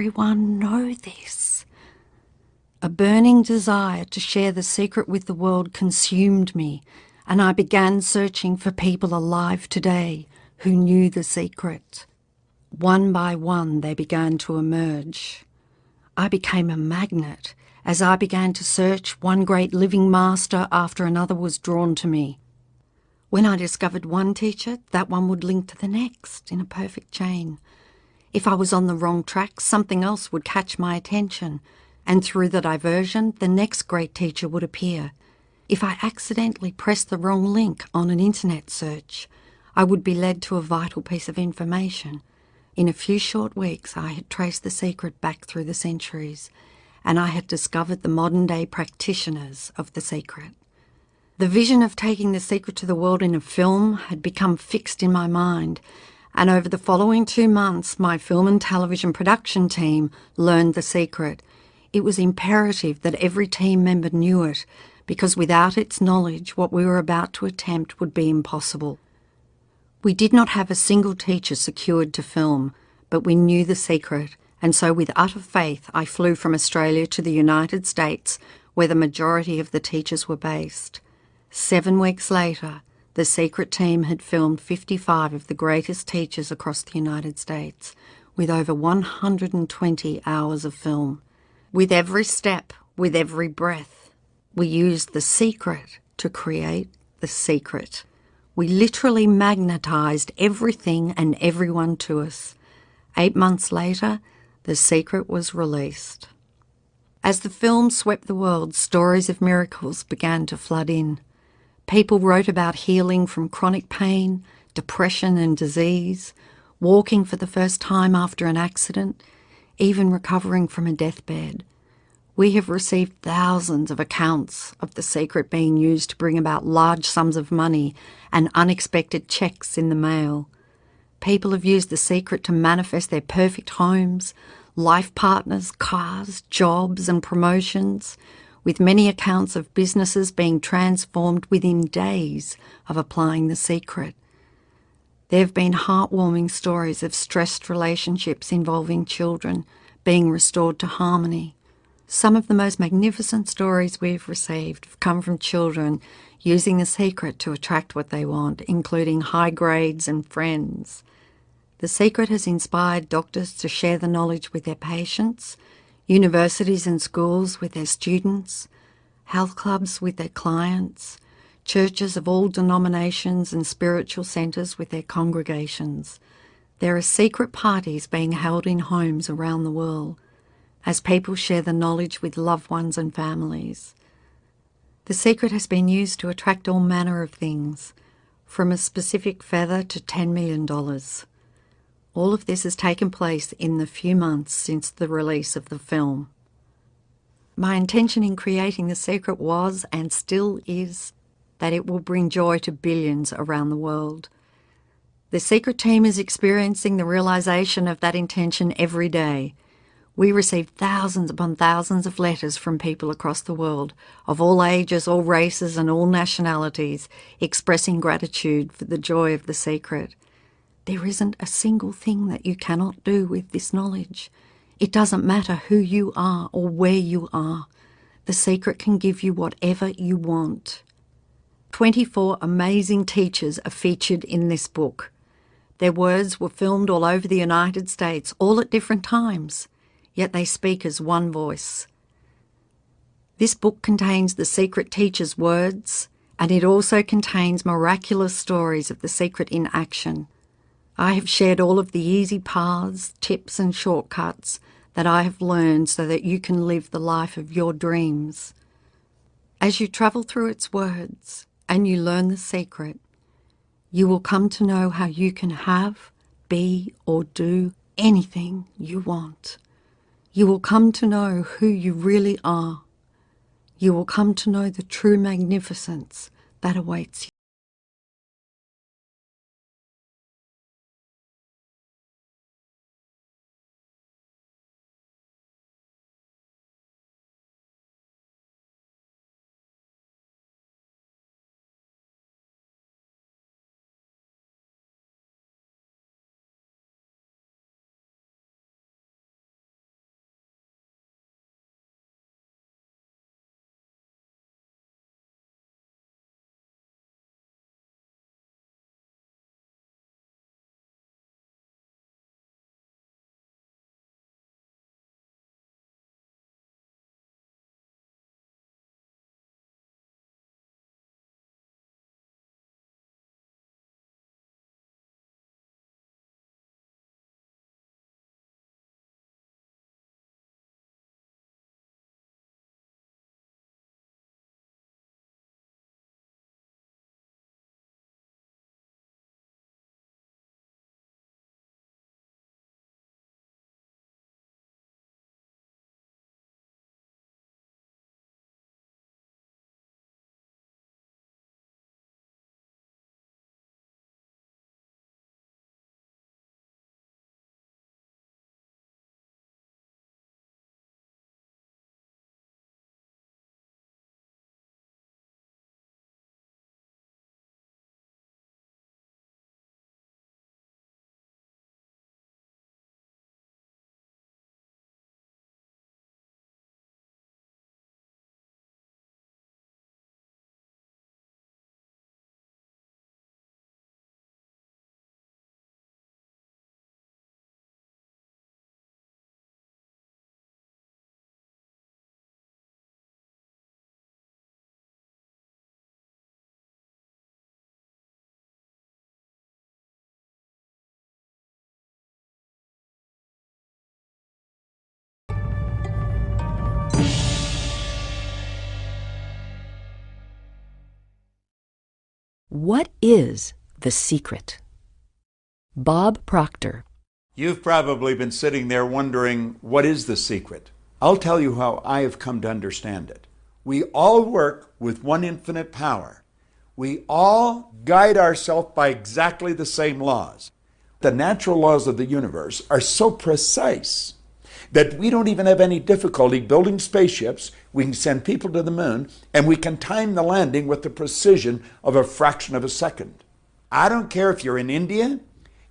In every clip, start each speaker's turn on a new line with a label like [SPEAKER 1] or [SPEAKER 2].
[SPEAKER 1] everyone know this? A burning desire to share the secret with the world consumed me, and I began searching for people alive today who knew the secret. One by one, they began to emerge. I became a magnet. As I began to search, one great living master after another was drawn to me. When I discovered one teacher, that one would link to the next in a perfect chain. If I was on the wrong track, something else would catch my attention, and through the diversion, the next great teacher would appear. If I accidentally pressed the wrong link on an internet search, I would be led to a vital piece of information. In a few short weeks, I had traced the secret back through the centuries, and I had discovered the modern-day practitioners of the secret. The vision of taking the secret to the world in a film had become fixed in my mind, and over the following 2 months, my film and television production team learned the secret. It was imperative that every team member knew it, because without its knowledge, what we were about to attempt would be impossible. We did not have a single teacher secured to film, but we knew the secret, and so with utter faith, I flew from Australia to the United States, where the majority of the teachers were based. 7 weeks later, the secret team had filmed 55 of the greatest teachers across the United States, with over 120 hours of film. With every step, with every breath, we used the secret to create the secret. We literally magnetized everything and everyone to us. 8 months later, the secret was released. As the film swept the world, stories of miracles began to flood in. People wrote about healing from chronic pain, depression and disease, walking for the first time after an accident, even recovering from a deathbed. We have received thousands of accounts of the secret being used to bring about large sums of money and unexpected checks in the mail. People have used the secret to manifest their perfect homes, life partners, cars, jobs and promotions, with many accounts of businesses being transformed within days of applying the secret. There have been heartwarming stories of stressed relationships involving children being restored to harmony. Some of the most magnificent stories we've received have come from children using the secret to attract what they want, including high grades and friends. The secret has inspired doctors to share the knowledge with their patients, universities and schools with their students, health clubs with their clients, churches of all denominations and spiritual centres with their congregations. There are secret parties being held in homes around the world as people share the knowledge with loved ones and families. The secret has been used to attract all manner of things, from a specific feather to $10 million. All of this has taken place in the few months since the release of the film. My intention in creating The Secret was, and still is, that it will bring joy to billions around the world. The Secret team is experiencing the realization of that intention every day. We receive thousands upon thousands of letters from people across the world, of all ages, all races and all nationalities, expressing gratitude for the joy of The Secret. There isn't a single thing that you cannot do with this knowledge. It doesn't matter who you are or where you are. The secret can give you whatever you want. 24 amazing teachers are featured in this book. Their words were filmed all over the United States, all at different times, yet they speak as one voice. This book contains the secret teachers' words, and it also contains miraculous stories of the secret in action. I have shared all of the easy paths, tips and shortcuts that I have learned so that you can live the life of your dreams. As you travel through its words and you learn the secret, you will come to know how you can have, be or do anything you want. You will come to know who you really are. You will come to know the true magnificence that awaits you.
[SPEAKER 2] What is the secret? Bob Proctor.
[SPEAKER 3] You've probably been sitting there wondering, what is the secret? I'll tell you how I have come to understand it. We all work with one infinite power. We all guide ourselves by exactly the same laws. The natural laws of the universe are so precise that we don't even have any difficulty building spaceships. We can send people to the moon, and we can time the landing with the precision of a fraction of a second. I don't care if you're in India,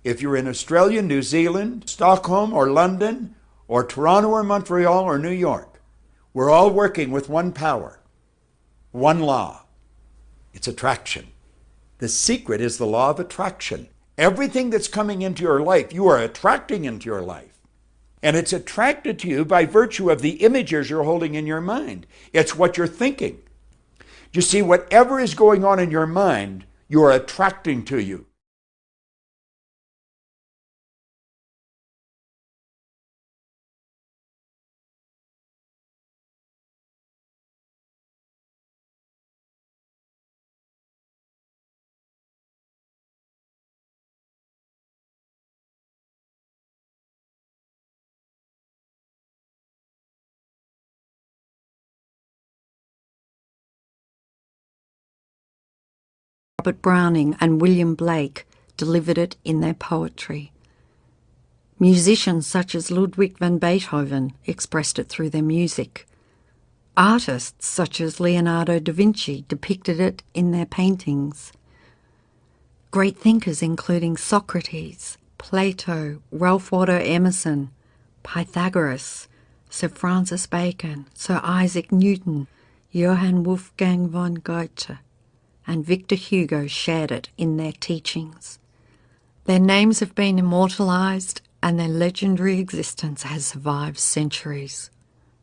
[SPEAKER 3] if you're in Australia, New Zealand, Stockholm, or London, or Toronto, or Montreal, or New York. We're all working with one power, one law. It's attraction. The secret is the law of attraction. Everything that's coming into your life, you are attracting into your life. And it's attracted to you by virtue of the images you're holding in your mind. It's what you're thinking. You see, whatever is going on in your mind, you are attracting to you.
[SPEAKER 1] Robert Browning and William Blake delivered it in their poetry. Musicians such as Ludwig van Beethoven expressed it through their music. Artists such as Leonardo da Vinci depicted it in their paintings. Great thinkers including Socrates, Plato, Ralph Waldo Emerson, Pythagoras, Sir Francis Bacon, Sir Isaac Newton, Johann Wolfgang von Goethe, and Victor Hugo shared it in their teachings. Their names have been immortalised and their legendary existence has survived centuries.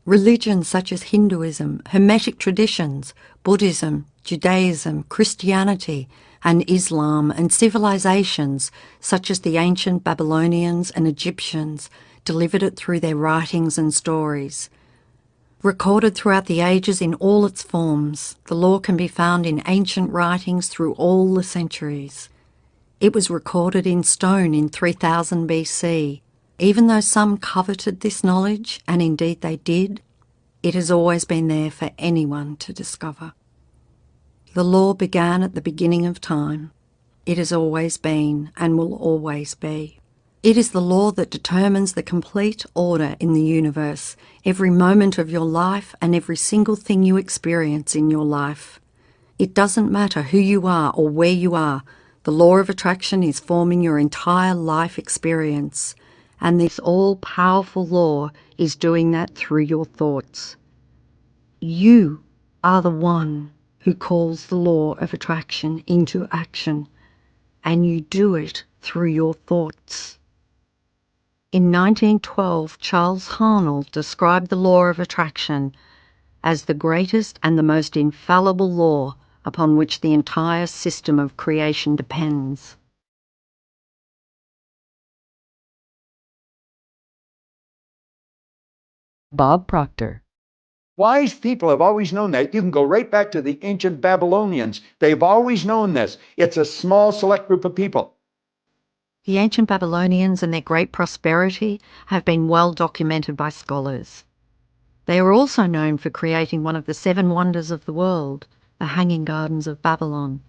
[SPEAKER 1] Religions such as Hinduism, Hermetic traditions, Buddhism, Judaism, Christianity, and Islam, and civilizations such as the ancient Babylonians and Egyptians delivered it through their writings and stories. Recorded throughout the ages in all its forms, the law can be found in ancient writings through all the centuries. It was recorded in stone in 3000 BC. Even though some coveted this knowledge, and indeed they did, it has always been there for anyone to discover. The law began at the beginning of time. It has always been and will always be. It is the law that determines the complete order in the universe, every moment of your life and every single thing you experience in your life. It doesn't matter who you are or where you are, the law of attraction is forming your entire life experience, and this all-powerful law is doing that through your thoughts. You are the one who calls the law of attraction into action, and you do it through your thoughts. In 1912, Charles Harnell described the law of attraction as the greatest and the most infallible law upon which the entire system of creation depends.
[SPEAKER 2] Bob Proctor.
[SPEAKER 3] Wise people have always known that. You can go right back to the ancient Babylonians. They've always known this. It's a small select group of people.
[SPEAKER 1] The ancient Babylonians and their great prosperity have been well documented by scholars. They are also known for creating one of the 7 wonders of the world, the Hanging Gardens of Babylon.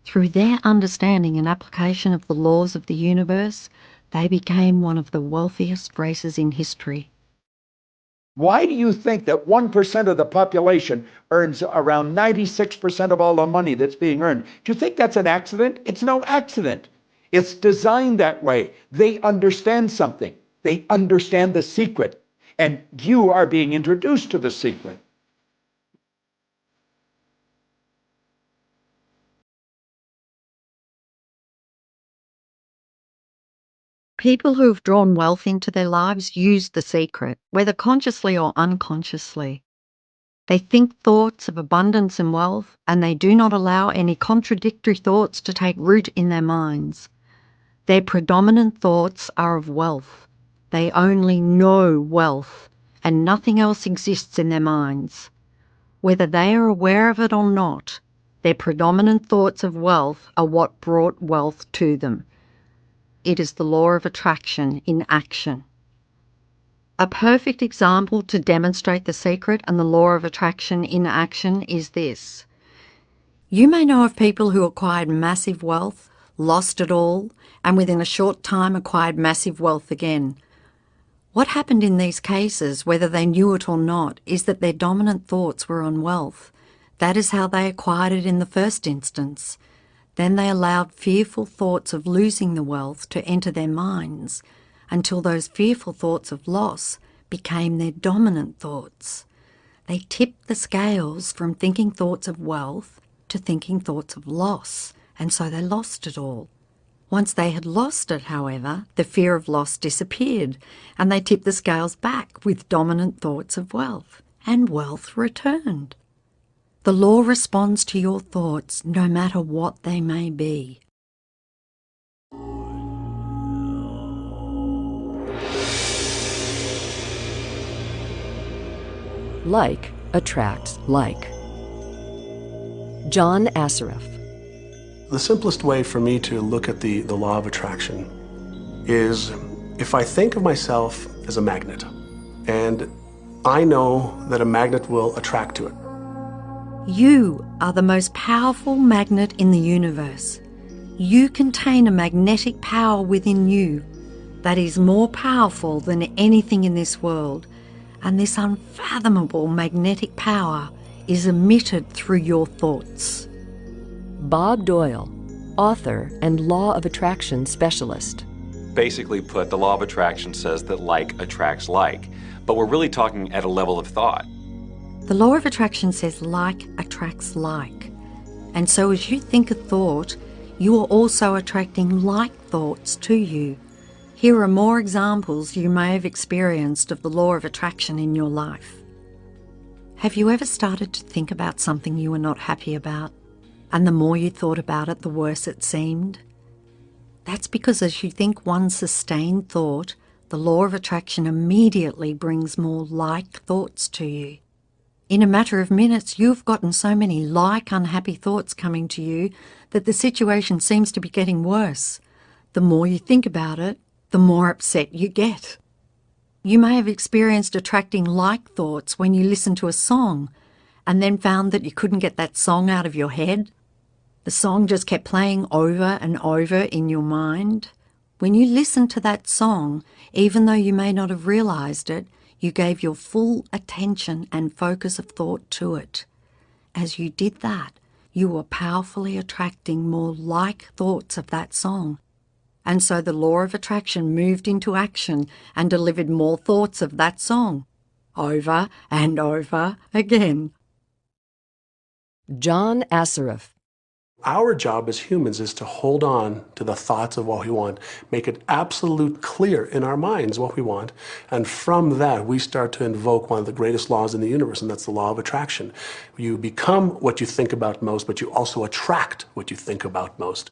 [SPEAKER 1] Through their understanding and application of the laws of the universe, they became one of the wealthiest races in history.
[SPEAKER 3] Why do you think that 1% of the population earns around 96% of all the money that's being earned? Do you think that's an accident? It's no accident. It's designed that way. They understand something. They understand the secret. And you are being introduced to the secret.
[SPEAKER 1] People who have drawn wealth into their lives use the secret, whether consciously or unconsciously. They think thoughts of abundance and wealth, and they do not allow any contradictory thoughts to take root in their minds. Their predominant thoughts are of wealth. They only know wealth, and nothing else exists in their minds. Whether they are aware of it or not, Their predominant thoughts of wealth are what brought wealth to them. It is the law of attraction in action. A perfect example to demonstrate the secret and the law of attraction in action is this. You may know of people who acquired massive wealth, lost it all, and within a short time acquired massive wealth again. What happened in these cases, whether they knew it or not, is that their dominant thoughts were on wealth. That is how they acquired it in the first instance. Then they allowed fearful thoughts of losing the wealth to enter their minds until those fearful thoughts of loss became their dominant thoughts. They tipped the scales from thinking thoughts of wealth to thinking thoughts of loss, and so they lost it all. Once they had lost it, however, the fear of loss disappeared, and they tipped the scales back with dominant thoughts of wealth, and wealth returned. The law responds to your thoughts no matter what they may be.
[SPEAKER 2] Like attracts like. John Assaraf.
[SPEAKER 4] The simplest way for me to look at the law of attraction is if I think of myself as a magnet, and I know that a magnet will attract to it.
[SPEAKER 1] You are the most powerful magnet in the universe. You contain a magnetic power within you that is more powerful than anything in this world, and this unfathomable magnetic power is emitted through your thoughts.
[SPEAKER 2] Bob Doyle, author and law of attraction specialist.
[SPEAKER 5] Basically put, the law of attraction says that like attracts like, but we're really talking at a level of thought.
[SPEAKER 1] The law of attraction says like attracts like. And so as you think a thought, you are also attracting like thoughts to you. Here are more examples you may have experienced of the law of attraction in your life. Have you ever started to think about something you were not happy about? And the more you thought about it, the worse it seemed? That's because as you think one sustained thought, the law of attraction immediately brings more like thoughts to you. In a matter of minutes, you've gotten so many like unhappy thoughts coming to you that the situation seems to be getting worse. The more you think about it, the more upset you get. You may have experienced attracting like thoughts when you listened to a song and then found that you couldn't get that song out of your head. The song just kept playing over and over in your mind. When you listened to that song, even though you may not have realized it, you gave your full attention and focus of thought to it. As you did that, you were powerfully attracting more like thoughts of that song. And so the law of attraction moved into action and delivered more thoughts of that song, over and over again.
[SPEAKER 2] John Assaraf.
[SPEAKER 4] Our job as humans is to hold on to the thoughts of what we want, make it absolute clear in our minds what we want, and from that we start to invoke one of the greatest laws in the universe, and that's the law of attraction. You become what you think about most, but you also attract what you think about most.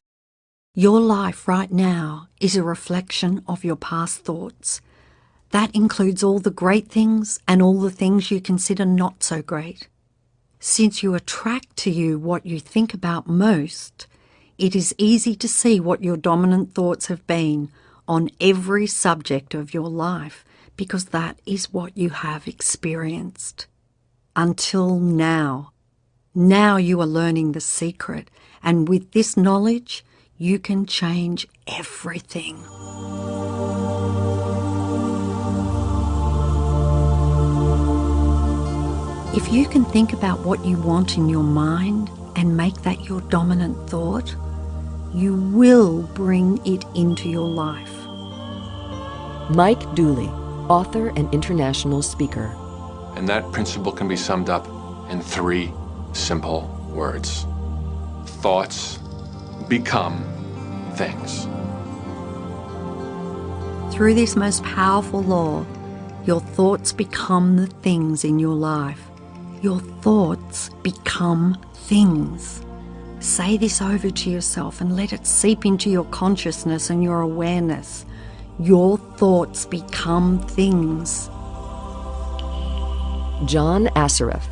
[SPEAKER 1] Your life right now is a reflection of your past thoughts. That includes all the great things and all the things you consider not so great. Since you attract to you what you think about most, it is easy to see what your dominant thoughts have been on every subject of your life, because that is what you have experienced. Until now. Now you are learning the secret, and with this knowledge, you can change everything. If you can think about what you want in your mind and make that your dominant thought, you will bring it into your life.
[SPEAKER 2] Mike Dooley, author and international speaker.
[SPEAKER 6] And that principle can be summed up in 3 simple words. Thoughts become things.
[SPEAKER 1] Through this most powerful law, your thoughts become the things in your life. Your thoughts become things. Say this over to yourself and let it seep into your consciousness and your awareness. Your thoughts become things.
[SPEAKER 2] John Assaraf.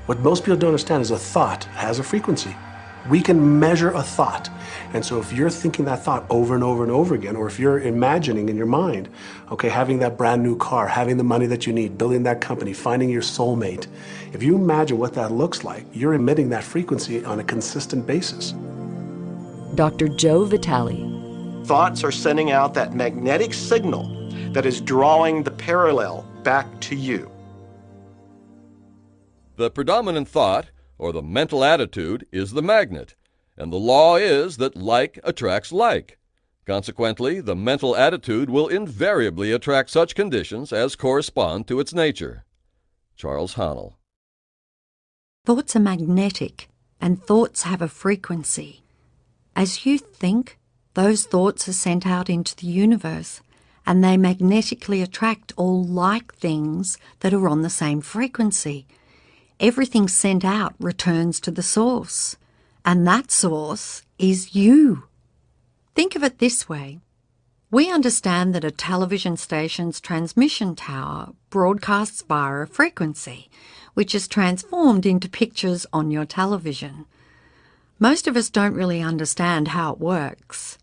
[SPEAKER 4] What most people don't understand is a thought has a frequency. We can measure a thought. And so if you're thinking that thought over and over and over again, or if you're imagining in your mind, okay, having that brand new car, having the money that you need, building that company, finding your soulmate, if you imagine what that looks like, you're emitting that frequency on a consistent basis.
[SPEAKER 2] Dr. Joe Vitale.
[SPEAKER 7] Thoughts are sending out that magnetic signal that is drawing the parallel back to you.
[SPEAKER 8] The predominant thought, or the mental attitude, is the magnet, and the law is that like attracts like. Consequently, the mental attitude will invariably attract such conditions as correspond to its nature. Charles Haanel.
[SPEAKER 1] Thoughts are magnetic, and thoughts have a frequency. As you think, those thoughts are sent out into the universe, and they magnetically attract all like things that are on the same frequency. Everything sent out returns to the source, and that source is you. Think of it this way. We understand that a television station's transmission tower broadcasts via a frequency, which is transformed into pictures on your television. Most of us don't really understand how it works,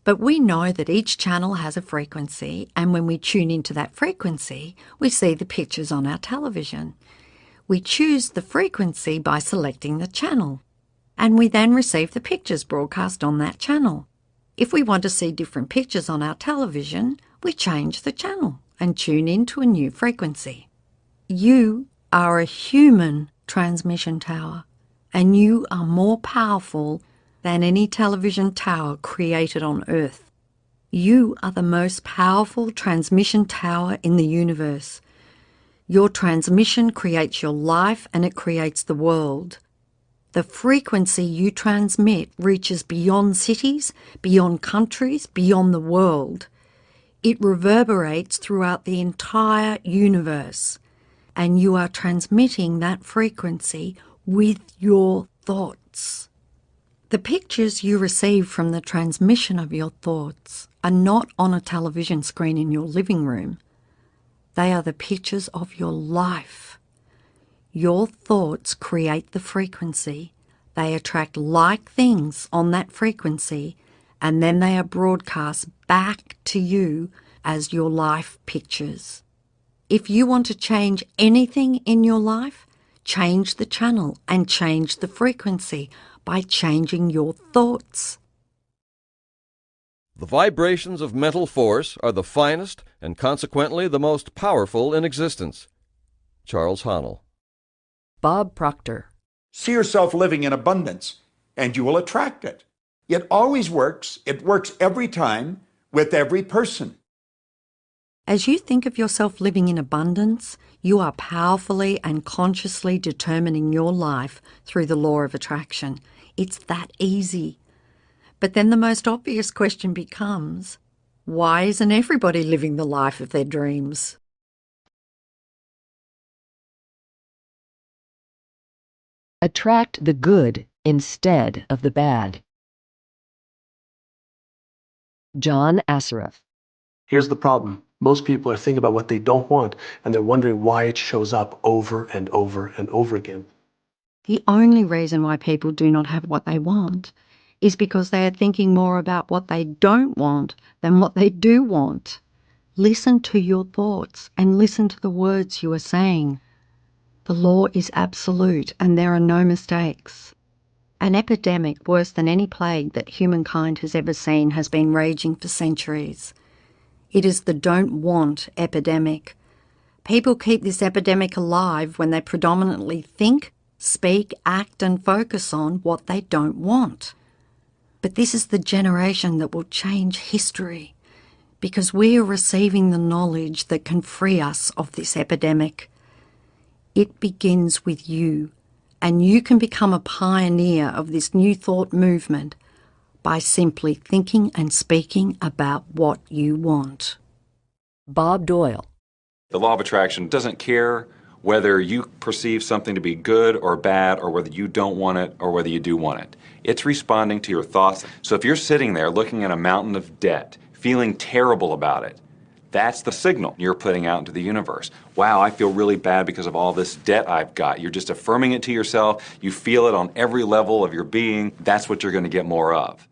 [SPEAKER 1] but we know that each channel has a frequency, and when we tune into that frequency, we see the pictures on our television. We choose the frequency by selecting the channel, and we then receive the pictures broadcast on that channel. If we want to see different pictures on our television, we change the channel and tune into a new frequency. You are a human transmission tower, and you are more powerful than any television tower created on Earth. You are the most powerful transmission tower in the universe. Your transmission creates your life, and it creates the world. The frequency you transmit reaches beyond cities, beyond countries, beyond the world. It reverberates throughout the entire universe, and you are transmitting that frequency with your thoughts. The pictures you receive from the transmission of your thoughts are not on a television screen in your living room. They are the pictures of your life. Your thoughts create the frequency. They attract like things on that frequency, and then they are broadcast back to you as your life pictures. If you want to change anything in your life, change the channel and change the frequency by changing your thoughts.
[SPEAKER 8] The vibrations of mental force are the finest and consequently the most powerful in existence. Charles Haanel.
[SPEAKER 2] Bob Proctor.
[SPEAKER 3] See yourself living in abundance, and you will attract it. It always works. It works every time with every person.
[SPEAKER 1] As you think of yourself living in abundance, you are powerfully and consciously determining your life through the law of attraction. It's that easy. But then the most obvious question becomes, why isn't everybody living the life of their dreams?
[SPEAKER 2] Attract the good instead of the bad. John Assaraf.
[SPEAKER 4] Here's the problem. Most people are thinking about what they don't want, and they're wondering why it shows up over and over and over again.
[SPEAKER 1] The only reason why people do not have what they want is because they are thinking more about what they don't want than what they do want. Listen to your thoughts and listen to the words you are saying. The law is absolute and there are no mistakes. An epidemic worse than any plague that humankind has ever seen has been raging for centuries. It is the don't want epidemic. People keep this epidemic alive when they predominantly think, speak, act and focus on what they don't want. But this is the generation that will change history because we are receiving the knowledge that can free us of this epidemic. It begins with you, and you can become a pioneer of this new thought movement by simply thinking and speaking about what you want.
[SPEAKER 2] Bob Doyle.
[SPEAKER 5] The law of attraction doesn't care whether you perceive something to be good or bad, or whether you don't want it or whether you do want it. It's responding to your thoughts. So if you're sitting there looking at a mountain of debt, feeling terrible about it, That's the signal you're putting out into the universe. Wow, I feel really bad because of all this debt I've got. You're just affirming it to yourself. You feel it on every level of your being. That's what you're going to get more of.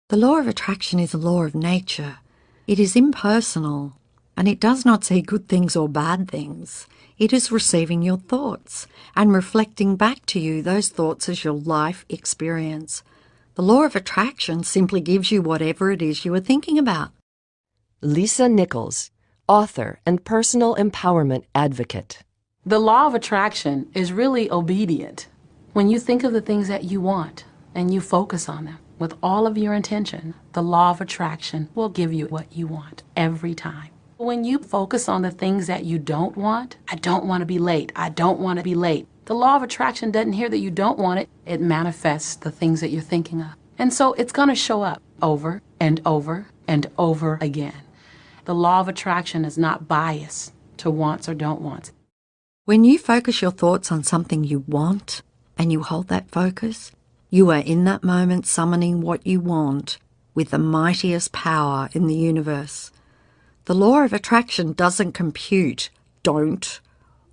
[SPEAKER 1] The law of attraction is a law of nature. It is impersonal, and it does not say good things or bad things. It is receiving your thoughts and reflecting back to you those thoughts as your life experience. The law of attraction simply gives you whatever it is you are thinking about.
[SPEAKER 2] Lisa Nichols, author and personal empowerment advocate.
[SPEAKER 9] The law of attraction is really obedient. When you think of the things that you want and you focus on them with all of your intention, the law of attraction will give you what you want every time. When you focus on the things that you don't want, I don't want to be late, I don't want to be late. The law of attraction doesn't hear that you don't want it. It manifests the things that you're thinking of. And so it's going to show up over and over and over again. The law of attraction is not biased to wants or don't wants.
[SPEAKER 1] When you focus your thoughts on something you want and you hold that focus, you are in that moment summoning what you want with the mightiest power in the universe. The law of attraction doesn't compute don't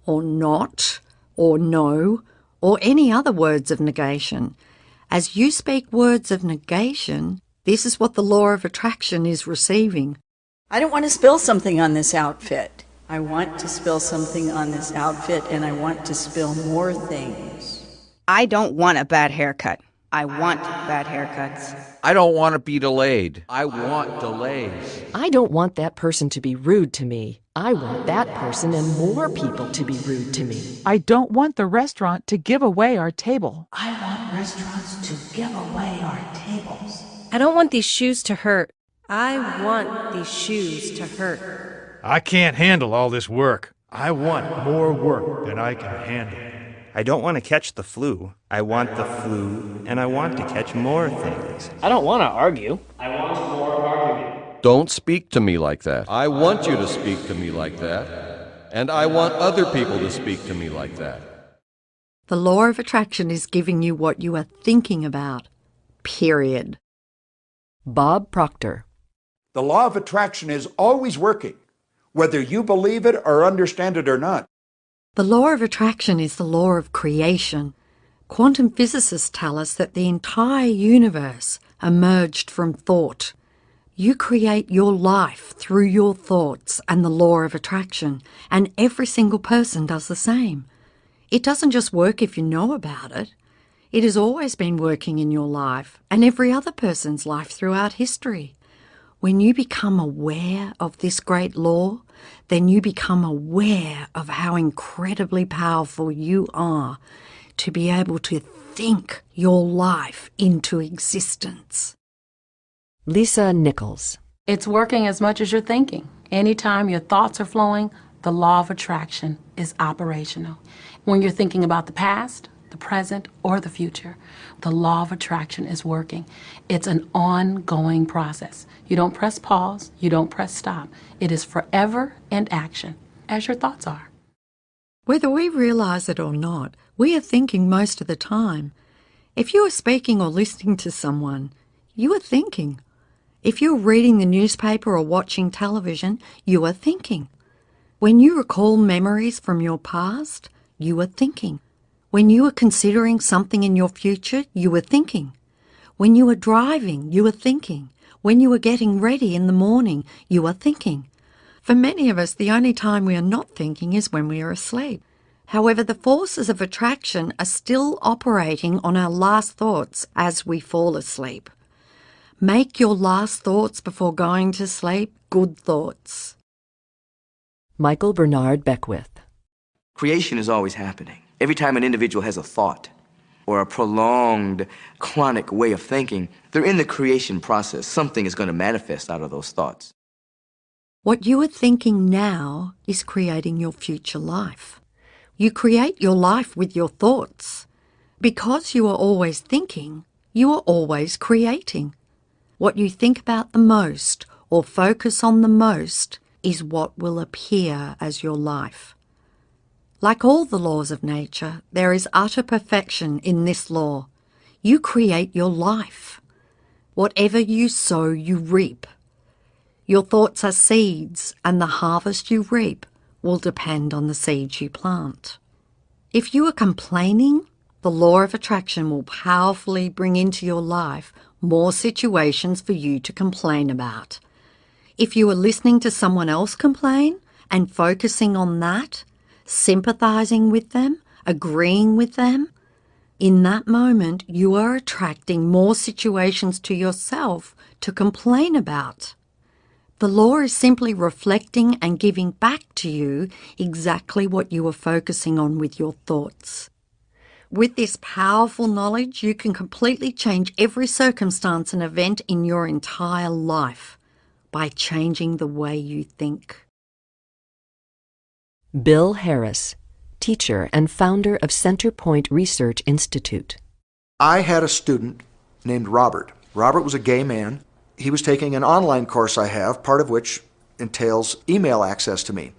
[SPEAKER 1] or not or no or any other words of negation. As you speak words of negation, this is what the law of attraction is receiving.
[SPEAKER 10] I don't want to spill something on this outfit. I want to spill something on this outfit, and I want to spill more things.
[SPEAKER 11] I don't want a bad haircut. I want bad haircuts.
[SPEAKER 12] I don't want to be delayed. I want delays.
[SPEAKER 2] I don't want that person to be rude to me. I want that person and more people to be rude to me.
[SPEAKER 13] I don't want the restaurant to give away our table.
[SPEAKER 10] I want restaurants to give away our tables.
[SPEAKER 14] I don't want these shoes to hurt. I want these shoes to hurt.
[SPEAKER 15] I can't handle all this work. I want more work than I can handle.
[SPEAKER 16] I don't want to catch the flu. I want the flu, and I want to catch more things.
[SPEAKER 17] I don't want to argue.
[SPEAKER 18] I want more argument.
[SPEAKER 8] Don't speak to me like that. I want you to speak to me like that. And I want other people to speak to me like that.
[SPEAKER 1] The law of attraction is giving you what you are thinking about. Period.
[SPEAKER 2] Bob Proctor.
[SPEAKER 3] The law of attraction is always working, whether you believe it or understand it or not.
[SPEAKER 1] The law of attraction is the law of creation. Quantum physicists tell us that the entire universe emerged from thought. You create your life through your thoughts and the law of attraction, and every single person does the same. It doesn't just work if you know about it. It has always been working in your life and every other person's life throughout history. When you become aware of this great law, then you become aware of how incredibly powerful you are to be able to think your life into existence.
[SPEAKER 2] Lisa Nichols.
[SPEAKER 9] It's working as much as you're thinking. Anytime your thoughts are flowing, the law of attraction is operational. When you're thinking about the past, the present, or the future, the law of attraction is working. It's an ongoing process. You don't press pause, you don't press stop. It is forever in action, as your thoughts are.
[SPEAKER 1] Whether we realize it or not, we are thinking most of the time. If you are speaking or listening to someone, you are thinking. If you're reading the newspaper or watching television, you are thinking. When you recall memories from your past, you are thinking. When you are considering something in your future, you are thinking. When you are driving, you are thinking. When you are getting ready in the morning, you are thinking. For many of us, the only time we are not thinking is when we are asleep. However, the forces of attraction are still operating on our last thoughts as we fall asleep. Make your last thoughts before going to sleep good thoughts.
[SPEAKER 2] Michael Bernard Beckwith.
[SPEAKER 19] Creation is always happening. Every time an individual has a thought or a prolonged, chronic way of thinking, they're in the creation process. Something is going to manifest out of those thoughts.
[SPEAKER 1] What you are thinking now is creating your future life. You create your life with your thoughts. Because you are always thinking, you are always creating. What you think about the most or focus on the most is what will appear as your life. Like all the laws of nature, there is utter perfection in this law. You create your life. Whatever you sow, you reap. Your thoughts are seeds, and the harvest you reap will depend on the seeds you plant. If you are complaining, the law of attraction will powerfully bring into your life more situations for you to complain about. If you are listening to someone else complain and focusing on that, sympathizing with them, agreeing with them, in that moment you are attracting more situations to yourself to complain about. The law is simply reflecting and giving back to you exactly what you are focusing on with your thoughts. With this powerful knowledge, you can completely change every circumstance and event in your entire life by changing the way you think.
[SPEAKER 2] Bill Harris, teacher and founder of Centerpoint Research Institute.
[SPEAKER 17] I had a student named Robert. Robert was a gay man. He was taking an online course I have, part of which entails email access to me.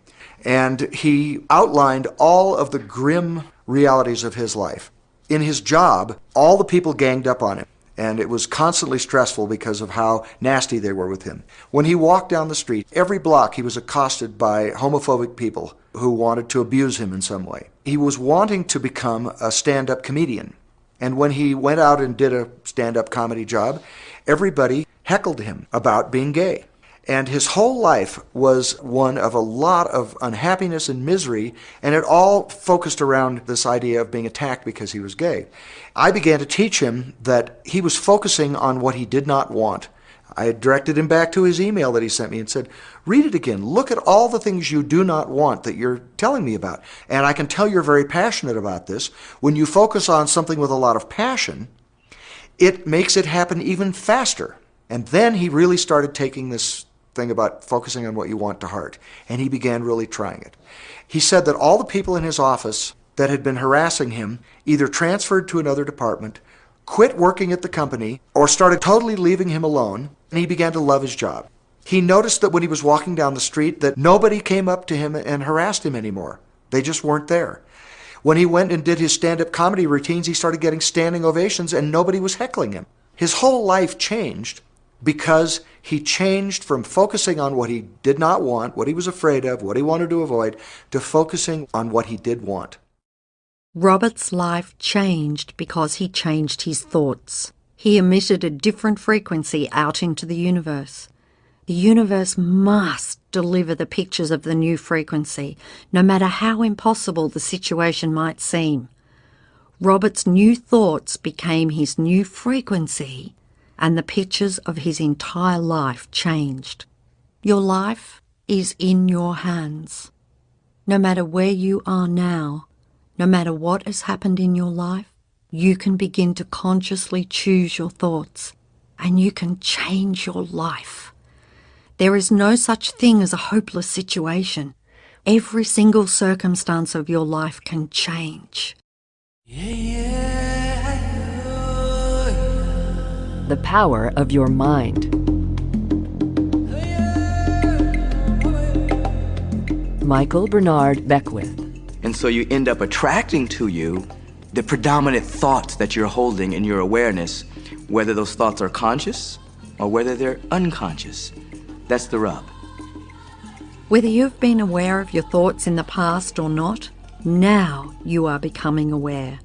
[SPEAKER 17] And he outlined all of the grim realities of his life. In his job, all the people ganged up on him, and it was constantly stressful because of how nasty they were with him. When he walked down the street, every block he was accosted by homophobic people who wanted to abuse him in some way. He was wanting to become a stand-up comedian. And when he went out and did a stand-up comedy job, everybody heckled him about being gay. And his whole life was one of a lot of unhappiness and misery, and it all focused around this idea of being attacked because he was gay. I began to teach him that he was focusing on what he did not want. I had directed him back to his email that he sent me and said, read it again. Look at all the things you do not want that you're telling me about. And I can tell you're very passionate about this. When you focus on something with a lot of passion, it makes it happen even faster. And then he really started taking this thing about focusing on what you want to heart, and he began really trying it. He said that all the people in his office that had been harassing him either transferred to another department, quit working at the company, or started totally leaving him alone, and he began to love his job. He noticed that when he was walking down the street that nobody came up to him and harassed him anymore. They just weren't there. When he went and did his stand-up comedy routines, he started getting standing ovations and nobody was heckling him. His whole life changed because he changed from focusing on what he did not want, what he was afraid of, what he wanted to avoid, to focusing on what he did want.
[SPEAKER 1] Robert's life changed because he changed his thoughts. He emitted a different frequency out into the universe. The universe must deliver the pictures of the new frequency, no matter how impossible the situation might seem. Robert's new thoughts became his new frequency, and the pictures of his entire life changed. Your life is in your hands. No matter where you are now, no matter what has happened in your life, you can begin to consciously choose your thoughts, and you can change your life. There is no such thing as a hopeless situation. Every single circumstance of your life can change.
[SPEAKER 2] The power of your mind. Michael Bernard Beckwith.
[SPEAKER 19] And so you end up attracting to you the predominant thoughts that you're holding in your awareness, whether those thoughts are conscious or whether they're unconscious. That's the rub.
[SPEAKER 1] Whether you've been aware of your thoughts in the past or not, now you are becoming aware.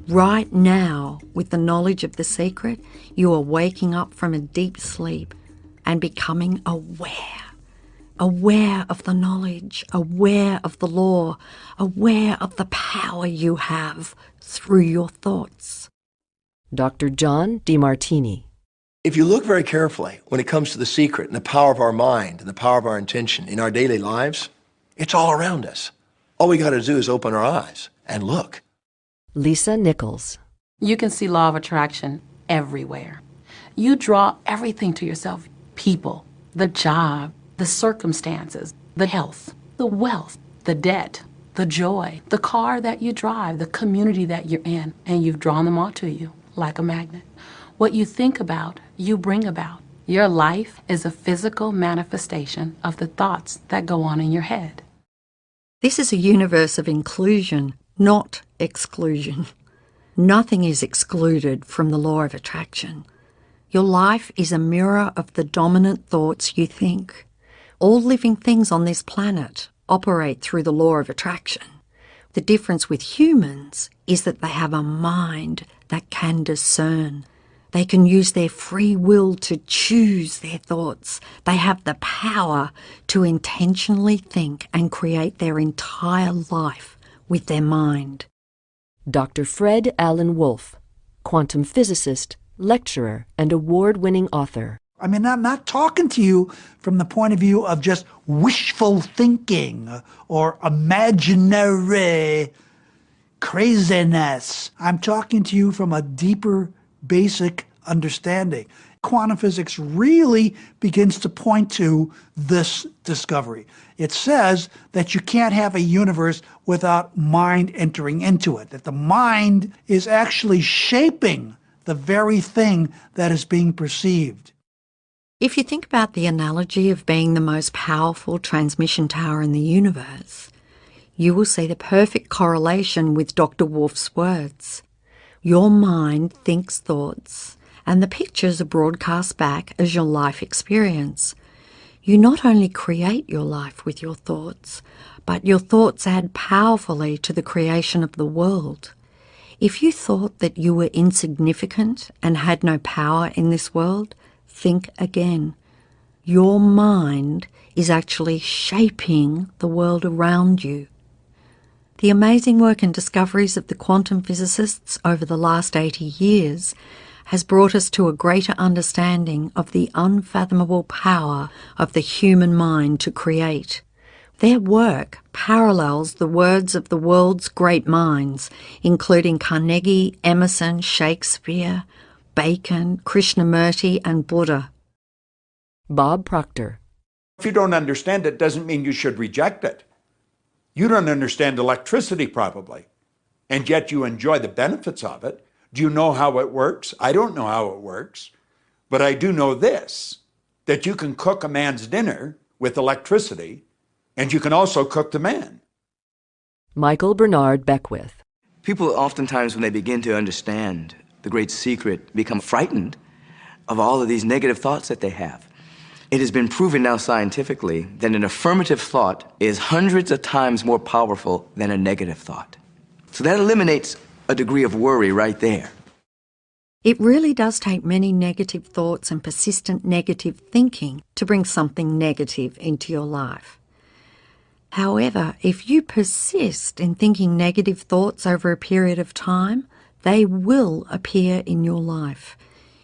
[SPEAKER 1] Right now, with the knowledge of the secret, you are waking up from a deep sleep and becoming aware. Aware of the knowledge, aware of the law, aware of the power you have through your thoughts.
[SPEAKER 2] Dr. John DeMartini.
[SPEAKER 20] If you look very carefully when it comes to the secret and the power of our mind and the power of our intention in our daily lives, it's all around us. All we got to do is open our eyes and look.
[SPEAKER 2] Lisa Nichols.
[SPEAKER 9] You can see law of attraction everywhere. You draw everything to yourself. People, the job, the circumstances, the health, the wealth, the debt, the joy, the car that you drive, the community that you're in, and you've drawn them all to you like a magnet. What you think about, you bring about. Your life is a physical manifestation of the thoughts that go on in your head.
[SPEAKER 1] This is a universe of inclusion, not exclusion. Nothing is excluded from the law of attraction. Your life is a mirror of the dominant thoughts you think. All living things on this planet operate through the law of attraction. The difference with humans is that they have a mind that can discern. They can use their free will to choose their thoughts. They have the power to intentionally think and create their entire life with their mind.
[SPEAKER 2] Dr. Fred Alan Wolfe, quantum physicist, lecturer, and award-winning author.
[SPEAKER 21] I mean, I'm not talking to you from the point of view of just wishful thinking or imaginary craziness. I'm talking to you from a deeper, basic understanding. Quantum physics really begins to point to this discovery. It says that you can't have a universe without mind entering into it, that the mind is actually shaping the very thing that is being perceived.
[SPEAKER 1] If you think about the analogy of being the most powerful transmission tower in the universe, you will see the perfect correlation with Dr. Wolfe's words. Your mind thinks thoughts, and the pictures are broadcast back as your life experience. You not only create your life with your thoughts, but your thoughts add powerfully to the creation of the world. If you thought that you were insignificant and had no power in this world, think again. Your mind is actually shaping the world around you. The amazing work and discoveries of the quantum physicists over the last 80 years has brought us to a greater understanding of the unfathomable power of the human mind to create. Their work parallels the words of the world's great minds, including Carnegie, Emerson, Shakespeare, Bacon, Krishnamurti, and Buddha.
[SPEAKER 2] Bob Proctor.
[SPEAKER 3] If you don't understand it, doesn't mean you should reject it. You don't understand electricity probably, and yet you enjoy the benefits of it. Do you know how it works? I don't know how it works, but I do know this, that you can cook a man's dinner with electricity, and you can also cook the man.
[SPEAKER 2] Michael Bernard Beckwith.
[SPEAKER 19] People oftentimes, when they begin to understand the great secret, become frightened of all of these negative thoughts that they have. It has been proven now scientifically that an affirmative thought is hundreds of times more powerful than a negative thought. So that eliminates a degree of worry right there.
[SPEAKER 1] It really does take many negative thoughts and persistent negative thinking to bring something negative into your life. However, if you persist in thinking negative thoughts over a period of time, they will appear in your life.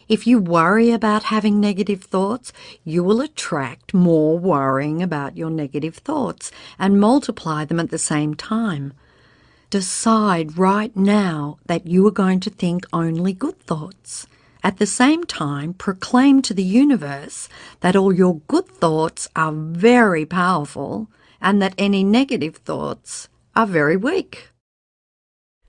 [SPEAKER 1] If you worry about having negative thoughts, you will attract more worrying about your negative thoughts and multiply them at the same time. Decide right now that you are going to think only good thoughts. At the same time, proclaim to the universe that all your good thoughts are very powerful and that any negative thoughts are very weak.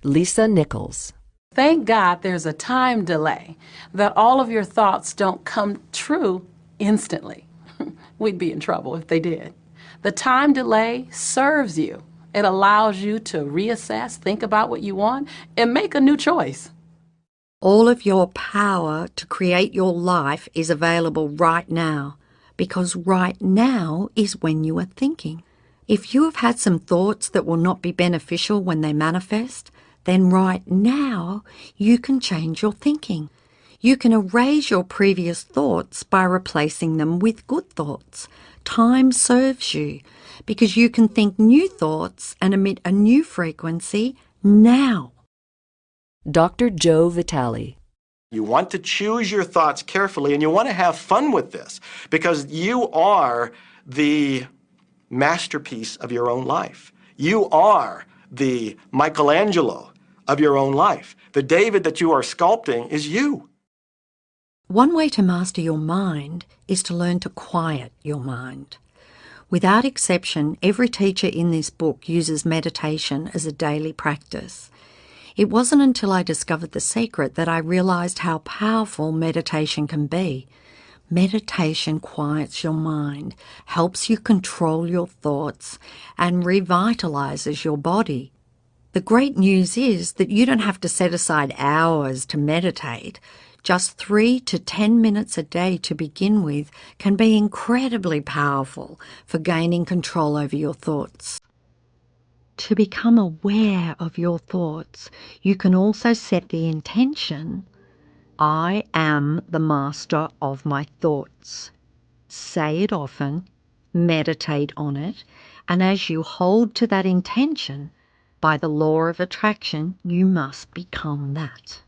[SPEAKER 2] Lisa Nichols.
[SPEAKER 9] Thank God there's a time delay, that all of your thoughts don't come true instantly. We'd be in trouble if they did. The time delay serves you. It allows you to reassess, think about what you want, and make a new choice.
[SPEAKER 1] All of your power to create your life is available right now, because right now is when you are thinking. If you have had some thoughts that will not be beneficial when they manifest, then right now you can change your thinking. You can erase your previous thoughts by replacing them with good thoughts. Time serves you because you can think new thoughts and emit a new frequency now.
[SPEAKER 2] Dr. Joe Vitale.
[SPEAKER 7] You want to choose your thoughts carefully, and you want to have fun with this, because you are the masterpiece of your own life. You are the Michelangelo of your own life. The David that you are sculpting is you.
[SPEAKER 1] One way to master your mind is to learn to quiet your mind. Without exception, every teacher in this book uses meditation as a daily practice. It wasn't until I discovered the secret that I realized how powerful meditation can be. Meditation quiets your mind, helps you control your thoughts, and revitalizes your body. The great news is that you don't have to set aside hours to meditate. Just 3 to 10 minutes a day to begin with can be incredibly powerful for gaining control over your thoughts. To become aware of your thoughts, you can also set the intention, I am the master of my thoughts. Say it often, meditate on it, and as you hold to that intention, by the law of attraction, you must become that.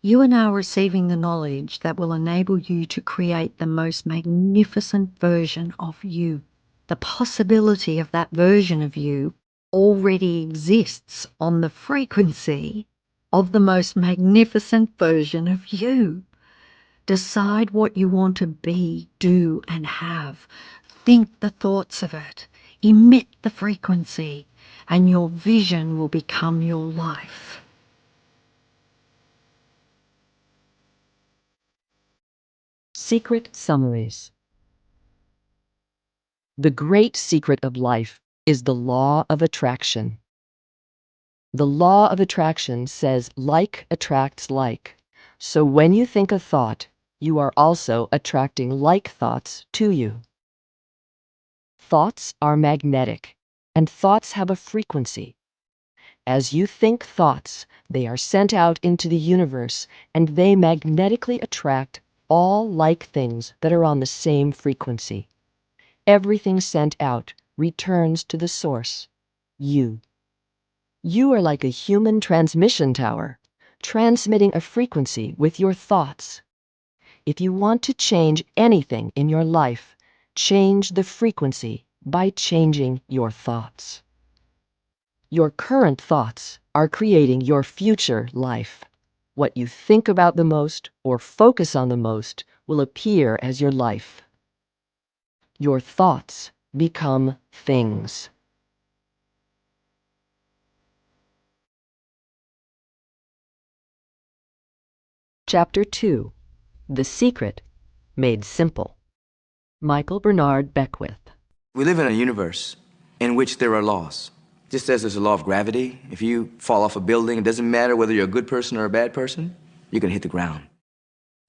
[SPEAKER 1] You are now receiving the knowledge that will enable you to create the most magnificent version of you. The possibility of that version of you already exists on the frequency of the most magnificent version of you. Decide what you want to be, do, and have. Think the thoughts of it. Emit the frequency, and your vision will become your life.
[SPEAKER 2] Secret summaries. The great secret of life is the law of attraction. The law of attraction says like attracts like. So when you think a thought, you are also attracting like thoughts to you. Thoughts are magnetic, and thoughts have a frequency. As you think thoughts, they are sent out into the universe, and they magnetically attract all like things that are on the same frequency. Everything sent out returns to the source, you. You are like a human transmission tower, transmitting a frequency with your thoughts. If you want to change anything in your life, change the frequency by changing your thoughts. Your current thoughts are creating your future life. What you think about the most or focus on the most will appear as your life. Your thoughts become things. Chapter 2. The Secret Made Simple. Michael Bernard Beckwith.
[SPEAKER 19] We live in a universe in which there are laws. Just as there's a law of gravity, if you fall off a building, it doesn't matter whether you're a good person or a bad person, you're going to hit the ground.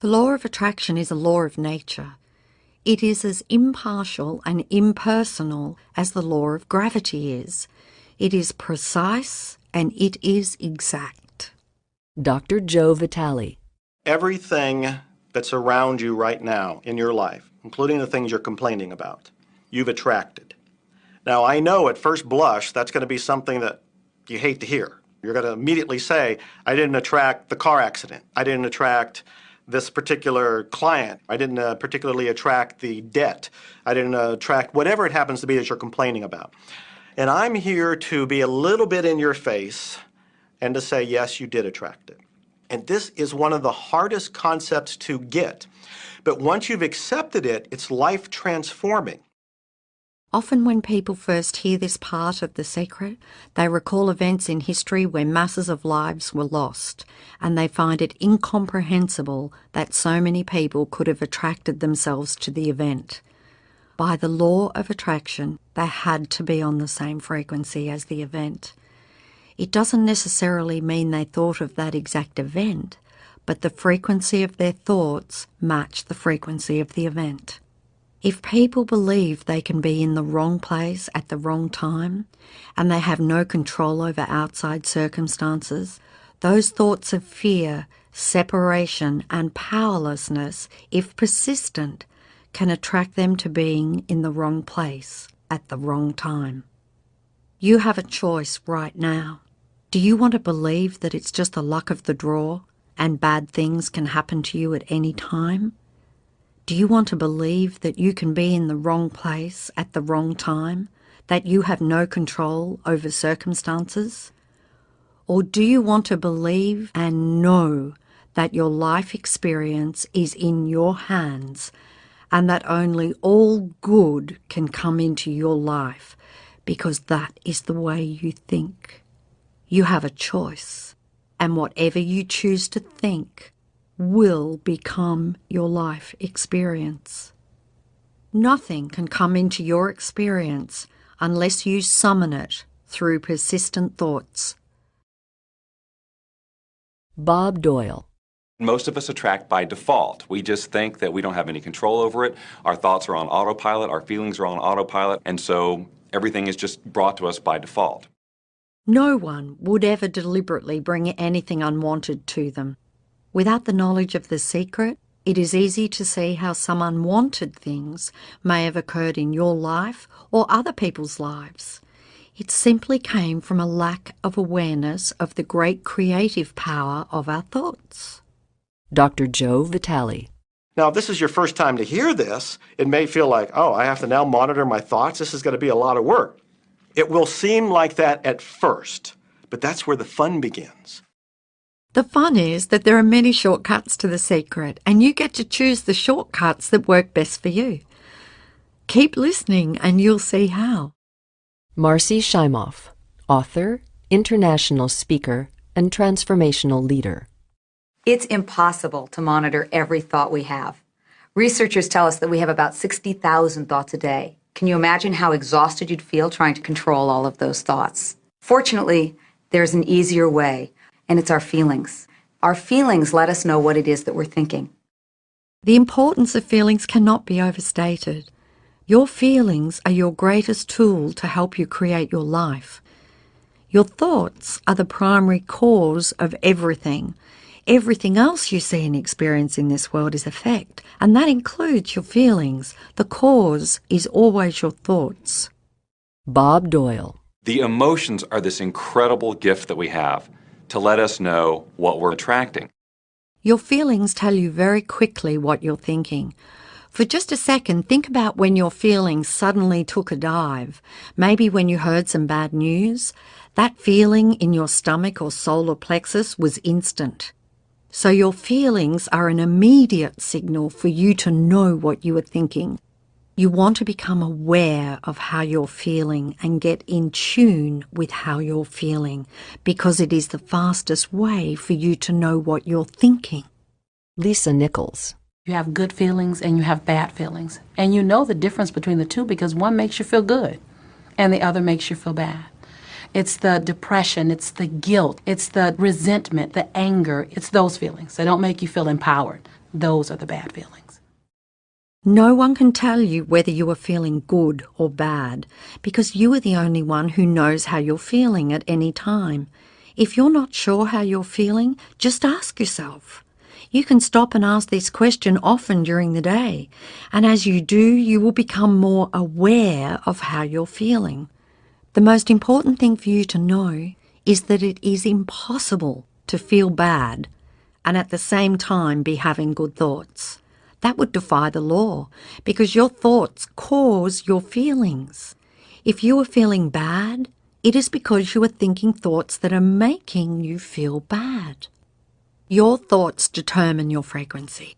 [SPEAKER 1] The law of attraction is a law of nature. It is as impartial and impersonal as the law of gravity is. It is precise and it is exact.
[SPEAKER 2] Dr. Joe Vitale.
[SPEAKER 7] Everything that's around you right now in your life, including the things you're complaining about, you've attracted. Now, I know at first blush that's going to be something that you hate to hear. You're going to immediately say, I didn't attract the car accident. I didn't attract this particular client. I didn't particularly attract the debt. I didn't attract whatever it happens to be that you're complaining about. And I'm here to be a little bit in your face and to say, yes, you did attract it. And this is one of the hardest concepts to get. But once you've accepted it, it's life transforming.
[SPEAKER 1] Often when people first hear this part of the secret, they recall events in history where masses of lives were lost, and they find it incomprehensible that so many people could have attracted themselves to the event. By the law of attraction, they had to be on the same frequency as the event. It doesn't necessarily mean they thought of that exact event, but the frequency of their thoughts matched the frequency of the event. If people believe they can be in the wrong place at the wrong time, and they have no control over outside circumstances, those thoughts of fear, separation, and powerlessness, if persistent, can attract them to being in the wrong place at the wrong time. You have a choice right now. Do you want to believe that it's just the luck of the draw and bad things can happen to you at any time? Do you want to believe that you can be in the wrong place at the wrong time, that you have no control over circumstances? Or do you want to believe and know that your life experience is in your hands and that only all good can come into your life because that is the way you think? You have a choice, and whatever you choose to think will become your life experience. Nothing can come into your experience unless you summon it through persistent thoughts.
[SPEAKER 2] Bob Doyle.
[SPEAKER 5] Most of us attract by default. We just think that we don't have any control over it. Our thoughts are on autopilot, our feelings are on autopilot, and so everything is just brought to us by default.
[SPEAKER 1] No one would ever deliberately bring anything unwanted to them. Without the knowledge of the secret, it is easy to see how some unwanted things may have occurred in your life or other people's lives. It simply came from a lack of awareness of the great creative power of our thoughts.
[SPEAKER 2] Dr. Joe Vitale.
[SPEAKER 7] Now, if this is your first time to hear this, it may feel like, oh, I have to now monitor my thoughts. This is going to be a lot of work. It will seem like that at first, but that's where the fun begins.
[SPEAKER 1] The fun is that there are many shortcuts to the secret, and you get to choose the shortcuts that work best for you. Keep listening and you'll see how.
[SPEAKER 2] Marcy Shimoff, author, international speaker, and transformational leader.
[SPEAKER 6] It's impossible to monitor every thought we have. Researchers tell us that we have about 60,000 thoughts a day. Can you imagine how exhausted you'd feel trying to control all of those thoughts? Fortunately, there's an easier way, and it's our feelings. Our feelings let us know what it is that we're thinking.
[SPEAKER 1] The importance of feelings cannot be overstated. Your feelings are your greatest tool to help you create your life. Your thoughts are the primary cause of everything. Everything else you see and experience in this world is effect, and that includes your feelings. The cause is always your thoughts.
[SPEAKER 2] Bob Doyle.
[SPEAKER 5] The emotions are this incredible gift that we have to let us know what we're attracting.
[SPEAKER 1] Your feelings tell you very quickly what you're thinking. For just a second, think about when your feelings suddenly took a dive. Maybe when you heard some bad news. That feeling in your stomach or solar plexus was instant. So your feelings are an immediate signal for you to know what you are thinking. You want to become aware of how you're feeling and get in tune with how you're feeling, because it is the fastest way for you to know what you're thinking.
[SPEAKER 2] Lisa Nichols.
[SPEAKER 9] You have good feelings and you have bad feelings. And you know the difference between the two because one makes you feel good and the other makes you feel bad. It's the depression, it's the guilt, it's the resentment, the anger. It's those feelings. They don't make you feel empowered. Those are the bad feelings.
[SPEAKER 1] No one can tell you whether you are feeling good or bad because you are the only one who knows how you're feeling at any time. If you're not sure how you're feeling, just ask yourself. You can stop and ask this question often during the day, and as you do, you will become more aware of how you're feeling. The most important thing for you to know is that it is impossible to feel bad and at the same time be having good thoughts. That would defy the law because your thoughts cause your feelings. If you are feeling bad, it is because you are thinking thoughts that are making you feel bad. Your thoughts determine your frequency,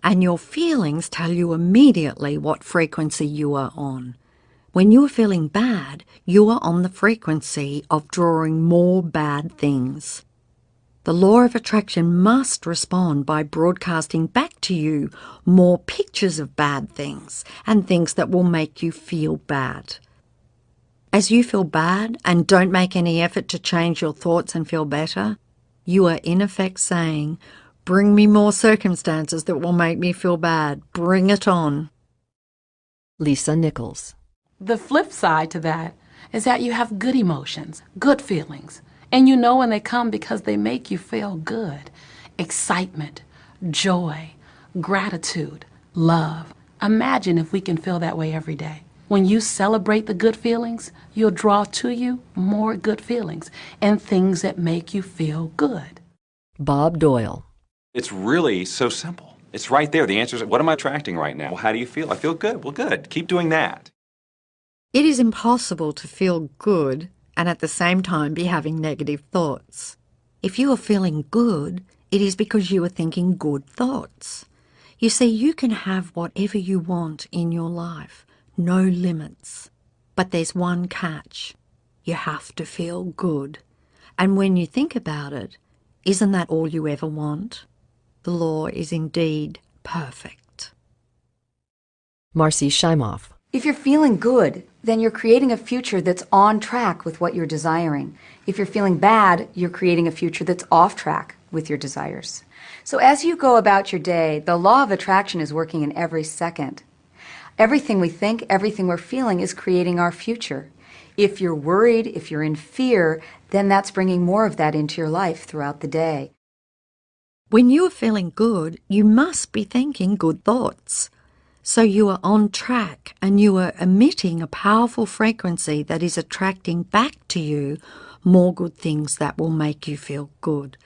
[SPEAKER 1] and your feelings tell you immediately what frequency you are on. When you are feeling bad, you are on the frequency of drawing more bad things. The law of attraction must respond by broadcasting back to you more pictures of bad things and things that will make you feel bad. As you feel bad and don't make any effort to change your thoughts and feel better, you are in effect saying, "Bring me more circumstances that will make me feel bad. Bring it on."
[SPEAKER 2] Lisa Nichols.
[SPEAKER 9] The flip side to that is that you have good emotions, good feelings, and you know when they come because they make you feel good. Excitement, joy, gratitude, love. Imagine if we can feel that way every day. When you celebrate the good feelings, you'll draw to you more good feelings and things that make you feel good.
[SPEAKER 2] Bob Doyle.
[SPEAKER 5] It's really so simple. It's right there. The answer is, what am I attracting right now? Well, how do you feel? I feel good. Well, good. Keep doing that.
[SPEAKER 1] It is impossible to feel good and at the same time be having negative thoughts. If you are feeling good, it is because you are thinking good thoughts. You see, you can have whatever you want in your life, no limits. But there's one catch. You have to feel good. And when you think about it, isn't that all you ever want? The law is indeed perfect.
[SPEAKER 2] Marcy Shimoff.
[SPEAKER 6] If you're feeling good, then you're creating a future that's on track with what you're desiring. If you're feeling bad, you're creating a future that's off track with your desires. So as you go about your day, the law of attraction is working in every second. Everything we think, everything we're feeling is creating our future. If you're worried, if you're in fear, then that's bringing more of that into your life throughout the day.
[SPEAKER 1] When you are feeling good, you must be thinking good thoughts. So you are on track and you are emitting a powerful frequency that is attracting back to you more good things that will make you feel good.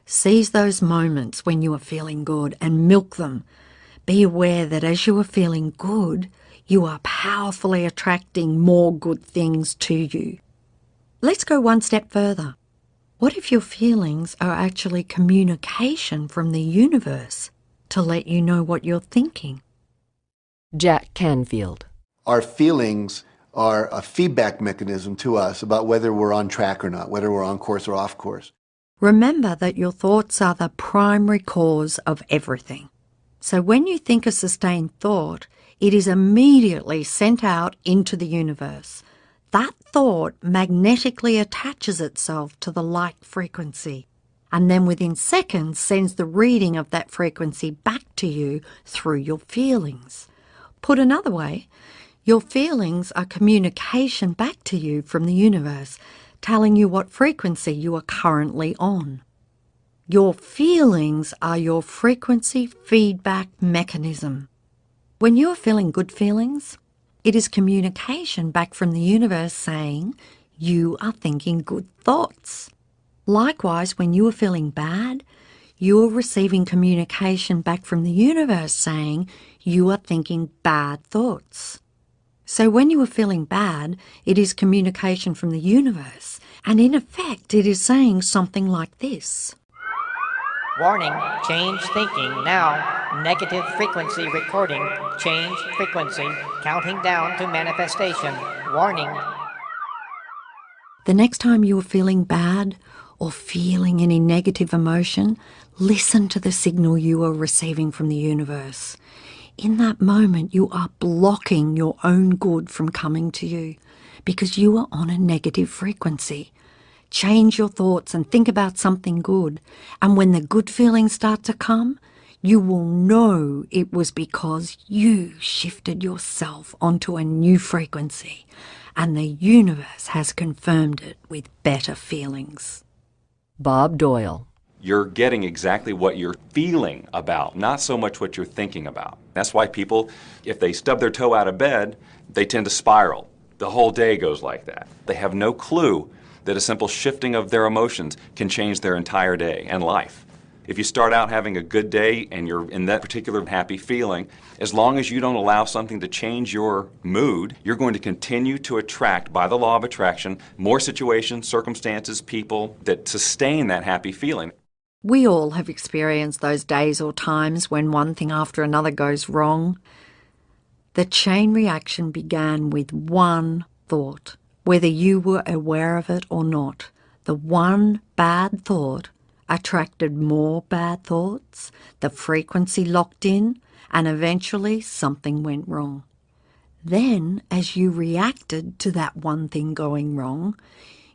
[SPEAKER 1] Seize those moments when you are feeling good and milk them. Be aware that as you are feeling good, you are powerfully attracting more good things to you. Let's go one step further. What if your feelings are actually communication from the universe to let you know what you're thinking?
[SPEAKER 2] Jack Canfield.
[SPEAKER 4] Our feelings are a feedback mechanism to us about whether we're on track or not, whether we're on course or off course.
[SPEAKER 1] Remember that your thoughts are the primary cause of everything. So when you think a sustained thought, it is immediately sent out into the universe. That thought magnetically attaches itself to the like frequency, and then within seconds sends the reading of that frequency back to you through your feelings. Put another way, your feelings are communication back to you from the universe, telling you what frequency you are currently on. Your feelings are your frequency feedback mechanism. When you are feeling good feelings, it is communication back from the universe saying you are thinking good thoughts. Likewise, when you are feeling bad, you are receiving communication back from the universe saying you are thinking bad thoughts. So when you are feeling bad, it is communication from the universe, and in effect it is saying something like this.
[SPEAKER 22] Warning, change thinking now. Negative frequency recording. Change frequency. Counting down to manifestation. Warning.
[SPEAKER 1] The next time you are feeling bad or feeling any negative emotion, listen to the signal you are receiving from the universe. In that moment, you are blocking your own good from coming to you because you are on a negative frequency. Change your thoughts and think about something good. And when the good feelings start to come, you will know it was because you shifted yourself onto a new frequency, and the universe has confirmed it with better feelings.
[SPEAKER 2] Bob Doyle.
[SPEAKER 5] You're getting exactly what you're feeling about, not so much what you're thinking about. That's why people, if they stub their toe out of bed, they tend to spiral. The whole day goes like that. They have no clue that a simple shifting of their emotions can change their entire day and life. If you start out having a good day and you're in that particular happy feeling, as long as you don't allow something to change your mood, you're going to continue to attract, by the law of attraction, more situations, circumstances, people that sustain that happy feeling.
[SPEAKER 1] We all have experienced those days or times when one thing after another goes wrong. The chain reaction began with one thought. Whether you were aware of it or not, the one bad thought attracted more bad thoughts, the frequency locked in, and eventually something went wrong. Then, as you reacted to that one thing going wrong,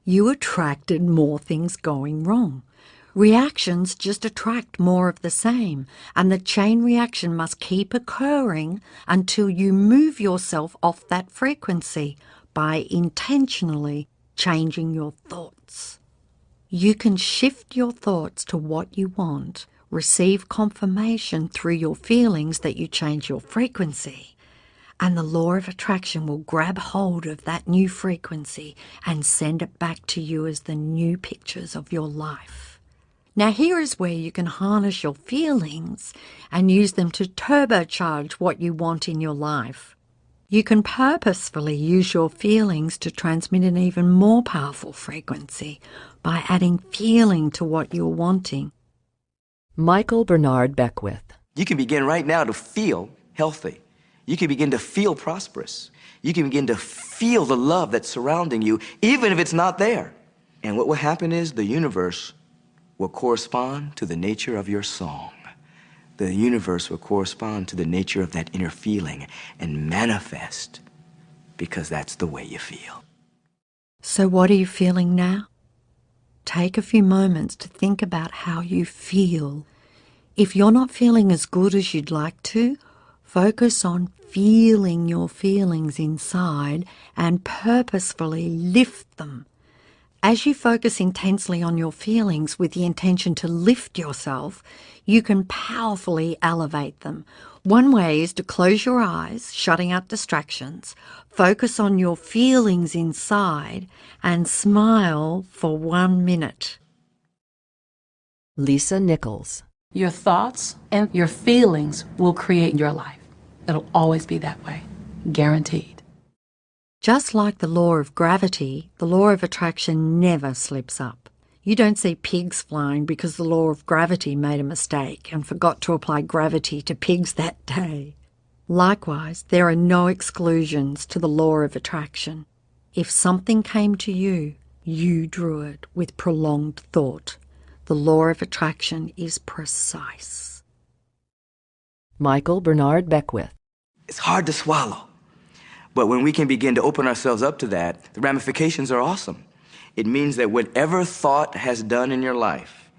[SPEAKER 1] you attracted more things going wrong. Reactions just attract more of the same, and the chain reaction must keep occurring until you move yourself off that frequency by intentionally changing your thoughts. You can shift your thoughts to what you want, receive confirmation through your feelings that you change your frequency, and the law of attraction will grab hold of that new frequency and send it back to you as the new pictures of your life. Now here is where you can harness your feelings and use them to turbocharge what you want in your life. You can purposefully use your feelings to transmit an even more powerful frequency by adding feeling to what you're wanting.
[SPEAKER 2] Michael Bernard Beckwith.
[SPEAKER 19] You can begin right now to feel healthy. You can begin to feel prosperous. You can begin to feel the love that's surrounding you, even if it's not there. And what will happen is the universe will correspond to the nature of your song. The universe will correspond to the nature of that inner feeling and manifest because that's the way you feel.
[SPEAKER 1] So what are you feeling now? take a few moments to think about how you feel. If you're not feeling as good as you'd like to, focus on feeling your feelings inside and purposefully lift them. As you focus intensely on your feelings with the intention to lift yourself, you can powerfully elevate them. One way is to close your eyes, shutting out distractions, focus on your feelings inside, and smile for 1 minute.
[SPEAKER 2] Lisa Nichols.
[SPEAKER 9] Your thoughts and your feelings will create your life. It'll always be that way. Guaranteed.
[SPEAKER 1] Just like the law of gravity, the law of attraction never slips up. You don't see pigs flying because the law of gravity made a mistake and forgot to apply gravity to pigs that day. Likewise, there are no exclusions to the law of attraction. If something came to you, you drew it with prolonged thought. The law of attraction is precise.
[SPEAKER 2] Michael Bernard Beckwith.
[SPEAKER 19] It's hard to swallow. But when we can begin to open ourselves up to that, the ramifications are awesome. It means that whatever thought has done in your life,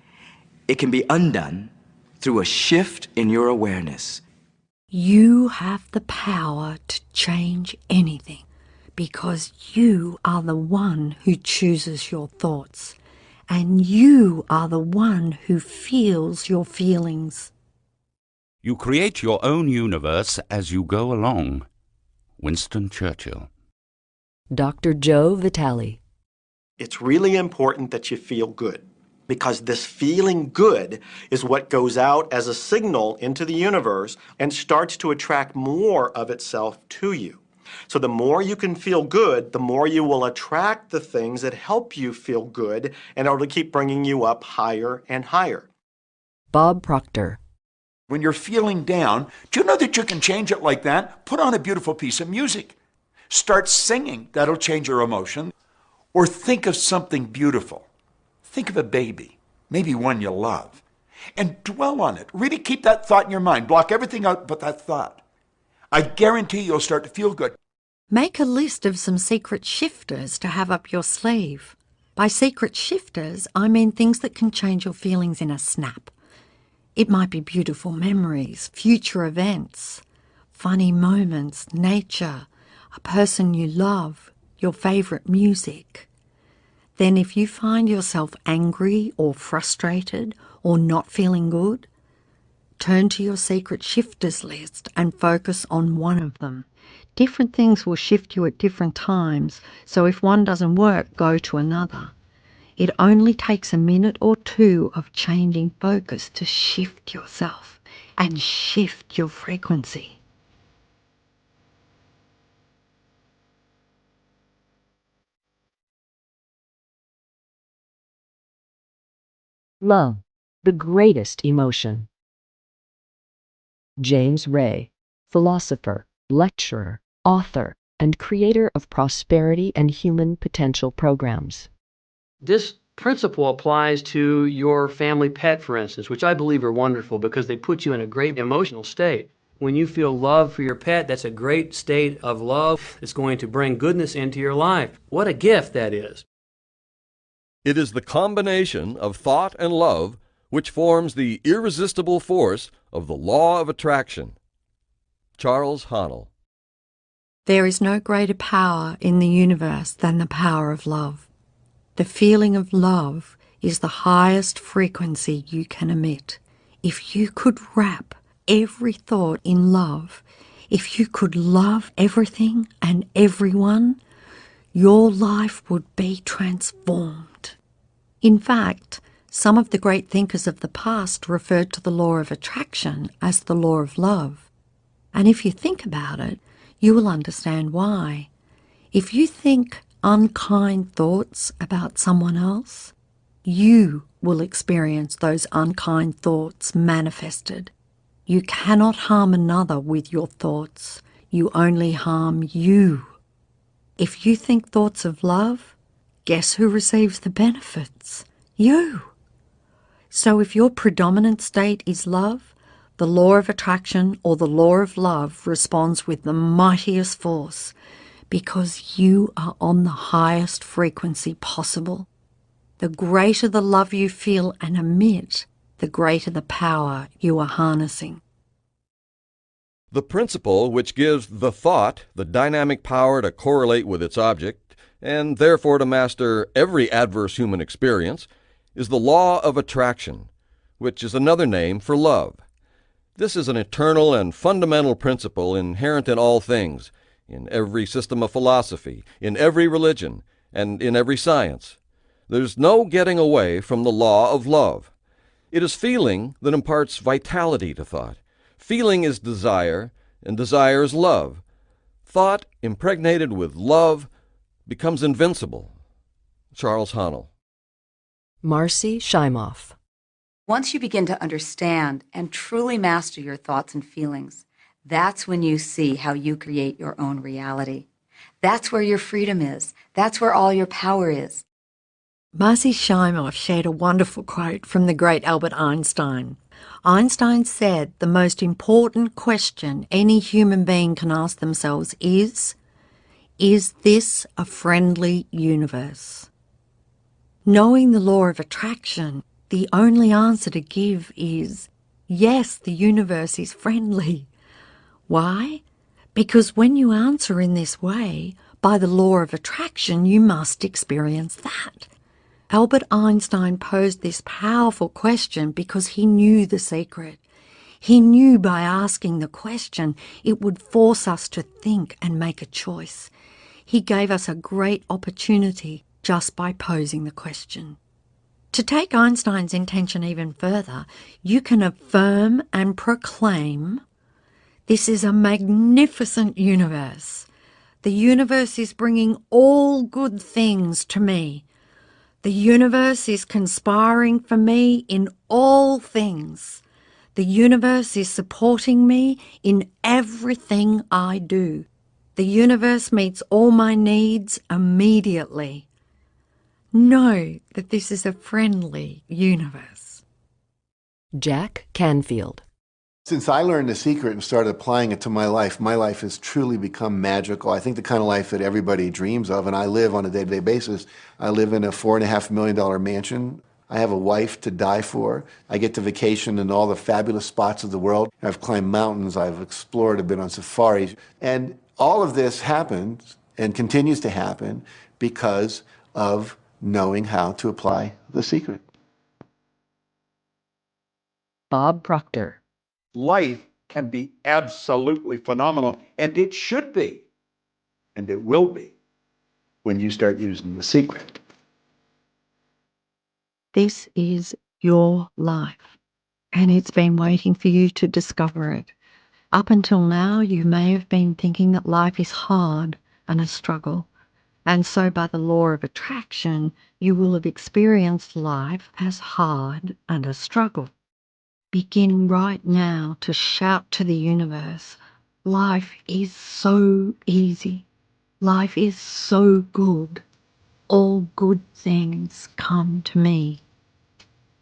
[SPEAKER 19] it can be undone through a shift in your awareness.
[SPEAKER 1] You have the power to change anything because you are the one who chooses your thoughts, and you are the one who feels your feelings.
[SPEAKER 11] You create your own universe as you go along. Winston Churchill.
[SPEAKER 2] Dr. Joe Vitale.
[SPEAKER 7] It's really important that you feel good, because this feeling good is what goes out as a signal into the universe and starts to attract more of itself to you. So the more you can feel good, the more you will attract the things that help you feel good in order to keep bringing you up higher and higher.
[SPEAKER 2] Bob Proctor.
[SPEAKER 3] When you're feeling down, do you know that you can change it like that? Put on a beautiful piece of music. Start singing. That'll change your emotion. Or think of something beautiful. Think of a baby, maybe one you love, and dwell on it. Really keep that thought in your mind. Block everything out but that thought. I guarantee you'll start to feel good.
[SPEAKER 1] Make a list of some secret shifters to have up your sleeve. By secret shifters, I mean things that can change your feelings in a snap. It might be beautiful memories, future events, funny moments, nature, a person you love, your favourite music. Then if you find yourself angry or frustrated or not feeling good, turn to your secret shifters list and focus on one of them. Different things will shift you at different times, so if one doesn't work, go to another. It only takes a minute or two of changing focus to shift yourself and shift your frequency.
[SPEAKER 2] Love, the greatest emotion. James Ray, philosopher, lecturer, author, and creator of prosperity and human potential programs.
[SPEAKER 12] This principle applies to your family pet, for instance, which I believe are wonderful because they put you in a great emotional state. When you feel love for your pet, that's a great state of love. It's going to bring goodness into your life. What a gift that is.
[SPEAKER 8] It is the combination of thought and love which forms the irresistible force of the law of attraction. Charles Haanel.
[SPEAKER 1] There is no greater power in the universe than the power of love. The feeling of love is the highest frequency you can emit. If you could wrap every thought in love, if you could love everything and everyone, your life would be transformed. In fact, some of the great thinkers of the past referred to the law of attraction as the law of love. And if you think about it, you will understand why. If you think unkind thoughts about someone else, you will experience those unkind thoughts manifested. You cannot harm another with your thoughts. You only harm you. If you think thoughts of love, guess who receives the benefits? You. So if your predominant state is love, the law of attraction or the law of love responds with the mightiest force because you are on the highest frequency possible. The greater the love you feel and emit, the greater the power you are harnessing.
[SPEAKER 8] The principle which gives the thought the dynamic power to correlate with its object, and therefore to master every adverse human experience, is the law of attraction, which is another name for love. This is an eternal and fundamental principle inherent in all things, in every system of philosophy, in every religion, and in every science. There's no getting away from the law of love. It is feeling that imparts vitality to thought. Feeling is desire, and desire is love. Thought impregnated with love becomes invincible. Charles Haanel.
[SPEAKER 2] Marcy Shimoff.
[SPEAKER 6] Once you begin to understand and truly master your thoughts and feelings, that's when you see how you create your own reality. That's where your freedom is. That's where all your power is.
[SPEAKER 1] Marcy Shimoff shared a wonderful quote from the great Albert Einstein. Einstein said the most important question any human being can ask themselves is this a friendly universe? Knowing the law of attraction, the only answer to give is, yes, the universe is friendly. Why? Because when you answer in this way, by the law of attraction, you must experience that. Albert Einstein posed this powerful question because he knew the secret. He knew by asking the question, it would force us to think and make a choice. He gave us a great opportunity just by posing the question. To take Einstein's intention even further, you can affirm and proclaim, this is a magnificent universe. The universe is bringing all good things to me. The universe is conspiring for me in all things. The universe is supporting me in everything I do. The universe meets all my needs immediately. Know that this is a friendly universe.
[SPEAKER 2] Jack Canfield.
[SPEAKER 4] Since I learned the secret and started applying it to my life has truly become magical. I think the kind of life that everybody dreams of, and I live on a day-to-day basis. I live in a $4.5 million mansion. I have a wife to die for. I get to vacation in all the fabulous spots of the world. I've climbed mountains, I've explored, I've been on safaris. And all of this happens and continues to happen because of knowing how to apply the secret.
[SPEAKER 2] Bob Proctor.
[SPEAKER 10] Life can be absolutely phenomenal, and it should be, and it will be, when you start using the secret.
[SPEAKER 1] This is your life, and it's been waiting for you to discover it. Up until now, you may have been thinking that life is hard and a struggle, and so by the law of attraction, you will have experienced life as hard and a struggle. Begin right now to shout to the universe, life is so easy. Life is so good. All good things come to me.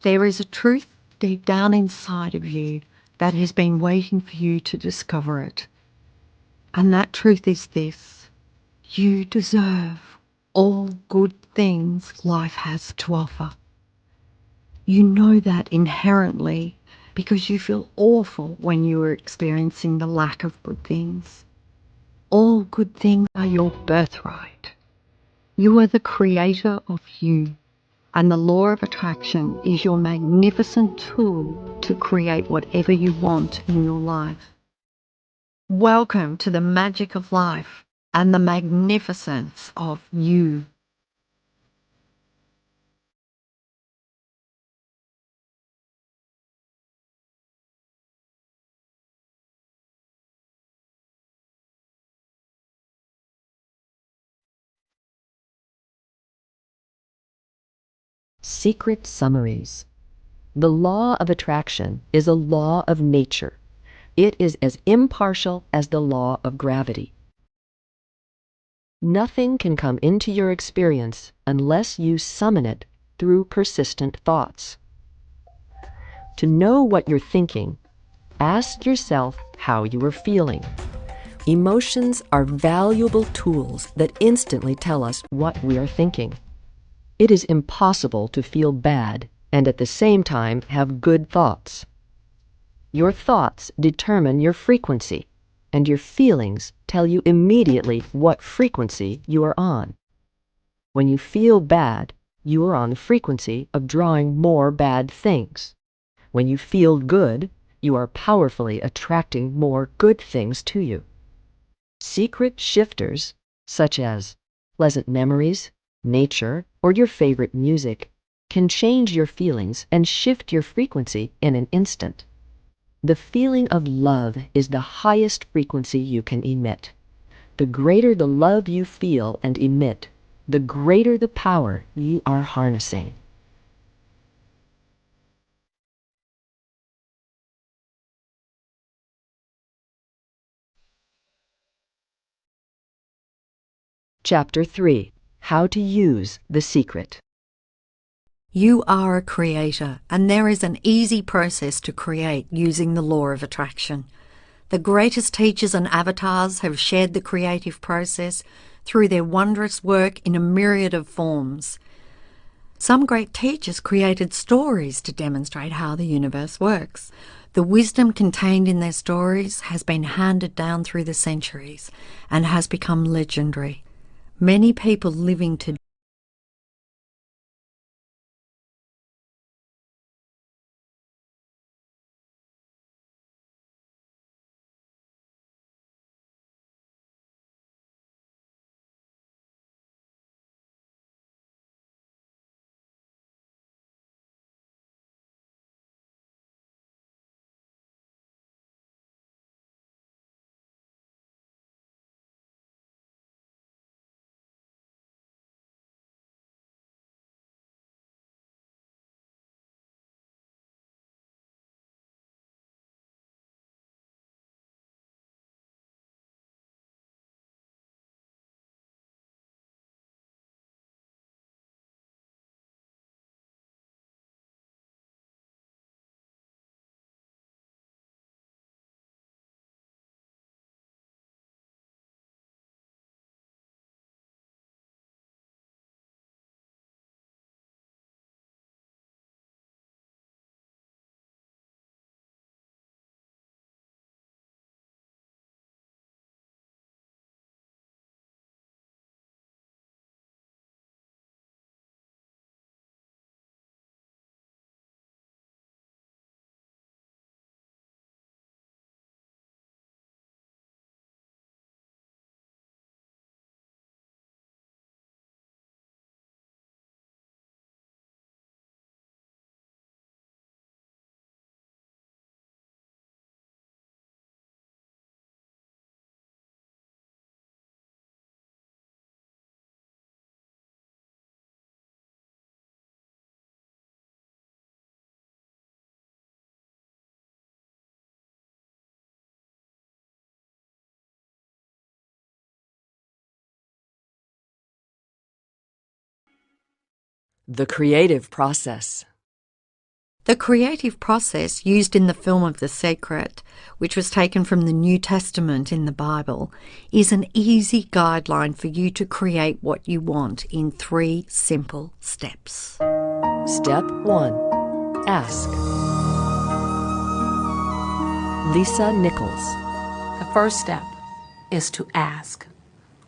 [SPEAKER 1] There is a truth deep down inside of you that has been waiting for you to discover it. And that truth is this: you deserve all good things life has to offer. You know that inherently because you feel awful when you are experiencing the lack of good things. All good things are your birthright. You are the creator of you, and the law of attraction is your magnificent tool to create whatever you want in your life. Welcome to the magic of life and the magnificence of you.
[SPEAKER 2] Secret summaries. The law of attraction is a law of nature. It is as impartial as the law of gravity. Nothing can come into your experience unless you summon it through persistent thoughts. To know what you're thinking, ask yourself how you are feeling. Emotions are valuable tools that instantly tell us what we are thinking. It is impossible to feel bad and at the same time have good thoughts. Your thoughts determine your frequency, and your feelings tell you immediately what frequency you are on. When you feel bad, you are on the frequency of drawing more bad things. When you feel good, you are powerfully attracting more good things to you. Secret shifters, such as pleasant memories, nature, or your favorite music, can change your feelings and shift your frequency in an instant. The feeling of love is the highest frequency you can emit. The greater the love you feel and emit, the greater the power you are harnessing. Chapter 3. How to Use the Secret.
[SPEAKER 1] You are a creator, and there is an easy process to create using the law of attraction. The greatest teachers and avatars have shared the creative process through their wondrous work in a myriad of forms. Some great teachers created stories to demonstrate how the universe works. The wisdom contained in their stories has been handed down through the centuries and has become legendary. Many people living today
[SPEAKER 2] The creative process.
[SPEAKER 1] The creative process used in the film of The Secret, which was taken from the New Testament in the Bible, is an easy guideline for you to create what you want in 3 simple steps.
[SPEAKER 2] Step 1. Ask. Lisa Nichols.
[SPEAKER 9] The first step is to ask.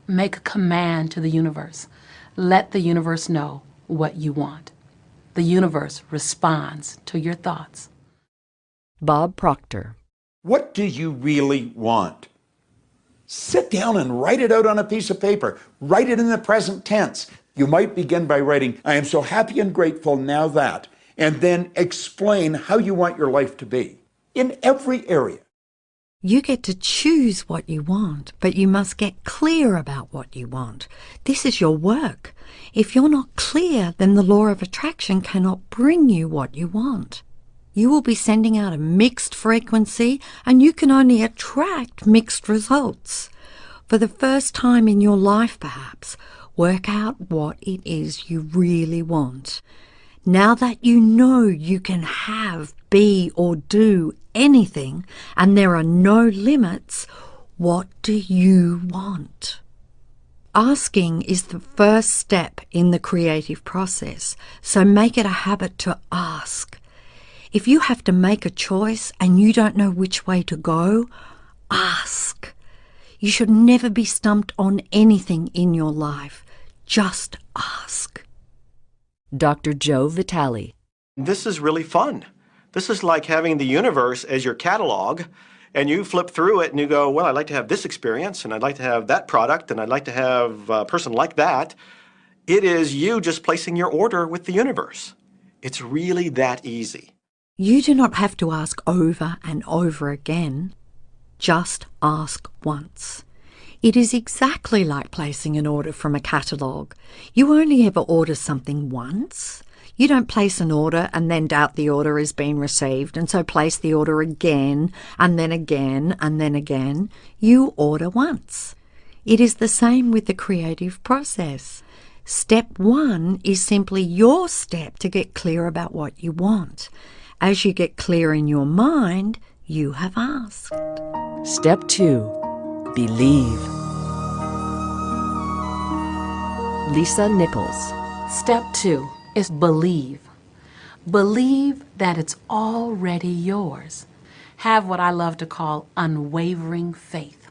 [SPEAKER 9] Make a command to the universe. Let the universe know what you want. The universe responds to your thoughts.
[SPEAKER 2] Bob Proctor.
[SPEAKER 3] What do you really want? Sit down and write it out on a piece of paper. Write it in the present tense. You might begin by writing, I am so happy and grateful now that, and then explain how you want your life to be in every area.
[SPEAKER 1] You get to choose what you want, but you must get clear about what you want. This is your work. If you're not clear, then the law of attraction cannot bring you what you want. You will be sending out a mixed frequency, and you can only attract mixed results. For the first time in your life, perhaps, work out what it is you really want. Now that you know you can have, be, or do anything, and there are no limits, what do you want? Asking is the first step in the creative process, so make it a habit to ask. If you have to make a choice and you don't know which way to go, ask. You should never be stumped on anything in your life. Just ask.
[SPEAKER 2] Dr. Joe Vitale.
[SPEAKER 7] This is really fun. This is like having the universe as your catalog, and you flip through it and you go, well, I'd like to have this experience, and I'd like to have that product, and I'd like to have a person like that. It is you just placing your order with the universe. It's really that easy.
[SPEAKER 1] You do not have to ask over and over again. Just ask once. It is exactly like placing an order from a catalogue. You only ever order something once. You don't place an order and then doubt the order is being received, and so place the order again, and then again, and then again. You order once. It is the same with the creative process. Step 1 is simply your step to get clear about what you want. As you get clear in your mind, you have asked.
[SPEAKER 2] Step 2. Believe. Lisa Nichols.
[SPEAKER 9] Step 2 is believe. Believe that it's already yours. Have what I love to call unwavering faith,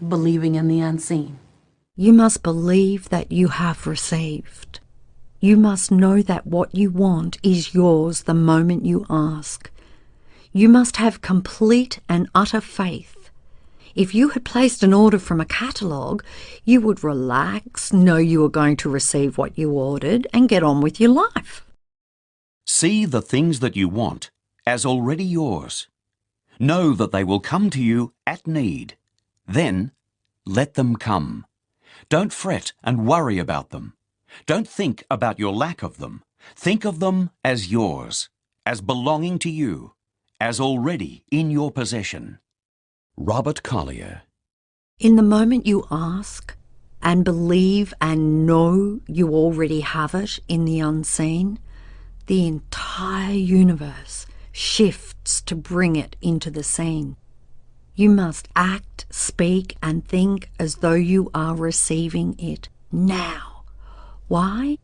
[SPEAKER 9] believing in the unseen.
[SPEAKER 1] You must believe that you have received. You must know that what you want is yours the moment you ask. You must have complete and utter faith. If you had placed an order from a catalogue, you would relax, know you were going to receive what you ordered, and get on with your life.
[SPEAKER 13] See the things that you want as already yours. Know that they will come to you at need. Then, let them come. Don't fret and worry about them. Don't think about your lack of them. Think of them as yours, as belonging to you, as already in your possession. Robert Collier.
[SPEAKER 1] In the moment you ask and believe and know you already have it in the unseen, the entire universe shifts to bring it into the scene. You must act, speak, and think as though you are receiving it now. Why?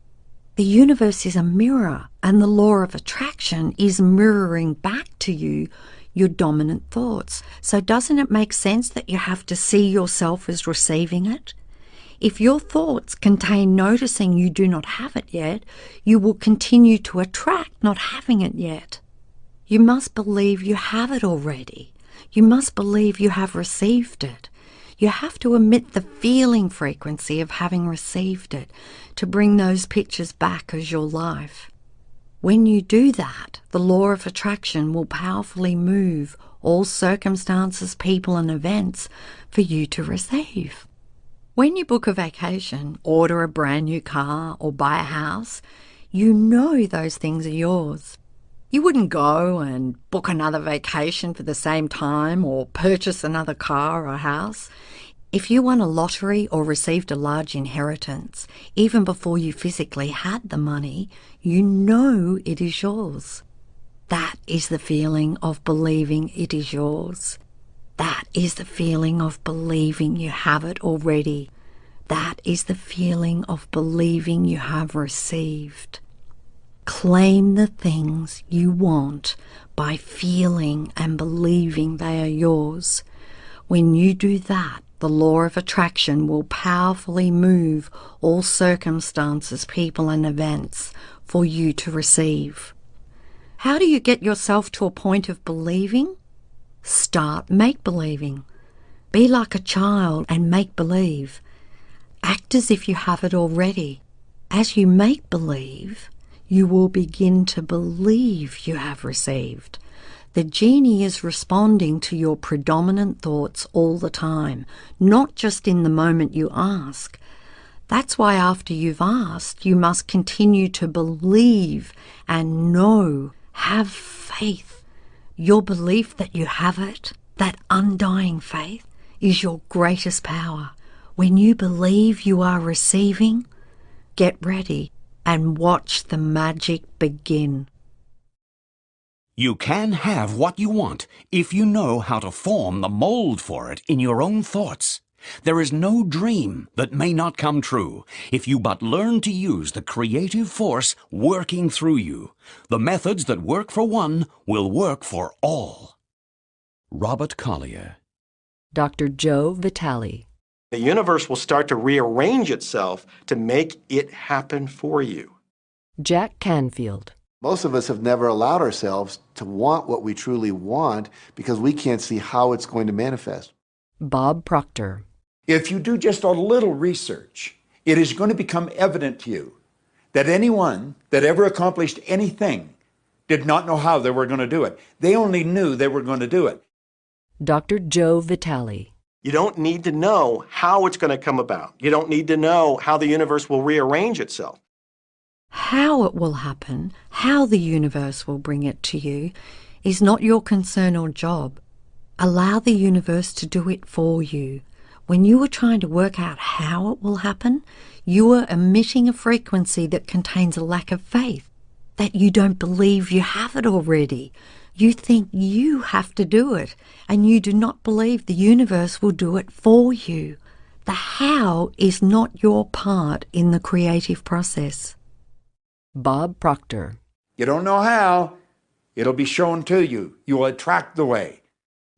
[SPEAKER 1] The universe is a mirror, and the law of attraction is mirroring back to you your dominant thoughts. So doesn't it make sense that you have to see yourself as receiving it? If your thoughts contain noticing you do not have it yet, you will continue to attract not having it yet. You must believe you have it already. You must believe you have received it. You have to emit the feeling frequency of having received it to bring those pictures back as your life. When you do that, the law of attraction will powerfully move all circumstances, people, and events for you to receive. When you book a vacation, order a brand new car, or buy a house, you know those things are yours. You wouldn't go and book another vacation for the same time or purchase another car or house. If you won a lottery or received a large inheritance, even before you physically had the money, you know it is yours. That is the feeling of believing it is yours. That is the feeling of believing you have it already. That is the feeling of believing you have received. Claim the things you want by feeling and believing they are yours. When you do that, the law of attraction will powerfully move all circumstances, people, and events for you to receive. How do you get yourself to a point of believing? Start make-believing. Be like a child and make-believe. Act as if you have it already. As you make-believe, you will begin to believe you have received. The genie is responding to your predominant thoughts all the time, not just in the moment you ask. That's why after you've asked, you must continue to believe and know, have faith. Your belief that you have it, that undying faith, is your greatest power. When you believe you are receiving, get ready and watch the magic begin.
[SPEAKER 13] You can have what you want if you know how to form the mold for it in your own thoughts. There is no dream that may not come true if you but learn to use the creative force working through you. The methods that work for one will work for all. Robert Collier.
[SPEAKER 2] Dr. Joe Vitale.
[SPEAKER 7] The universe will start to rearrange itself to make it happen for you.
[SPEAKER 2] Jack Canfield.
[SPEAKER 4] Most of us have never allowed ourselves to want what we truly want because we can't see how it's going to manifest.
[SPEAKER 2] Bob Proctor.
[SPEAKER 3] If you do just a little research, it is going to become evident to you that anyone that ever accomplished anything did not know how they were going to do it. They only knew they were going to do it.
[SPEAKER 2] Dr. Joe Vitale.
[SPEAKER 7] You don't need to know how it's going to come about. You don't need to know how the universe will rearrange itself.
[SPEAKER 1] How it will happen, how the universe will bring it to you, is not your concern or job. Allow the universe to do it for you. When you are trying to work out how it will happen, you are emitting a frequency that contains a lack of faith, that you don't believe you have it already. You think you have to do it, and you do not believe the universe will do it for you. The how is not your part in the creative process.
[SPEAKER 2] Bob Proctor.
[SPEAKER 3] You don't know how, it'll be shown to you. You will attract the way.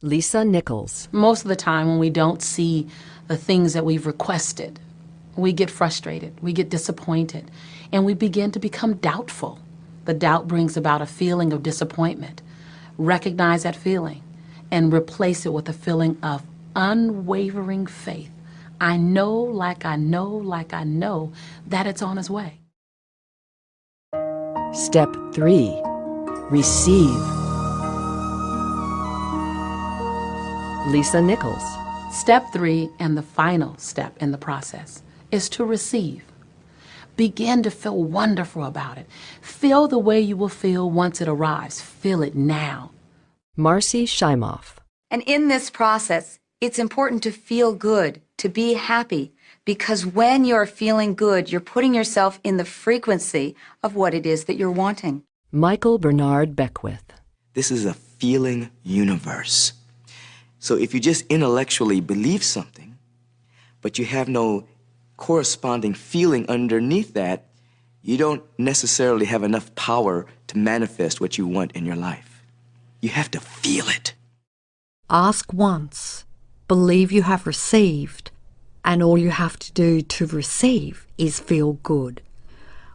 [SPEAKER 2] Lisa Nichols.
[SPEAKER 9] Most of the time when we don't see the things that we've requested, we get frustrated, we get disappointed, and we begin to become doubtful. The doubt brings about a feeling of disappointment. Recognize that feeling and replace it with a feeling of unwavering faith. I know, like I know, like I know that it's on its way.
[SPEAKER 2] Step 3. Receive. Lisa Nichols.
[SPEAKER 9] Step 3, and the final step in the process, is to receive. Begin to feel wonderful about it. Feel the way you will feel once it arrives. Feel it now.
[SPEAKER 2] Marcy Shimoff.
[SPEAKER 6] And in this process, it's important to feel good, to be happy, because when you're feeling good, you're putting yourself in the frequency of what it is that you're wanting.
[SPEAKER 2] Michael Bernard Beckwith.
[SPEAKER 19] This is a feeling universe. So if you just intellectually believe something, but you have no corresponding feeling underneath that, you don't necessarily have enough power to manifest what you want in your life. You have to feel it.
[SPEAKER 1] Ask once, believe you have received, and all you have to do to receive is feel good.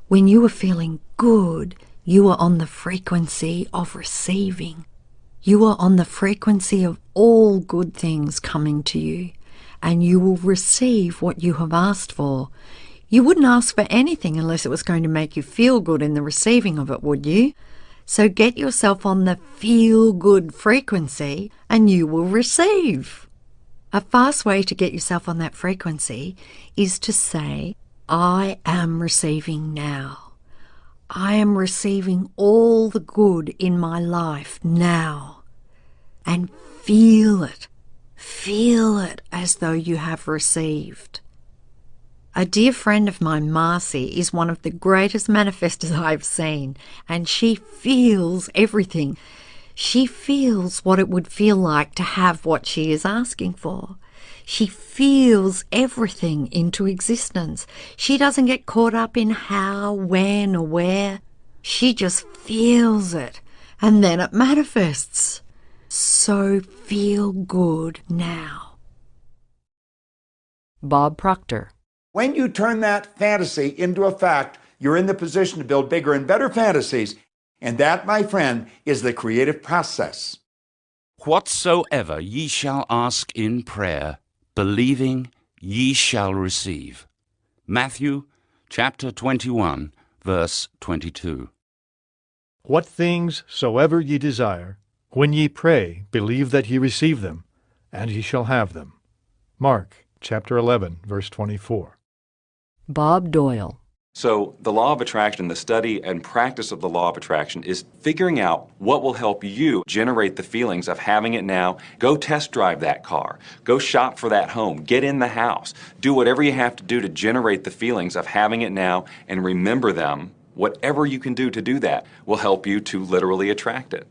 [SPEAKER 1] When you are feeling good, you are on the frequency of receiving. You are on the frequency of all good things coming to you, and you will receive what you have asked for. You wouldn't ask for anything unless it was going to make you feel good in the receiving of it, would you? So get yourself on the feel-good frequency and you will receive. A fast way to get yourself on that frequency is to say, I am receiving now. I am receiving all the good in my life now. And feel it. Feel it as though you have received. A dear friend of mine, Marcy, is one of the greatest manifestors I've seen, and she feels everything. She feels what it would feel like to have what she is asking for. She feels everything into existence. She doesn't get caught up in how, when, or where. She just feels it, and then it manifests. So feel good now.
[SPEAKER 2] Bob Proctor.
[SPEAKER 3] When you turn that fantasy into a fact, you're in the position to build bigger and better fantasies. And that, my friend, is the creative process.
[SPEAKER 11] Whatsoever ye shall ask in prayer, believing, ye shall receive. Matthew chapter 21, verse 22.
[SPEAKER 14] What things soever ye desire, when ye pray, believe that ye receive them, and ye shall have them. Mark chapter 11, verse 24.
[SPEAKER 2] Bob Doyle.
[SPEAKER 5] So the law of attraction, the study and practice of the law of attraction is figuring out what will help you generate the feelings of having it now. Go test drive that car. Go shop for that home. Get in the house. Do whatever you have to do to generate the feelings of having it now and remember them. Whatever you can do to do that will help you to literally attract it.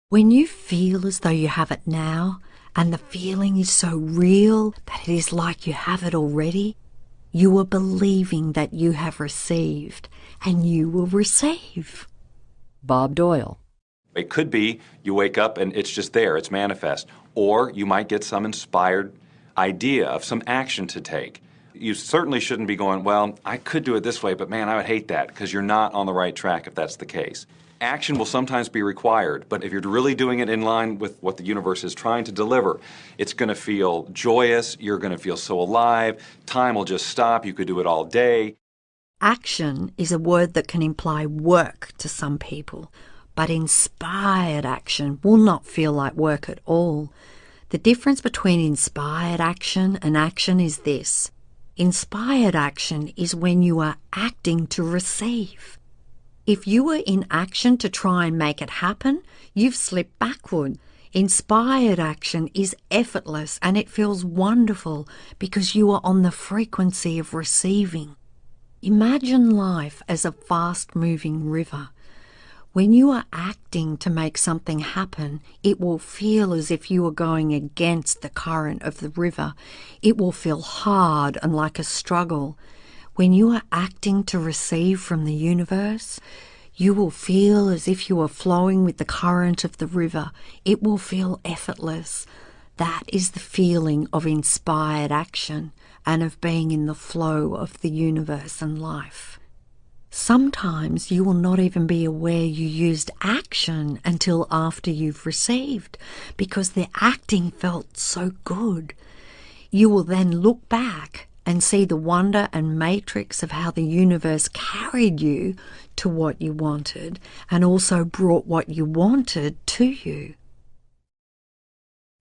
[SPEAKER 1] When you feel as though you have it now, and the feeling is so real that it is like you have it already, you are believing that you have received, and you will receive.
[SPEAKER 2] Bob Doyle.
[SPEAKER 5] It could be you wake up and it's just there, it's manifest. Or you might get some inspired idea of some action to take. You certainly shouldn't be going, well, I could do it this way, but man, I would hate that, because you're not on the right track if that's the case. Action will sometimes be required, but if you're really doing it in line with what the universe is trying to deliver, it's going to feel joyous, you're going to feel so alive, time will just stop, you could do it all day.
[SPEAKER 1] Action is a word that can imply work to some people, but inspired action will not feel like work at all. The difference between inspired action and action is this. Inspired action is when you are acting to receive. If you are in action to try and make it happen, you've slipped backward. Inspired action is effortless and it feels wonderful because you are on the frequency of receiving. Imagine life as a fast-moving river. When you are acting to make something happen, it will feel as if you are going against the current of the river. It will feel hard and like a struggle. When you are acting to receive from the universe, you will feel as if you are flowing with the current of the river. It will feel effortless. That is the feeling of inspired action and of being in the flow of the universe and life. Sometimes you will not even be aware you used action until after you've received, because the acting felt so good. You will then look back and see the wonder and matrix of how the universe carried you to what you wanted and also brought what you wanted to you.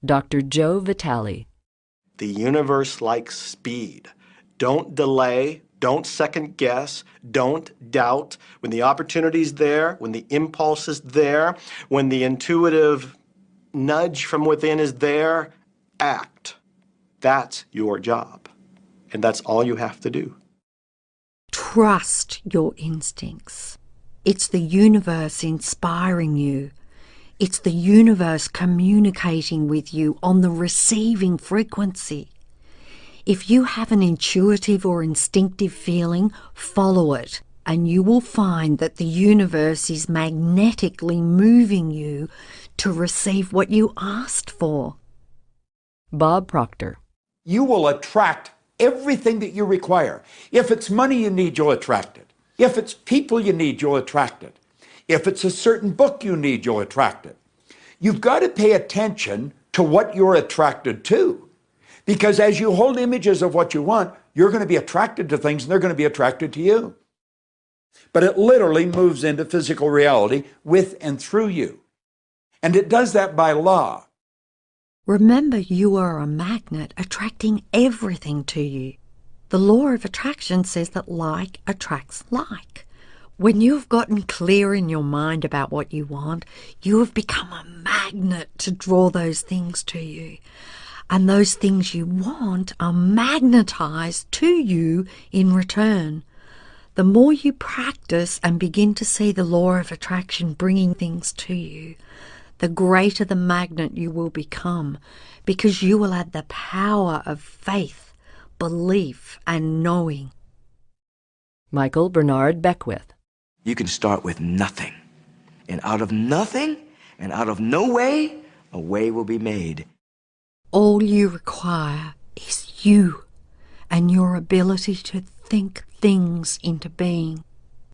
[SPEAKER 2] Dr. Joe Vitale.
[SPEAKER 7] The universe likes speed. Don't delay. Don't second guess. Don't doubt. When the opportunity's there, when the impulse is there, when the intuitive nudge from within is there, act. That's your job. And that's all you have to do.
[SPEAKER 1] Trust your instincts. It's the universe inspiring you. It's the universe communicating with you on the receiving frequency. If you have an intuitive or instinctive feeling, follow it, and you will find that the universe is magnetically moving you to receive what you asked for.
[SPEAKER 2] Bob Proctor.
[SPEAKER 3] You will attract everything that you require. If it's money you need, you'll attract it. If it's people you need, you'll attract it. If it's a certain book you need, you'll attract it. You've got to pay attention to what you're attracted to. Because as you hold images of what you want, you're going to be attracted to things and they're going to be attracted to you. But it literally moves into physical reality with and through you. And it does that by law.
[SPEAKER 1] Remember, you are a magnet attracting everything to you. The law of attraction says that like attracts like. When you have gotten clear in your mind about what you want, you have become a magnet to draw those things to you. And those things you want are magnetized to you in return. The more you practice and begin to see the law of attraction bringing things to you, the greater the magnet you will become, because you will add the power of faith, belief, and knowing.
[SPEAKER 2] Michael Bernard Beckwith.
[SPEAKER 19] You can start with nothing. And out of nothing and out of no way, a way will be made.
[SPEAKER 1] All you require is you and your ability to think things into being.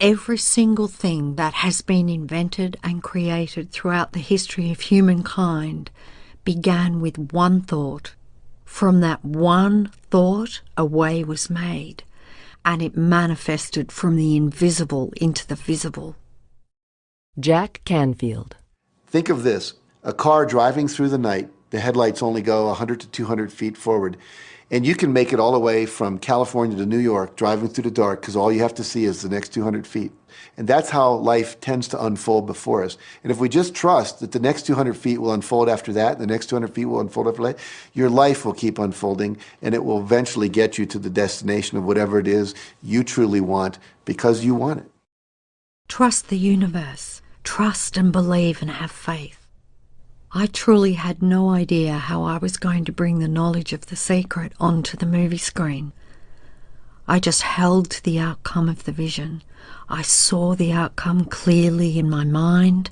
[SPEAKER 1] Every single thing that has been invented and created throughout the history of humankind began with one thought. From that one thought, a way was made, and it manifested from the invisible into the visible.
[SPEAKER 2] Jack Canfield.
[SPEAKER 4] Think of this, a car driving through the night. The headlights only go 100 to 200 feet forward. And you can make it all the way from California to New York driving through the dark because all you have to see is the next 200 feet. And that's how life tends to unfold before us. And if we just trust that the next 200 feet will unfold after that, the next 200 feet will unfold after that, your life will keep unfolding and it will eventually get you to the destination of whatever it is you truly want because you want it.
[SPEAKER 1] Trust the universe. Trust and believe and have faith. I truly had no idea how I was going to bring the knowledge of the secret onto the movie screen. I just held to the outcome of the vision. I saw the outcome clearly in my mind.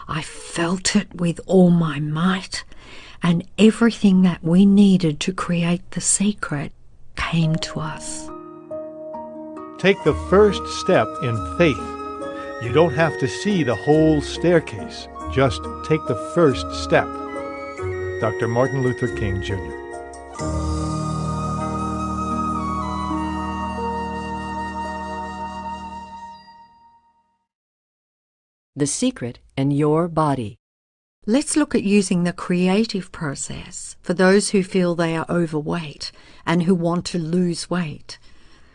[SPEAKER 1] I felt it with all my might, and everything that we needed to create the secret came to us.
[SPEAKER 14] Take the first step in faith. You don't have to see the whole staircase. Just take the first step. Dr. Martin Luther King, Jr.
[SPEAKER 2] The secret and your body.
[SPEAKER 1] Let's look at using the creative process for those who feel they are overweight and who want to lose weight.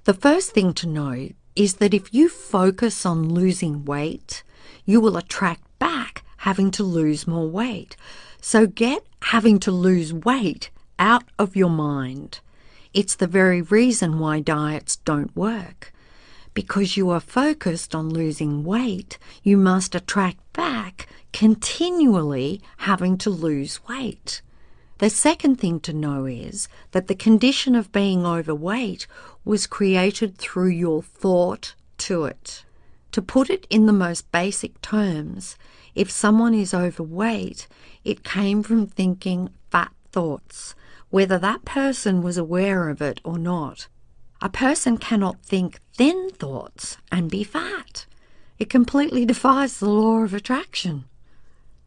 [SPEAKER 1] The first thing to know is that if you focus on losing weight, you will attract back having to lose more weight. So get having to lose weight out of your mind. It's the very reason why diets don't work. Because you are focused on losing weight, you must attract back continually having to lose weight. The second thing to know is that the condition of being overweight was created through your thought to it. To put it in the most basic terms, if someone is overweight, it came from thinking fat thoughts, whether that person was aware of it or not. A person cannot think thin thoughts and be fat. It completely defies the law of attraction.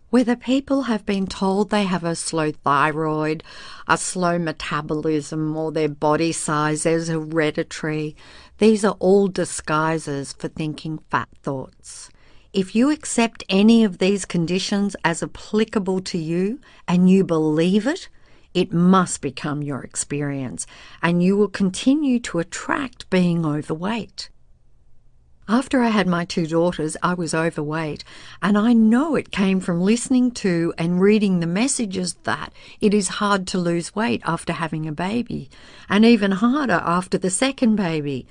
[SPEAKER 1] Whether people have been told they have a slow thyroid, a slow metabolism, or their body size is hereditary, these are all disguises for thinking fat thoughts. If you accept any of these conditions as applicable to you and you believe it, it must become your experience, and you will continue to attract being overweight. After I had my 2 daughters, I was overweight, and I know it came from listening to and reading the messages that it is hard to lose weight after having a baby, and even harder after the second baby.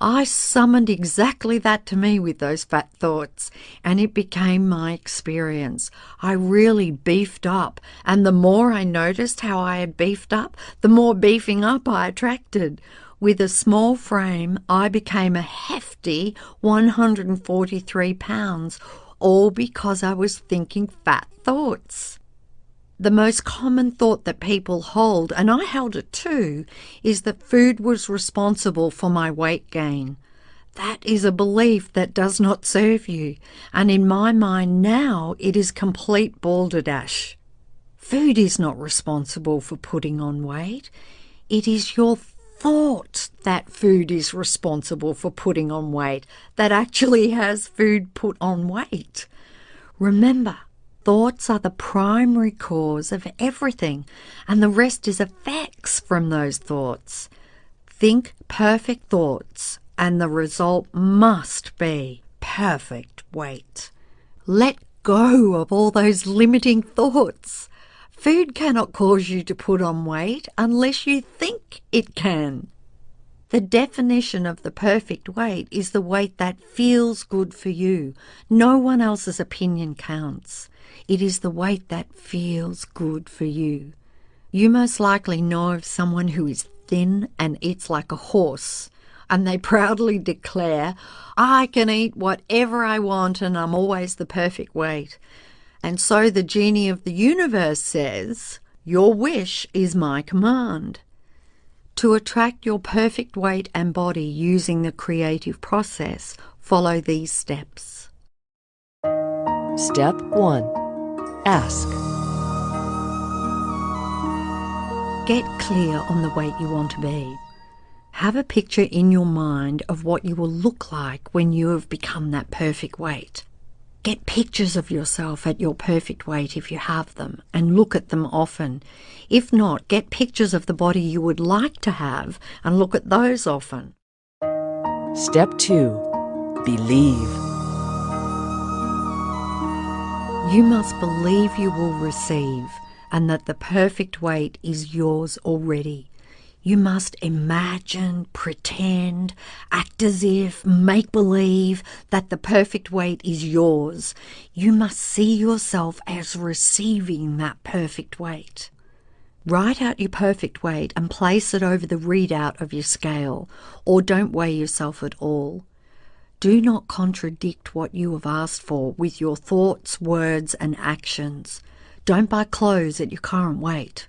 [SPEAKER 1] I summoned exactly that to me with those fat thoughts, and it became my experience. I really beefed up, and the more I noticed how I had beefed up, the more beefing up I attracted. With a small frame, I became a hefty 143 pounds, all because I was thinking fat thoughts. The most common thought that people hold, and I held it too, is that food was responsible for my weight gain. That is a belief that does not serve you, and in my mind now it is complete balderdash. Food is not responsible for putting on weight. It is your thought that food is responsible for putting on weight that actually has food put on weight. Remember, thoughts are the primary cause of everything, and the rest is effects from those thoughts. Think perfect thoughts, and the result must be perfect weight. Let go of all those limiting thoughts. Food cannot cause you to put on weight unless you think it can. The definition of the perfect weight is the weight that feels good for you. No one else's opinion counts. It is the weight that feels good for you. You most likely know of someone who is thin and eats like a horse, and they proudly declare, "I can eat whatever I want and I'm always the perfect weight." And so the genie of the universe says, "Your wish is my command." To attract your perfect weight and body using the creative process, follow these steps.
[SPEAKER 2] Step 1. Ask.
[SPEAKER 1] Get clear on the weight you want to be. Have a picture in your mind of what you will look like when you have become that perfect weight. Get pictures of yourself at your perfect weight if you have them, and look at them often. If not, get pictures of the body you would like to have and look at those often.
[SPEAKER 2] Step 2. Believe.
[SPEAKER 1] You must believe you will receive and that the perfect weight is yours already. You must imagine, pretend, act as if, make believe that the perfect weight is yours. You must see yourself as receiving that perfect weight. Write out your perfect weight and place it over the readout of your scale, or don't weigh yourself at all. Do not contradict what you have asked for with your thoughts, words, and actions. Don't buy clothes at your current weight.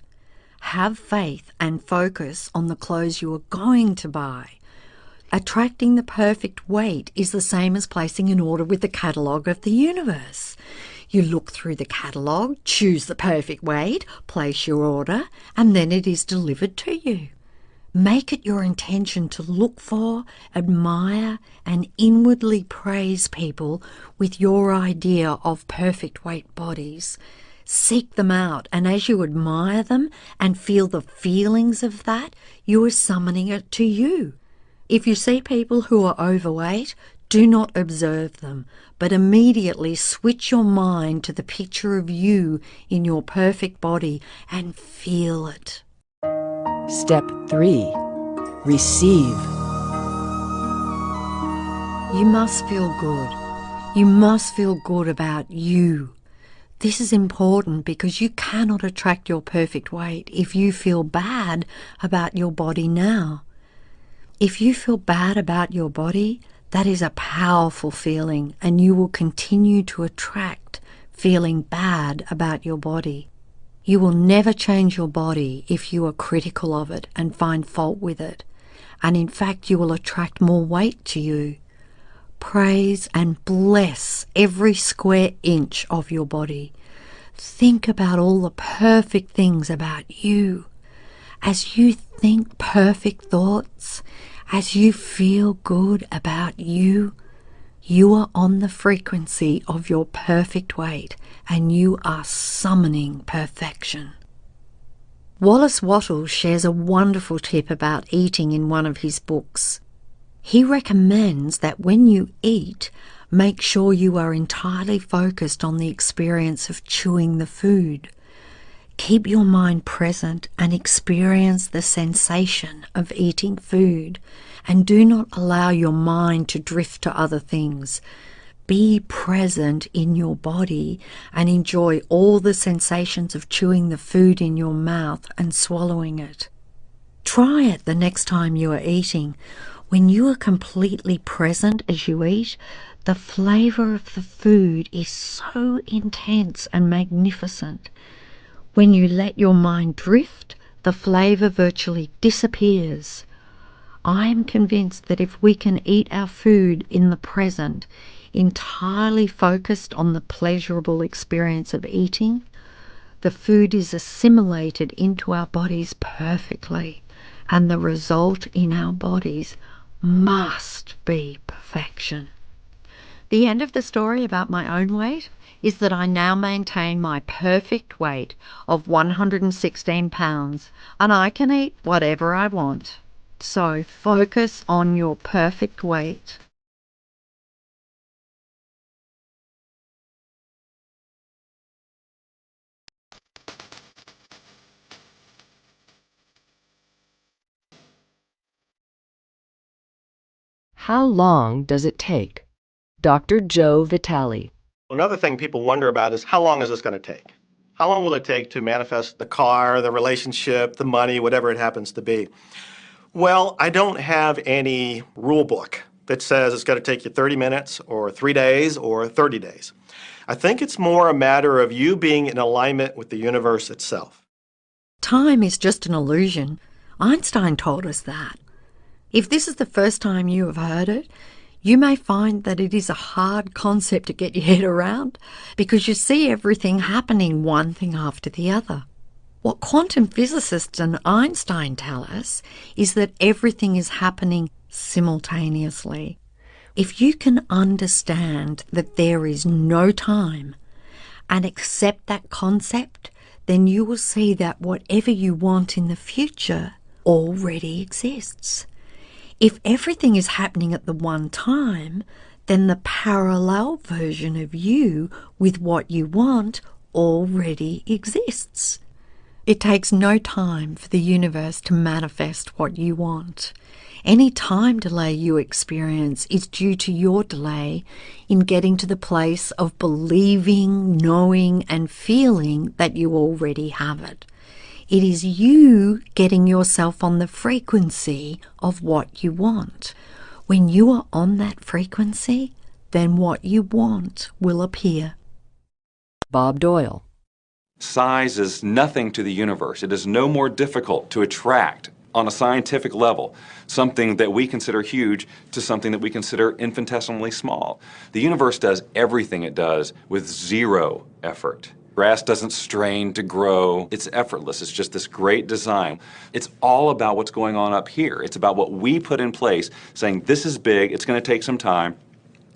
[SPEAKER 1] Have faith and focus on the clothes you are going to buy. Attracting the perfect weight is the same as placing an order with the catalogue of the universe. You look through the catalogue, choose the perfect weight, place your order, and then it is delivered to you. Make it your intention to look for, admire, and inwardly praise people with your idea of perfect weight bodies. Seek them out, and as you admire them and feel the feelings of that, you are summoning it to you. If you see people who are overweight, do not observe them, but immediately switch your mind to the picture of you in your perfect body and feel it.
[SPEAKER 2] Step 3. Receive.
[SPEAKER 1] You must feel good. You must feel good about you. This is important because you cannot attract your perfect weight if you feel bad about your body now. If you feel bad about your body, that is a powerful feeling, and you will continue to attract feeling bad about your body. You will never change your body if you are critical of it and find fault with it, and in fact you will attract more weight to you. Praise and bless every square inch of your body. Think about all the perfect things about you. As you think perfect thoughts, as you feel good about you, you are on the frequency of your perfect weight and you are summoning perfection. Wallace Wattle shares a wonderful tip about eating in one of his books. He recommends that when you eat, make sure you are entirely focused on the experience of chewing the food. Keep your mind present and experience the sensation of eating food, and do not allow your mind to drift to other things. Be present in your body and enjoy all the sensations of chewing the food in your mouth and swallowing it. Try it the next time you are eating. When you are completely present as you eat, the flavour of the food is so intense and magnificent. When you let your mind drift, the flavour virtually disappears. I am convinced that if we can eat our food in the present, entirely focused on the pleasurable experience of eating, the food is assimilated into our bodies perfectly, and the result in our bodies must be perfection. The end of the story about my own weight is that I now maintain my perfect weight of 116 pounds, and I can eat whatever I want. So focus on your perfect weight.
[SPEAKER 2] How long does it take? Dr. Joe Vitale.
[SPEAKER 7] Another thing people wonder about is how long is this going to take? How long will it take to manifest the car, the relationship, the money, whatever it happens to be? Well, I don't have any rule book that says it's going to take you 30 minutes or 3 days or 30 days. I think it's more a matter of you being in alignment with the universe itself.
[SPEAKER 1] Time is just an illusion. Einstein told us that. If this is the first time you have heard it, you may find that it is a hard concept to get your head around because you see everything happening one thing after the other. What quantum physicists and Einstein tell us is that everything is happening simultaneously. If you can understand that there is no time and accept that concept, then you will see that whatever you want in the future already exists. If everything is happening at the one time, then the parallel version of you with what you want already exists. It takes no time for the universe to manifest what you want. Any time delay you experience is due to your delay in getting to the place of believing, knowing, and feeling that you already have it. It is you getting yourself on the frequency of what you want. When you are on that frequency, then what you want will appear.
[SPEAKER 2] Bob Doyle.
[SPEAKER 5] Size is nothing to the universe. It is no more difficult to attract on a scientific level something that we consider huge to something that we consider infinitesimally small. The universe does everything it does with zero effort. Grass doesn't strain to grow. It's effortless. It's just this great design. It's all about what's going on up here. It's about what we put in place, saying this is big, it's going to take some time.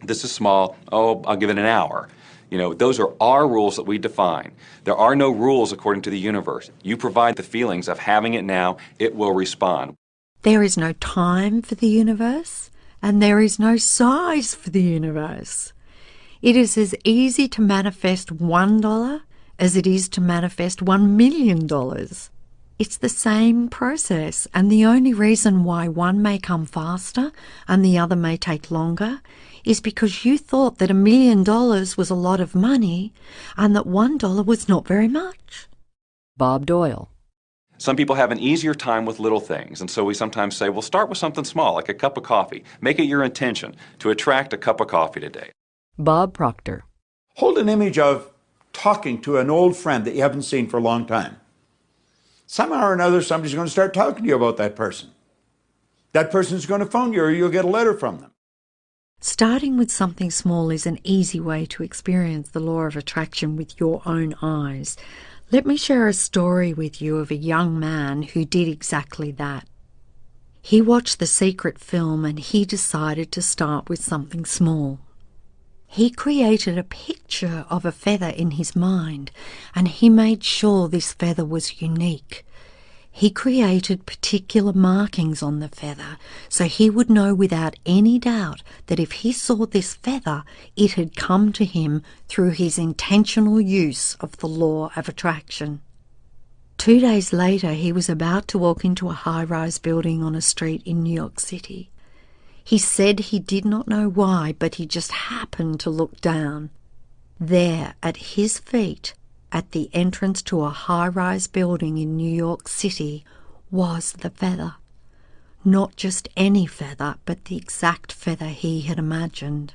[SPEAKER 5] This is small, oh, I'll give it an hour. You know, those are our rules that we define. There are no rules according to the universe. You provide the feelings of having it now, it will respond.
[SPEAKER 1] There is no time for the universe, and there is no size for the universe. It is as easy to manifest $1 as it is to manifest $1 million. It's the same process, and the only reason why one may come faster and the other may take longer is because you thought that $1 million was a lot of money and that $1 was not very much.
[SPEAKER 2] Bob Doyle.
[SPEAKER 5] Some people have an easier time with little things, and so we sometimes say, well, start with something small, like a cup of coffee. Make it your intention to attract a cup of coffee today.
[SPEAKER 2] Bob Proctor.
[SPEAKER 3] Hold an image of talking to an old friend that you haven't seen for a long time. Somehow or another, somebody's going to start talking to you about that person. That person's going to phone you, or you'll get a letter from them.
[SPEAKER 1] Starting with something small is an easy way to experience the law of attraction with your own eyes. Let me share a story with you of a young man who did exactly that. He watched The Secret film and he decided to start with something small. He created a picture of a feather in his mind, and he made sure this feather was unique. He created particular markings on the feather, so he would know without any doubt that if he saw this feather, it had come to him through his intentional use of the law of attraction. 2 days later, he was about to walk into a high-rise building on a street in New York City. He said he did not know why, but he just happened to look down. There, at his feet, at the entrance to a high-rise building in New York City, was the feather. Not just any feather, but the exact feather he had imagined.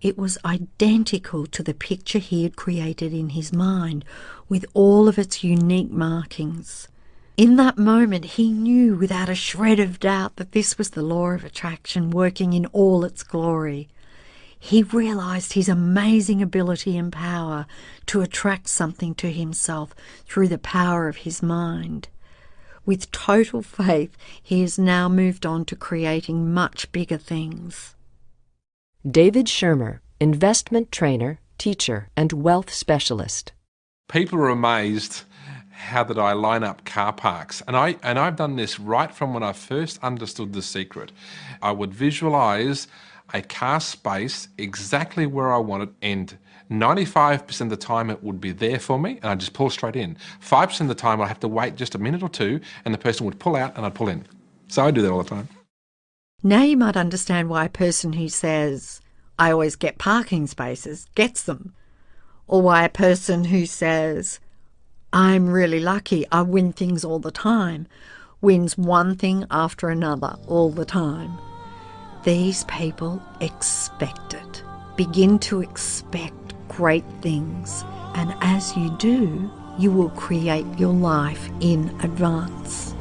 [SPEAKER 1] It was identical to the picture he had created in his mind, with all of its unique markings. In that moment, he knew without a shred of doubt that this was the law of attraction working in all its glory. He realized his amazing ability and power to attract something to himself through the power of his mind. With total faith, he has now moved on to creating much bigger things.
[SPEAKER 2] David Shermer, investment trainer, teacher, and wealth specialist.
[SPEAKER 15] People are amazed how that I line up car parks. And I've done this right from when I first understood The Secret. I would visualize a car space exactly where I want it, and 95% of the time it would be there for me, and I'd just pull straight in. 5% of the time I'd have to wait just a minute or two, and the person would pull out and I'd pull in. So I do that all the time.
[SPEAKER 1] Now you might understand why a person who says, I always get parking spaces, gets them. Or why a person who says, I'm really lucky, I win things all the time, wins one thing after another all the time. These people expect it. Begin to expect great things, and as you do, you will create your life in advance.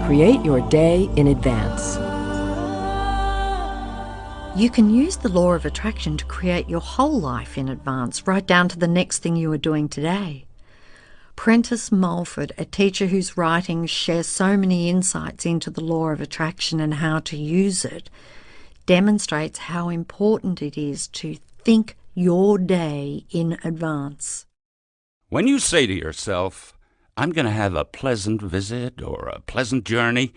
[SPEAKER 2] Create your day in advance.
[SPEAKER 1] You can use the law of attraction to create your whole life in advance, right down to the next thing you are doing today. Prentice Mulford, a teacher whose writings share so many insights into the law of attraction and how to use it, demonstrates how important it is to think your day in advance.
[SPEAKER 11] When you say to yourself, I'm going to have a pleasant visit or a pleasant journey,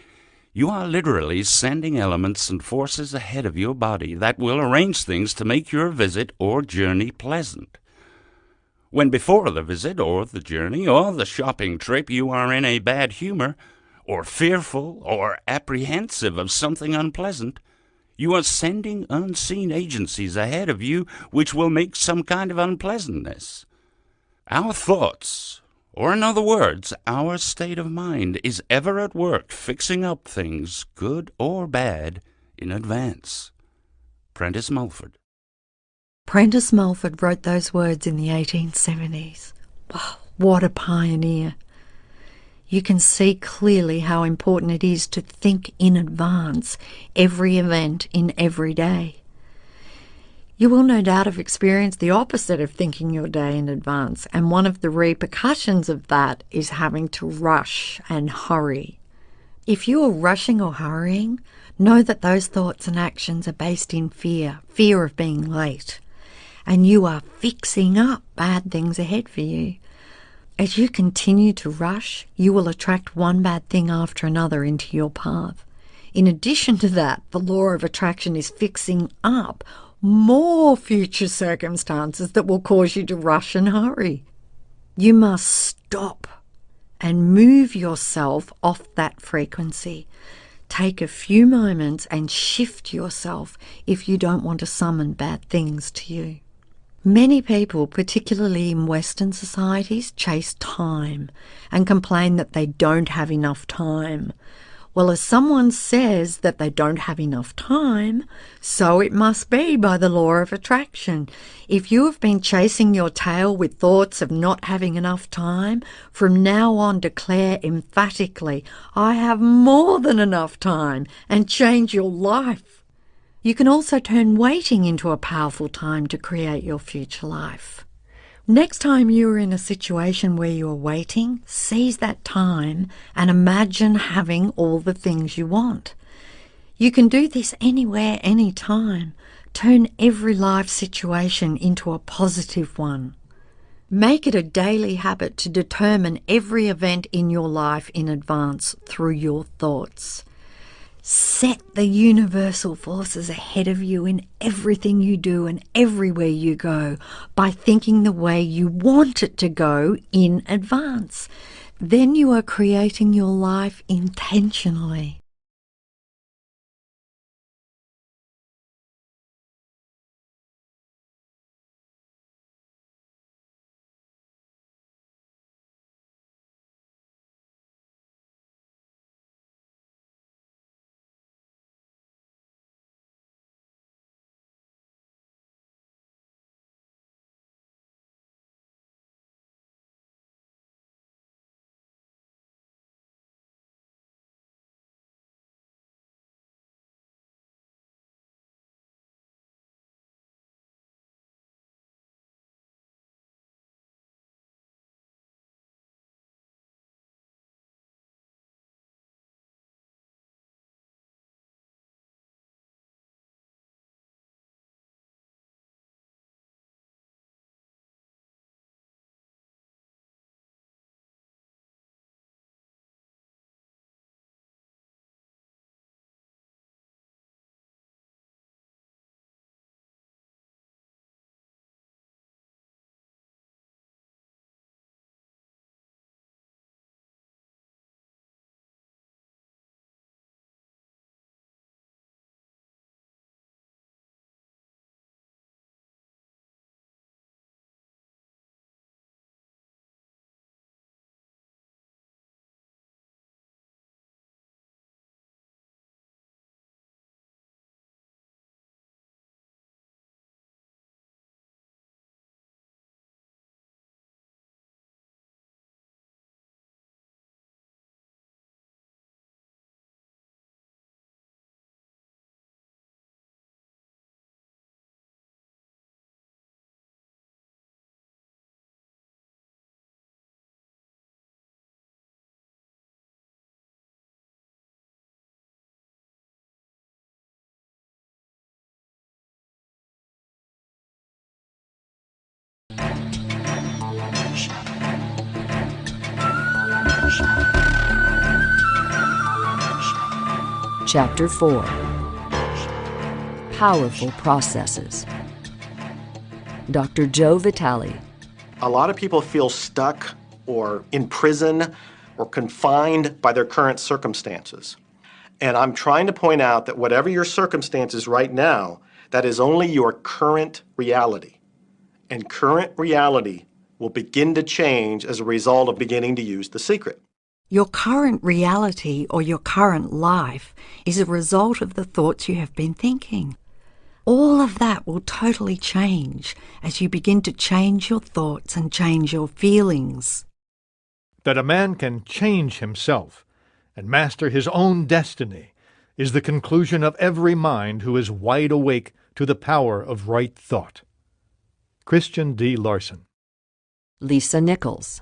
[SPEAKER 11] you are literally sending elements and forces ahead of your body that will arrange things to make your visit or journey pleasant. When before the visit or the journey or the shopping trip you are in a bad humor, or fearful or apprehensive of something unpleasant, you are sending unseen agencies ahead of you which will make some kind of unpleasantness. Our thoughts, or in other words, our state of mind, is ever at work fixing up things, good or bad, in advance. Prentice Mulford.
[SPEAKER 1] Prentice Mulford wrote those words in the 1870s. Wow, what a pioneer. You can see clearly how important it is to think in advance every event in every day. You will no doubt have experienced the opposite of thinking your day in advance, and one of the repercussions of that is having to rush and hurry. If you are rushing or hurrying, know that those thoughts and actions are based in fear of being late, and you are fixing up bad things ahead for you. As you continue to rush, you will attract one bad thing after another into your path. In addition to that, the law of attraction is fixing up more future circumstances that will cause you to rush and hurry. You must stop and move yourself off that frequency. Take a few moments and shift yourself if you don't want to summon bad things to you. Many people, particularly in Western societies, chase time and complain that they don't have enough time. Well, as someone says that they don't have enough time, so it must be by the law of attraction. If you have been chasing your tail with thoughts of not having enough time, from now on declare emphatically, I have more than enough time, and change your life. You can also turn waiting into a powerful time to create your future life. Next time you are in a situation where you are waiting, seize that time and imagine having all the things you want. You can do this anywhere, anytime. Turn every life situation into a positive one. Make it a daily habit to determine every event in your life in advance through your thoughts. Set the universal forces ahead of you in everything you do and everywhere you go by thinking the way you want it to go in advance. Then you are creating your life intentionally.
[SPEAKER 2] Chapter 4. Powerful Processes. Dr. Joe Vitale,
[SPEAKER 7] A lot of people feel stuck or in prison or confined by their current circumstances. And I'm trying to point out that whatever your circumstances right now, that is only your current reality. And current reality will begin to change as a result of beginning to use the secret.
[SPEAKER 1] Your current reality or your current life is a result of the thoughts you have been thinking. All of that will totally change as you begin to change your thoughts and change your feelings.
[SPEAKER 14] That a man can change himself and master his own destiny is the conclusion of every mind who is wide awake to the power of right thought. Christian D. Larson.
[SPEAKER 2] Lisa Nichols.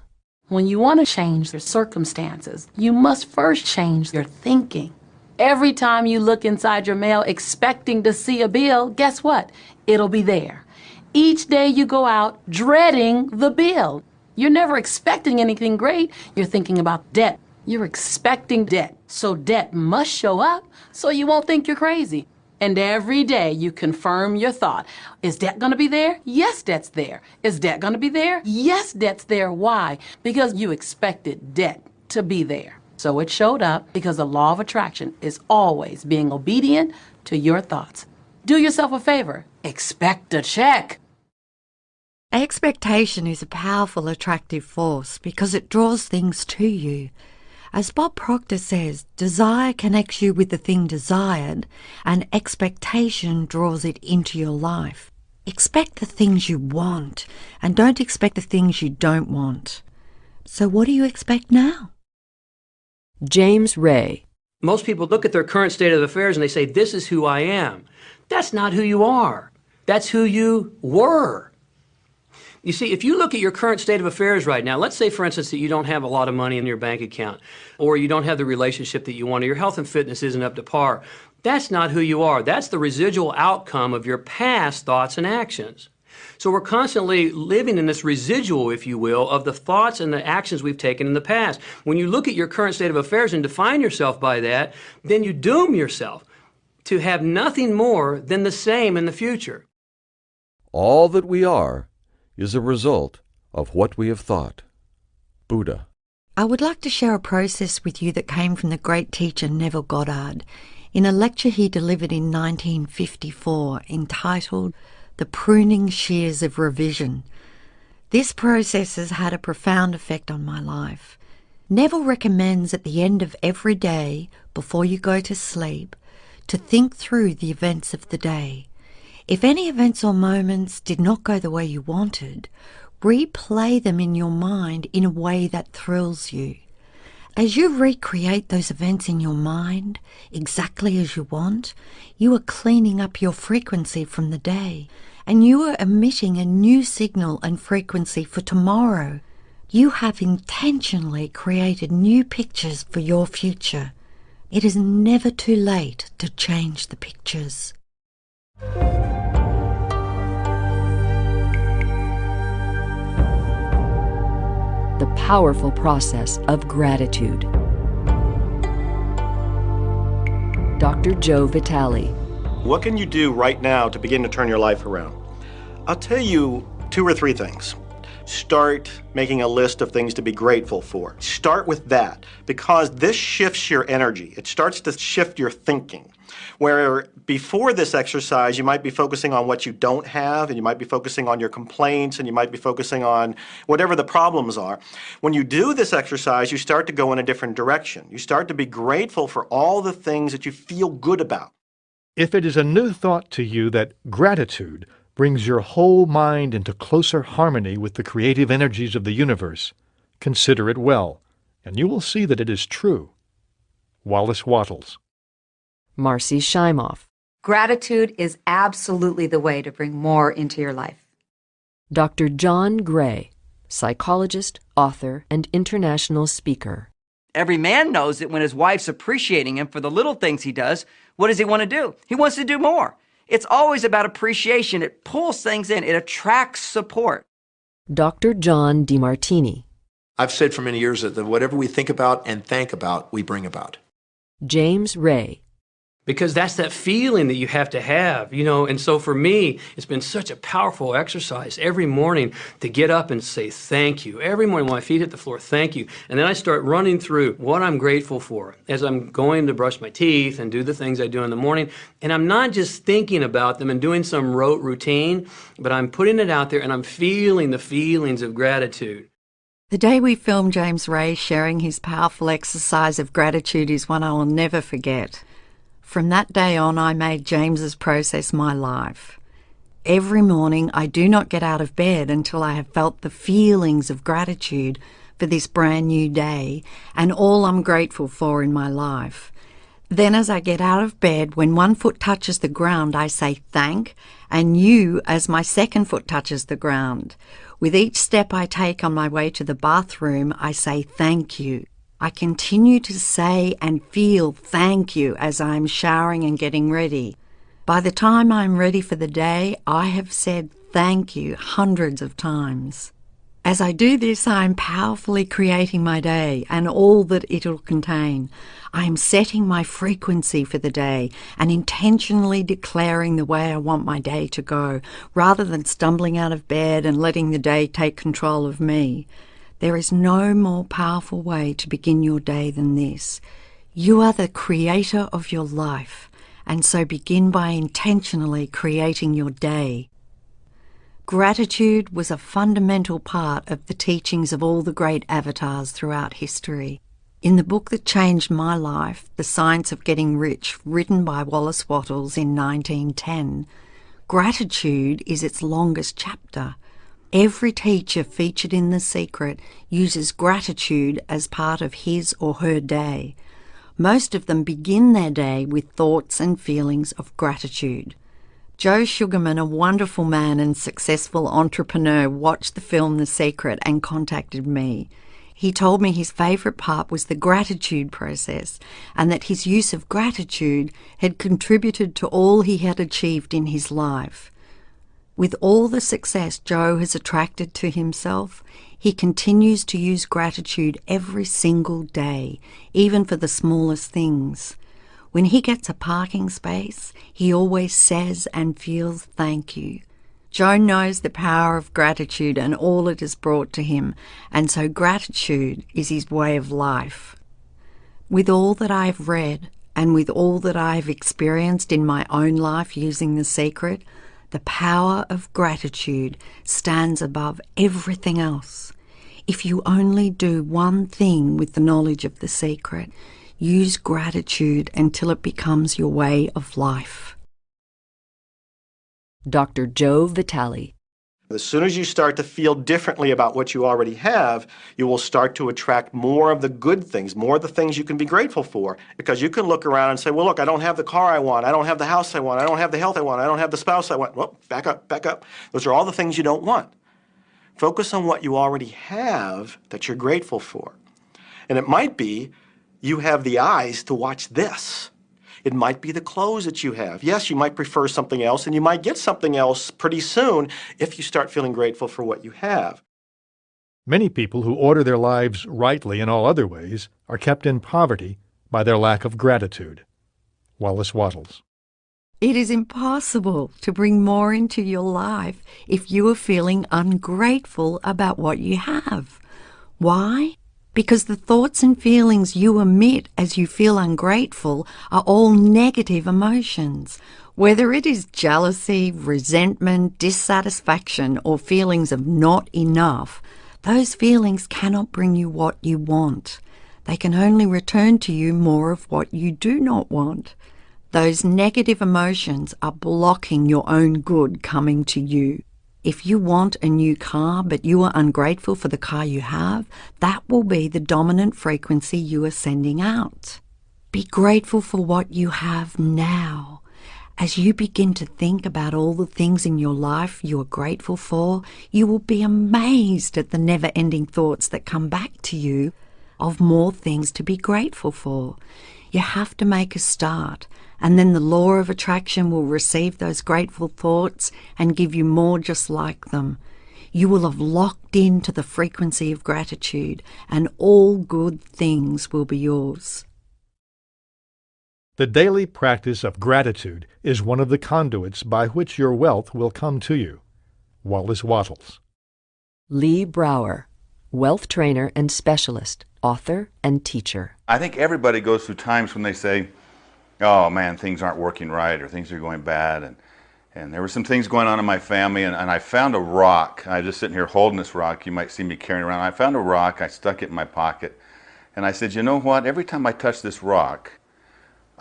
[SPEAKER 9] When you want to change your circumstances, you must first change your thinking. Every time you look inside your mail expecting to see a bill, guess what? It'll be there. Each day you go out dreading the bill. You're never expecting anything great. You're thinking about debt. You're expecting debt. So debt must show up so you won't think you're crazy. And every day you confirm your thought. Is debt going to be there? Yes, debt's there. Is debt going to be there? Yes, debt's there. Why? Because you expected debt to be there. So it showed up because the law of attraction is always being obedient to your thoughts. Do yourself a favor. Expect a check.
[SPEAKER 1] Expectation is a powerful attractive force because it draws things to you. As Bob Proctor says, desire connects you with the thing desired, and expectation draws it into your life. Expect the things you want, and don't expect the things you don't want. So what do you expect now?
[SPEAKER 2] James Ray.
[SPEAKER 12] Most people look at their current state of affairs and they say, this is who I am. That's not who you are. That's who you were. You see, if you look at your current state of affairs right now, let's say, for instance, that you don't have a lot of money in your bank account, or you don't have the relationship that you want, or your health and fitness isn't up to par. That's not who you are. That's the residual outcome of your past thoughts and actions. So we're constantly living in this residual, if you will, of the thoughts and the actions we've taken in the past. When you look at your current state of affairs and define yourself by that, then you doom yourself to have nothing more than the same in the future.
[SPEAKER 8] All that we are is a result of what we have thought. Buddha.
[SPEAKER 1] I would like to share a process with you that came from the great teacher Neville Goddard in a lecture he delivered in 1954 entitled The Pruning Shears of Revision. This process has had a profound effect on my life. Neville recommends at the end of every day, before you go to sleep, to think through the events of the day. If any events or moments did not go the way you wanted, replay them in your mind in a way that thrills you. As you recreate those events in your mind, exactly as you want, you are cleaning up your frequency from the day, and you are emitting a new signal and frequency for tomorrow. You have intentionally created new pictures for your future. It is never too late to change the pictures.
[SPEAKER 2] The powerful process of gratitude. Dr. Joe Vitale.
[SPEAKER 7] What can you do right now to begin to turn your life around? I'll tell you 2 or 3 things. Start making a list of things to be grateful for. Start with that, because this shifts your energy. It starts to shift your thinking. Where before this exercise, you might be focusing on what you don't have, and you might be focusing on your complaints, and you might be focusing on whatever the problems are. When you do this exercise, you start to go in a different direction. You start to be grateful for all the things that you feel good about.
[SPEAKER 14] If it is a new thought to you that gratitude brings your whole mind into closer harmony with the creative energies of the universe, consider it well, and you will see that it is true. Wallace Wattles.
[SPEAKER 2] Marcy Shimoff.
[SPEAKER 6] Gratitude is absolutely the way to bring more into your life.
[SPEAKER 2] Dr. John Gray, psychologist, author, and international speaker.
[SPEAKER 16] Every man knows that when his wife's appreciating him for the little things he does, what does he want to do? He wants to do more. It's always about appreciation. It pulls things in. It attracts support.
[SPEAKER 2] Dr. John DeMartini.
[SPEAKER 20] I've said for many years that whatever we think about and thank about, we bring about.
[SPEAKER 2] James Ray.
[SPEAKER 12] because that's that feeling that you have to have, you know. And so for me, it's been such a powerful exercise every morning to get up and say thank you. Every morning when my feet hit the floor, thank you. And then I start running through what I'm grateful for as I'm going to brush my teeth and do the things I do in the morning. And I'm not just thinking about them and doing some rote routine, but I'm putting it out there and I'm feeling the feelings of gratitude.
[SPEAKER 1] The day we filmed James Ray sharing his powerful exercise of gratitude is one I will never forget. From that day on, I made James's process my life. Every morning, I do not get out of bed until I have felt the feelings of gratitude for this brand new day and all I'm grateful for in my life. Then as I get out of bed, when one foot touches the ground, I say thank, and you as my second foot touches the ground. With each step I take on my way to the bathroom, I say thank you. I continue to say and feel thank you as I am showering and getting ready. By the time I am ready for the day, I have said thank you hundreds of times. As I do this, I am powerfully creating my day and all that it will contain. I am setting my frequency for the day and intentionally declaring the way I want my day to go, rather than stumbling out of bed and letting the day take control of me. There is no more powerful way to begin your day than this. You are the creator of your life, and so begin by intentionally creating your day. Gratitude was a fundamental part of the teachings of all the great avatars throughout history. In the book that changed my life, The Science of Getting Rich, written by Wallace Wattles in 1910, gratitude is its longest chapter. Every teacher featured in The Secret uses gratitude as part of his or her day. Most of them begin their day with thoughts and feelings of gratitude. Joe Sugarman, a wonderful man and successful entrepreneur, watched the film The Secret and contacted me. He told me his favourite part was the gratitude process and that his use of gratitude had contributed to all he had achieved in his life. With all the success Joe has attracted to himself, he continues to use gratitude every single day, even for the smallest things. When he gets a parking space, he always says and feels thank you. Joe knows the power of gratitude and all it has brought to him, and so gratitude is his way of life. With all that I have read, and with all that I have experienced in my own life using The Secret, the power of gratitude stands above everything else. If you only do one thing with the knowledge of The Secret, use gratitude until it becomes your way of life.
[SPEAKER 2] Dr. Joe Vitale.
[SPEAKER 7] As soon as you start to feel differently about what you already have, you will start to attract more of the good things, more of the things you can be grateful for. Because you can look around and say, well, look, I don't have the car I want, I don't have the house I want, I don't have the health I want, I don't have the spouse I want. Well, back up, back up. Those are all the things you don't want. Focus on what you already have that you're grateful for. And it might be you have the eyes to watch this. It might be the clothes that you have. Yes, you might prefer something else, and you might get something else pretty soon if you start feeling grateful for what you have.
[SPEAKER 14] Many people who order their lives rightly in all other ways are kept in poverty by their lack of gratitude. Wallace Wattles.
[SPEAKER 1] It is impossible to bring more into your life if you are feeling ungrateful about what you have. Why? Because the thoughts and feelings you emit as you feel ungrateful are all negative emotions. Whether it is jealousy, resentment, dissatisfaction, or feelings of not enough, those feelings cannot bring you what you want. They can only return to you more of what you do not want. Those negative emotions are blocking your own good coming to you. If you want a new car but you are ungrateful for the car you have, that will be the dominant frequency you are sending out. Be grateful for what you have now. As you begin to think about all the things in your life you are grateful for, you will be amazed at the never-ending thoughts that come back to you of more things to be grateful for. You have to make a start, and then the law of attraction will receive those grateful thoughts and give you more just like them. You will have locked into the frequency of gratitude, and all good things will be yours.
[SPEAKER 14] The daily practice of gratitude is one of the conduits by which your wealth will come to you. Wallace Wattles.
[SPEAKER 2] Lee Brower, wealth trainer and specialist, author and teacher.
[SPEAKER 17] I think everybody goes through times when they say, oh man, things aren't working right, or things are going bad, and there were some things going on in my family, and I found a rock. I was just sitting here holding this rock. You might see me carrying around. I found a rock. I stuck it in my pocket, and I said, you know what? Every time I touch this rock,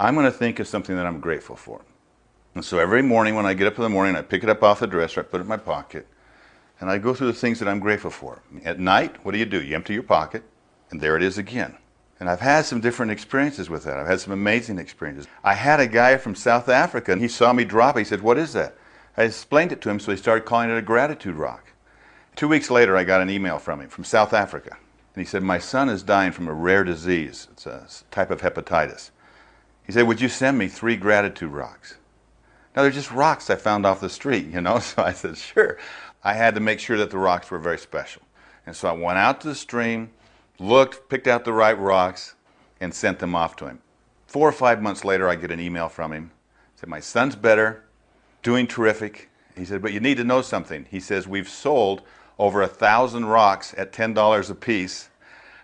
[SPEAKER 17] I'm going to think of something that I'm grateful for. And so every morning when I get up in the morning, I pick it up off the dresser, I put it in my pocket, and I go through the things that I'm grateful for. At night, what do? You empty your pocket, and there it is again. And I've had some different experiences with that. I've had some amazing experiences. I had a guy from South Africa, and he saw me drop it. He said, what is that? I explained it to him, so he started calling it a gratitude rock. 2 weeks later, I got an email from him from South Africa. And he said, my son is dying from a rare disease. It's a type of hepatitis. He said, would you send me 3 gratitude rocks? Now, they're just rocks I found off the street, you know, so I said, sure. I had to make sure that the rocks were very special. And so I went out to the stream, looked, picked out the right rocks, and sent them off to him. 4 or 5 months later, I get an email from him. He said, my son's better, doing terrific. He said, but you need to know something. He says, we've sold over 1,000 rocks at $10 a piece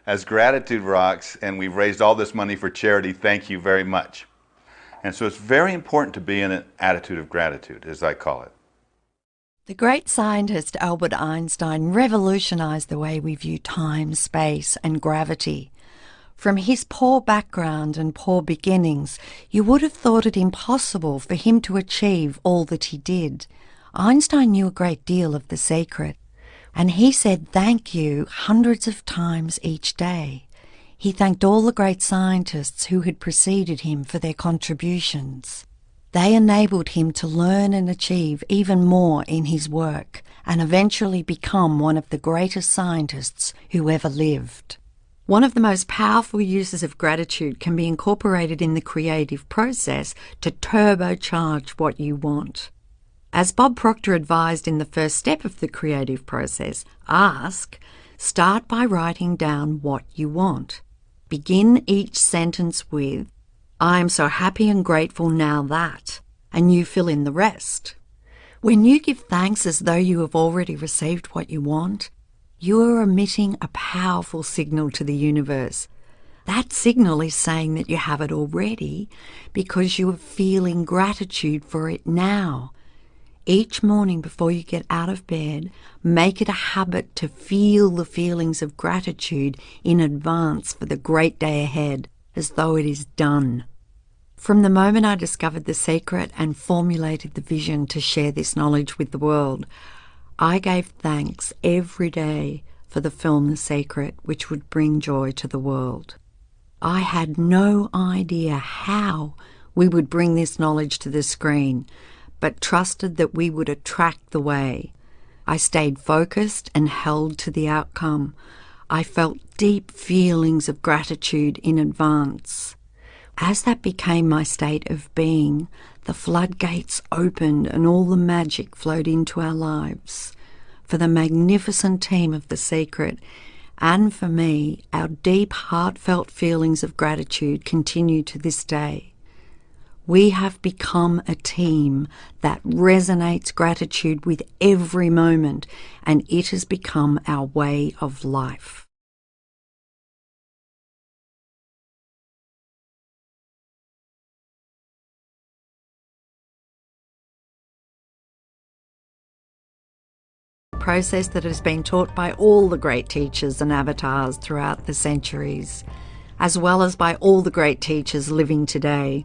[SPEAKER 17] as gratitude rocks, and we've raised all this money for charity. Thank you very much. And so it's very important to be in an attitude of gratitude, as I call it.
[SPEAKER 1] The great scientist Albert Einstein revolutionized the way we view time, space, and gravity. From his poor background and poor beginnings, you would have thought it impossible for him to achieve all that he did. Einstein knew a great deal of the secret, and he said thank you hundreds of times each day. He thanked all the great scientists who had preceded him for their contributions. They enabled him to learn and achieve even more in his work, and eventually become one of the greatest scientists who ever lived. One of the most powerful uses of gratitude can be incorporated in the creative process to turbocharge what you want. As Bob Proctor advised in the first step of the creative process, start by writing down what you want. Begin each sentence with, I am so happy and grateful now that, and you fill in the rest. When you give thanks as though you have already received what you want, you are emitting a powerful signal to the universe. That signal is saying that you have it already because you are feeling gratitude for it now. Each morning before you get out of bed, make it a habit to feel the feelings of gratitude in advance for the great day ahead, as though it is done. From the moment I discovered the secret and formulated the vision to share this knowledge with the world, I gave thanks every day for the film The Secret, which would bring joy to the world. I had no idea how we would bring this knowledge to the screen, but trusted that we would attract the way. I stayed focused and held to the outcome. I felt deep feelings of gratitude in advance. As that became my state of being, the floodgates opened and all the magic flowed into our lives. For the magnificent team of The Secret, and for me, our deep, heartfelt feelings of gratitude continue to this day. We have become a team that resonates gratitude with every moment, and it has become our way of life. Process that has been taught by all the great teachers and avatars throughout the centuries, as well as by all the great teachers living today.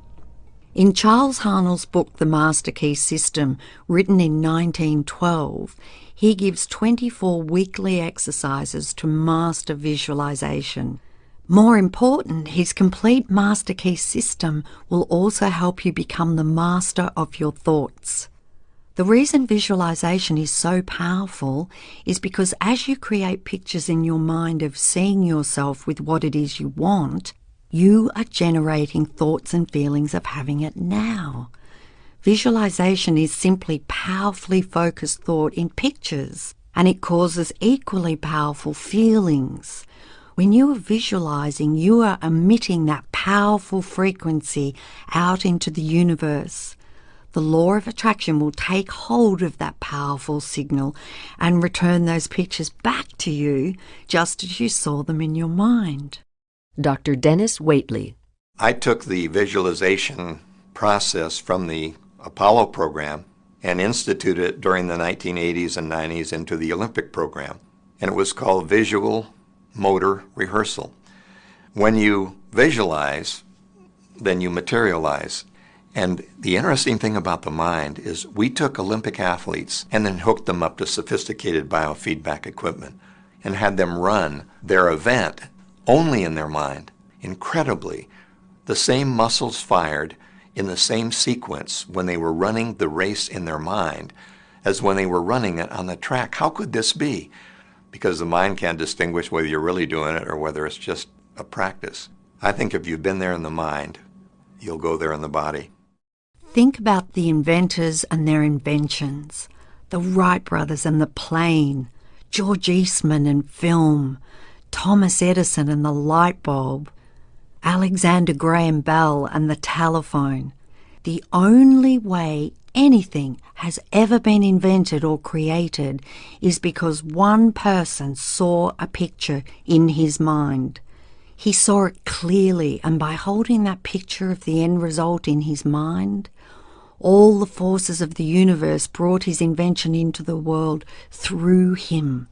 [SPEAKER 1] In Charles Harnell's book, The Master Key System, written in 1912, he gives 24 weekly exercises to master visualization. More important, his complete Master Key System will also help you become the master of your thoughts. The reason visualization is so powerful is because as you create pictures in your mind of seeing yourself with what it is you want, you are generating thoughts and feelings of having it now. Visualization is simply powerfully focused thought in pictures, and it causes equally powerful feelings. When you are visualizing, you are emitting that powerful frequency out into the universe, the law of attraction will take hold of that powerful signal and return those pictures back to you just as you saw them in your mind.
[SPEAKER 2] Dr. Dennis Waitley.
[SPEAKER 18] I took the visualization process from the Apollo program and instituted it during the 1980s and 90s into the Olympic program. And it was called visual motor rehearsal. When you visualize, then you materialize. And the interesting thing about the mind is we took Olympic athletes and then hooked them up to sophisticated biofeedback equipment and had them run their event only in their mind. Incredibly, the same muscles fired in the same sequence when they were running the race in their mind as when they were running it on the track. How could this be? Because the mind can't distinguish whether you're really doing it or whether it's just a practice. I think if you've been there in the mind, you'll go there in the body.
[SPEAKER 1] Think about the inventors and their inventions, the Wright brothers and the plane, George Eastman and film, Thomas Edison and the light bulb, Alexander Graham Bell and the telephone. The only way anything has ever been invented or created is because one person saw a picture in his mind. He saw it clearly, and by holding that picture of the end result in his mind, all the forces of the universe brought his invention into the world through him.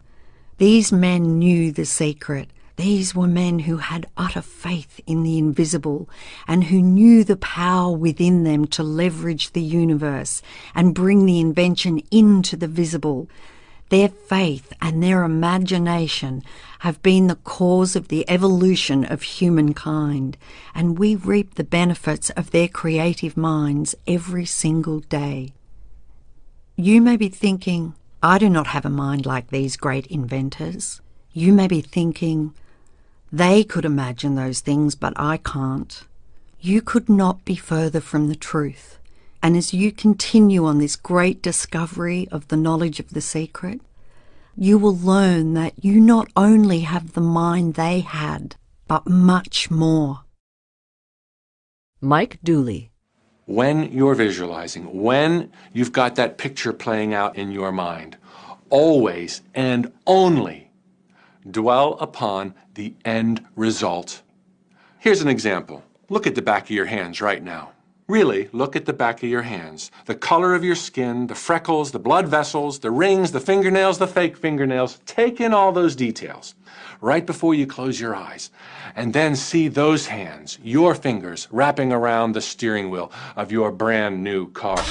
[SPEAKER 1] These men knew the secret. These were men who had utter faith in the invisible and who knew the power within them to leverage the universe and bring the invention into the visible. Their faith and their imagination have been the cause of the evolution of humankind, and we reap the benefits of their creative minds every single day. You may be thinking, I do not have a mind like these great inventors. You may be thinking, they could imagine those things, but I can't. You could not be further from the truth. And as you continue on this great discovery of the knowledge of the secret, you will learn that you not only have the mind they had, but much more.
[SPEAKER 2] Mike Dooley.
[SPEAKER 7] When you're visualizing, when you've got that picture playing out in your mind, always and only dwell upon the end result. Here's an example. Look at the back of your hands right now. Really, look at the back of your hands. The color of your skin, the freckles, the blood vessels, the rings, the fingernails, the fake fingernails. Take in all those details right before you close your eyes. And then see those hands, your fingers, wrapping around the steering wheel of your brand new car.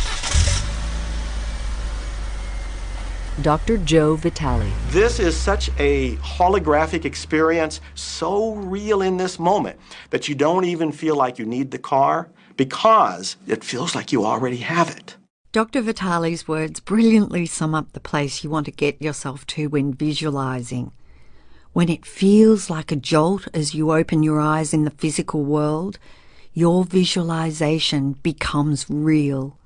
[SPEAKER 2] Dr. Joe Vitale.
[SPEAKER 7] This is such a holographic experience, so real in this moment, that you don't even feel like you need the car because it feels like you already have it.
[SPEAKER 1] Dr. Vitale's words brilliantly sum up the place you want to get yourself to when visualizing. When it feels like a jolt as you open your eyes in the physical world, your visualization becomes real.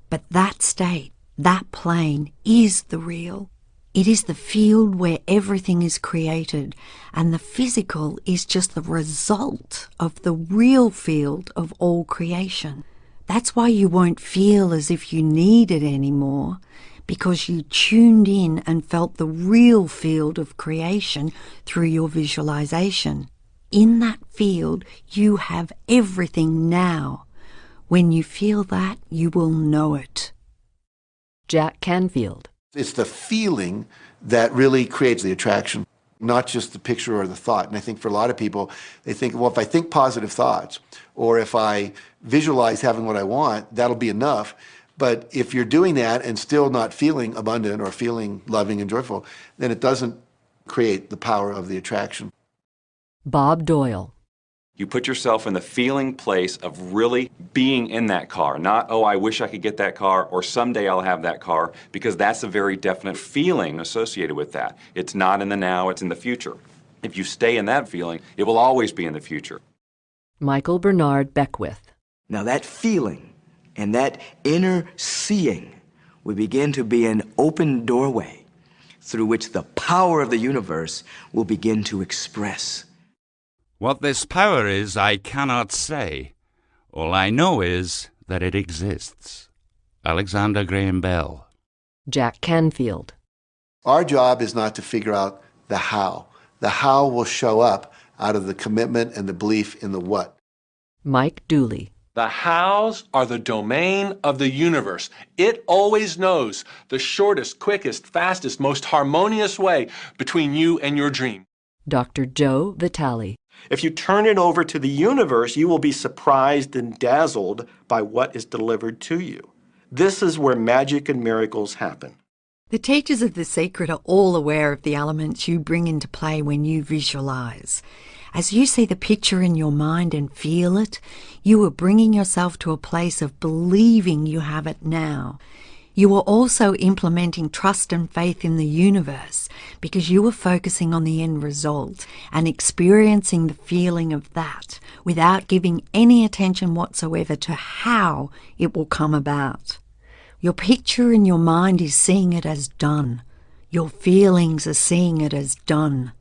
[SPEAKER 1] But that state, that plane, is the real. It is the field where everything is created, and the physical is just the result of the real field of all creation. That's why you won't feel as if you need it anymore, because you tuned in and felt the real field of creation through your visualization. In that field, you have everything now. When you feel that, you will know it.
[SPEAKER 2] Jack Canfield.
[SPEAKER 4] It's the feeling that really creates the attraction, not just the picture or the thought. And I think for a lot of people, they think, well, if I think positive thoughts, or if I visualize having what I want, that'll be enough. But if you're doing that and still not feeling abundant or feeling loving and joyful, then it doesn't create the power of the attraction.
[SPEAKER 2] Bob Doyle.
[SPEAKER 5] You put yourself in the feeling place of really being in that car, not, oh, I wish I could get that car, or someday I'll have that car, because that's a very definite feeling associated with that. It's not in the now, it's in the future. If you stay in that feeling, it will always be in the future.
[SPEAKER 2] Michael Bernard Beckwith.
[SPEAKER 19] Now that feeling and that inner seeing will begin to be an open doorway through which the power of the universe will begin to express.
[SPEAKER 11] What this power is, I cannot say. All I know is that it exists. Alexander Graham Bell.
[SPEAKER 2] Jack Canfield.
[SPEAKER 4] Our job is not to figure out the how. The how will show up out of the commitment and the belief in the what.
[SPEAKER 2] Mike Dooley.
[SPEAKER 15] The hows are the domain of the universe. It always knows the shortest, quickest, fastest, most harmonious way between you and your dream.
[SPEAKER 2] Dr. Joe Vitale.
[SPEAKER 7] If you turn it over to the universe, you will be surprised and dazzled by what is delivered to you. This is where magic and miracles happen.
[SPEAKER 1] The teachers of The Secret are all aware of the elements you bring into play when you visualize. As you see the picture in your mind and feel it, you are bringing yourself to a place of believing you have it now. You are also implementing trust and faith in the universe because you are focusing on the end result and experiencing the feeling of that without giving any attention whatsoever to how it will come about. Your picture in your mind is seeing it as done. Your feelings are seeing it as done.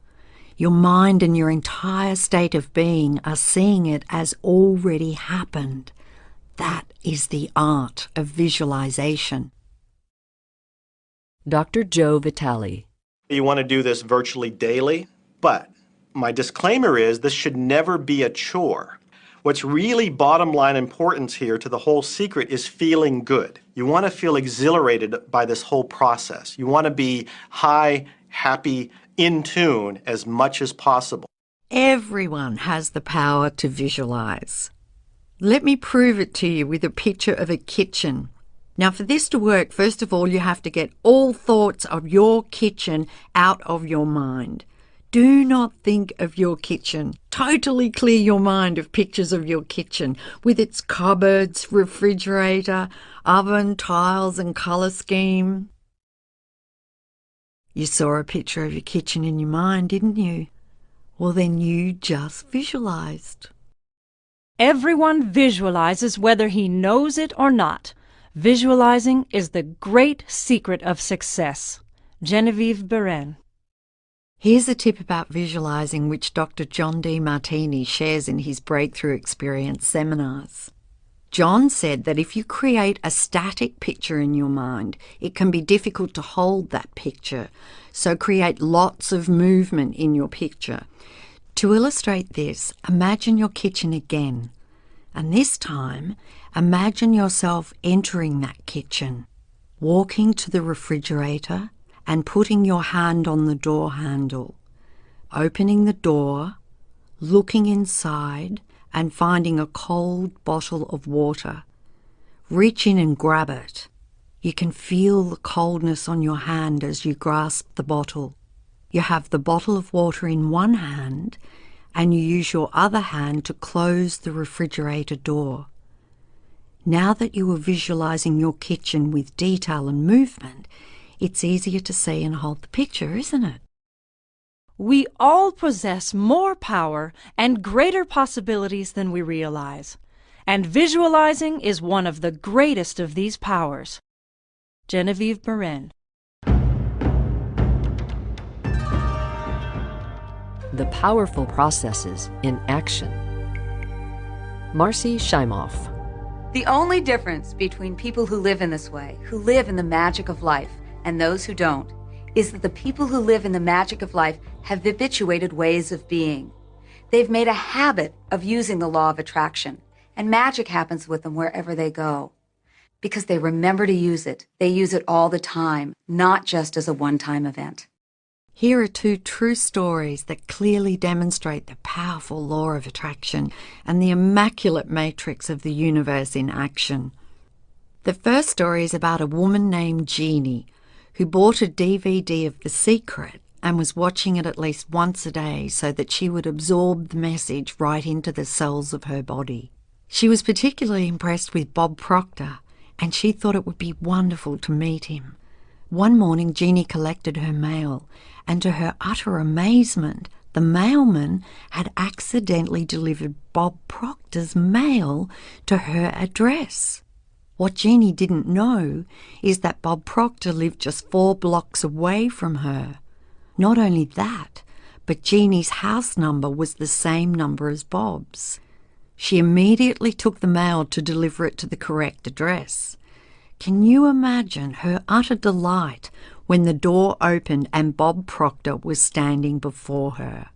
[SPEAKER 1] Your mind and your entire state of being are seeing it as already happened. That is the art of visualization.
[SPEAKER 2] Dr. Joe Vitale.
[SPEAKER 7] You want to do this virtually daily, but my disclaimer is this should never be a chore. What's really bottom line importance here to the whole secret is feeling good. You want to feel exhilarated by this whole process. You want to be high, happy, in tune as much as possible.
[SPEAKER 1] Everyone has the power to visualize. Let me prove it to you with a picture of a kitchen. Now, for this to work, first of all, you have to get all thoughts of your kitchen out of your mind. Do not think of your kitchen. Totally clear your mind of pictures of your kitchen with its cupboards, refrigerator, oven, tiles and colour scheme. You saw a picture of your kitchen in your mind, didn't you? Well, then you just visualized.
[SPEAKER 21] Everyone visualizes whether he knows it or not. Visualizing is the great secret of success. Genevieve Byrne.
[SPEAKER 1] Here's a tip about visualizing which Dr. John D. Martini shares in his Breakthrough Experience seminars. John said that if you create a static picture in your mind, it can be difficult to hold that picture, so create lots of movement in your picture. To illustrate this, imagine your kitchen again, and this time, imagine yourself entering that kitchen, walking to the refrigerator and putting your hand on the door handle, opening the door, looking inside and finding a cold bottle of water. Reach in and grab it. You can feel the coldness on your hand as you grasp the bottle. You have the bottle of water in one hand and you use your other hand to close the refrigerator door. Now that you are visualizing your kitchen with detail and movement, it's easier to see and hold the picture, isn't it?
[SPEAKER 21] We all possess more power and greater possibilities than we realize, and visualizing is one of the greatest of these powers. Genevieve Byrne.
[SPEAKER 2] The powerful processes in action. Marcy Shimoff.
[SPEAKER 6] The only difference between people who live in this way, who live in the magic of life, and those who don't, is that the people who live in the magic of life have habituated ways of being. They've made a habit of using the law of attraction, and magic happens with them wherever they go. Because they remember to use it. They use it all the time, not just as a one-time event.
[SPEAKER 1] Here are two true stories that clearly demonstrate the powerful law of attraction and the immaculate matrix of the universe in action. The first story is about a woman named Jeannie who bought a DVD of The Secret and was watching it at least once a day so that she would absorb the message right into the cells of her body. She was particularly impressed with Bob Proctor, and she thought it would be wonderful to meet him. One morning, Jeannie collected her mail, and to her utter amazement, the mailman had accidentally delivered Bob Proctor's mail to her address. What Jeannie didn't know is that Bob Proctor lived just 4 blocks away from her. Not only that, but Jeannie's house number was the same number as Bob's. She immediately took the mail to deliver it to the correct address. Can you imagine her utter delight when the door opened and Bob Proctor was standing before her?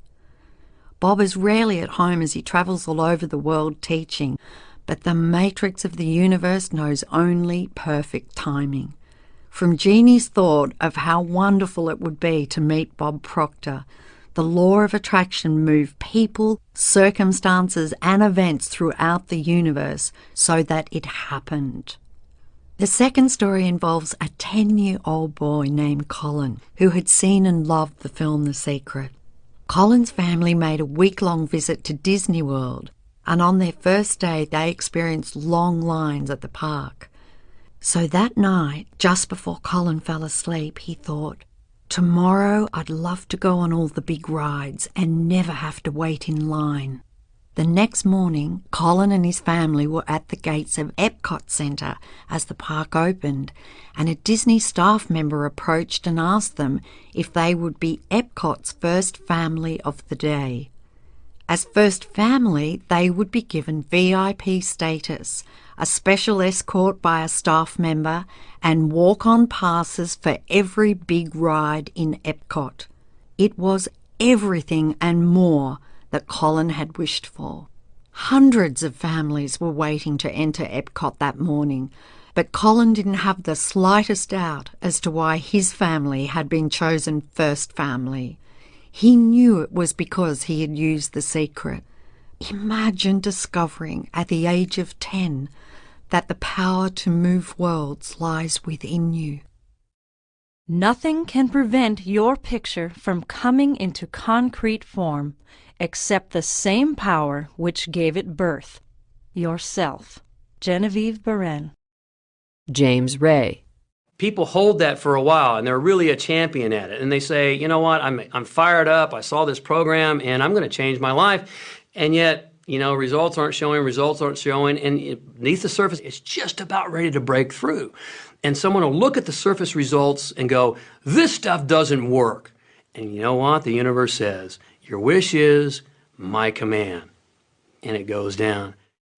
[SPEAKER 1] Bob is rarely at home as he travels all over the world teaching, but the matrix of the universe knows only perfect timing. From Jeannie's thought of how wonderful it would be to meet Bob Proctor, the law of attraction moved people, circumstances, and events throughout the universe so that it happened. The second story involves a 10-year-old boy named Colin who had seen and loved the film The Secret. Colin's family made a week-long visit to Disney World, and on their first day they experienced long lines at the park. So that night, just before Colin fell asleep, he thought, "Tomorrow I'd love to go on all the big rides and never have to wait in line." The next morning, Colin and his family were at the gates of Epcot Centre as the park opened, and a Disney staff member approached and asked them if they would be Epcot's first family of the day. As first family, they would be given VIP status, a special escort by a staff member, and walk-on passes for every big ride in Epcot. It was everything and more that Colin had wished for. Hundreds of families were waiting to enter Epcot that morning, but Colin didn't have the slightest doubt as to why his family had been chosen first family. He knew it was because he had used the secret. Imagine discovering at the age of 10 that the power to move worlds lies within you.
[SPEAKER 21] Nothing can prevent your picture from coming into concrete form except the same power which gave it birth. Yourself. Genevieve Byrne.
[SPEAKER 2] James Ray.
[SPEAKER 12] People hold that for a while, and they're really a champion at it. And they say, you know what, I'm fired up, I saw this program, and I'm going to change my life. And yet, results aren't showing, and beneath the surface, it's just about ready to break through. And someone will look at the surface results and go, this stuff doesn't work. And you know what? The universe says, your wish is my command. And it goes down.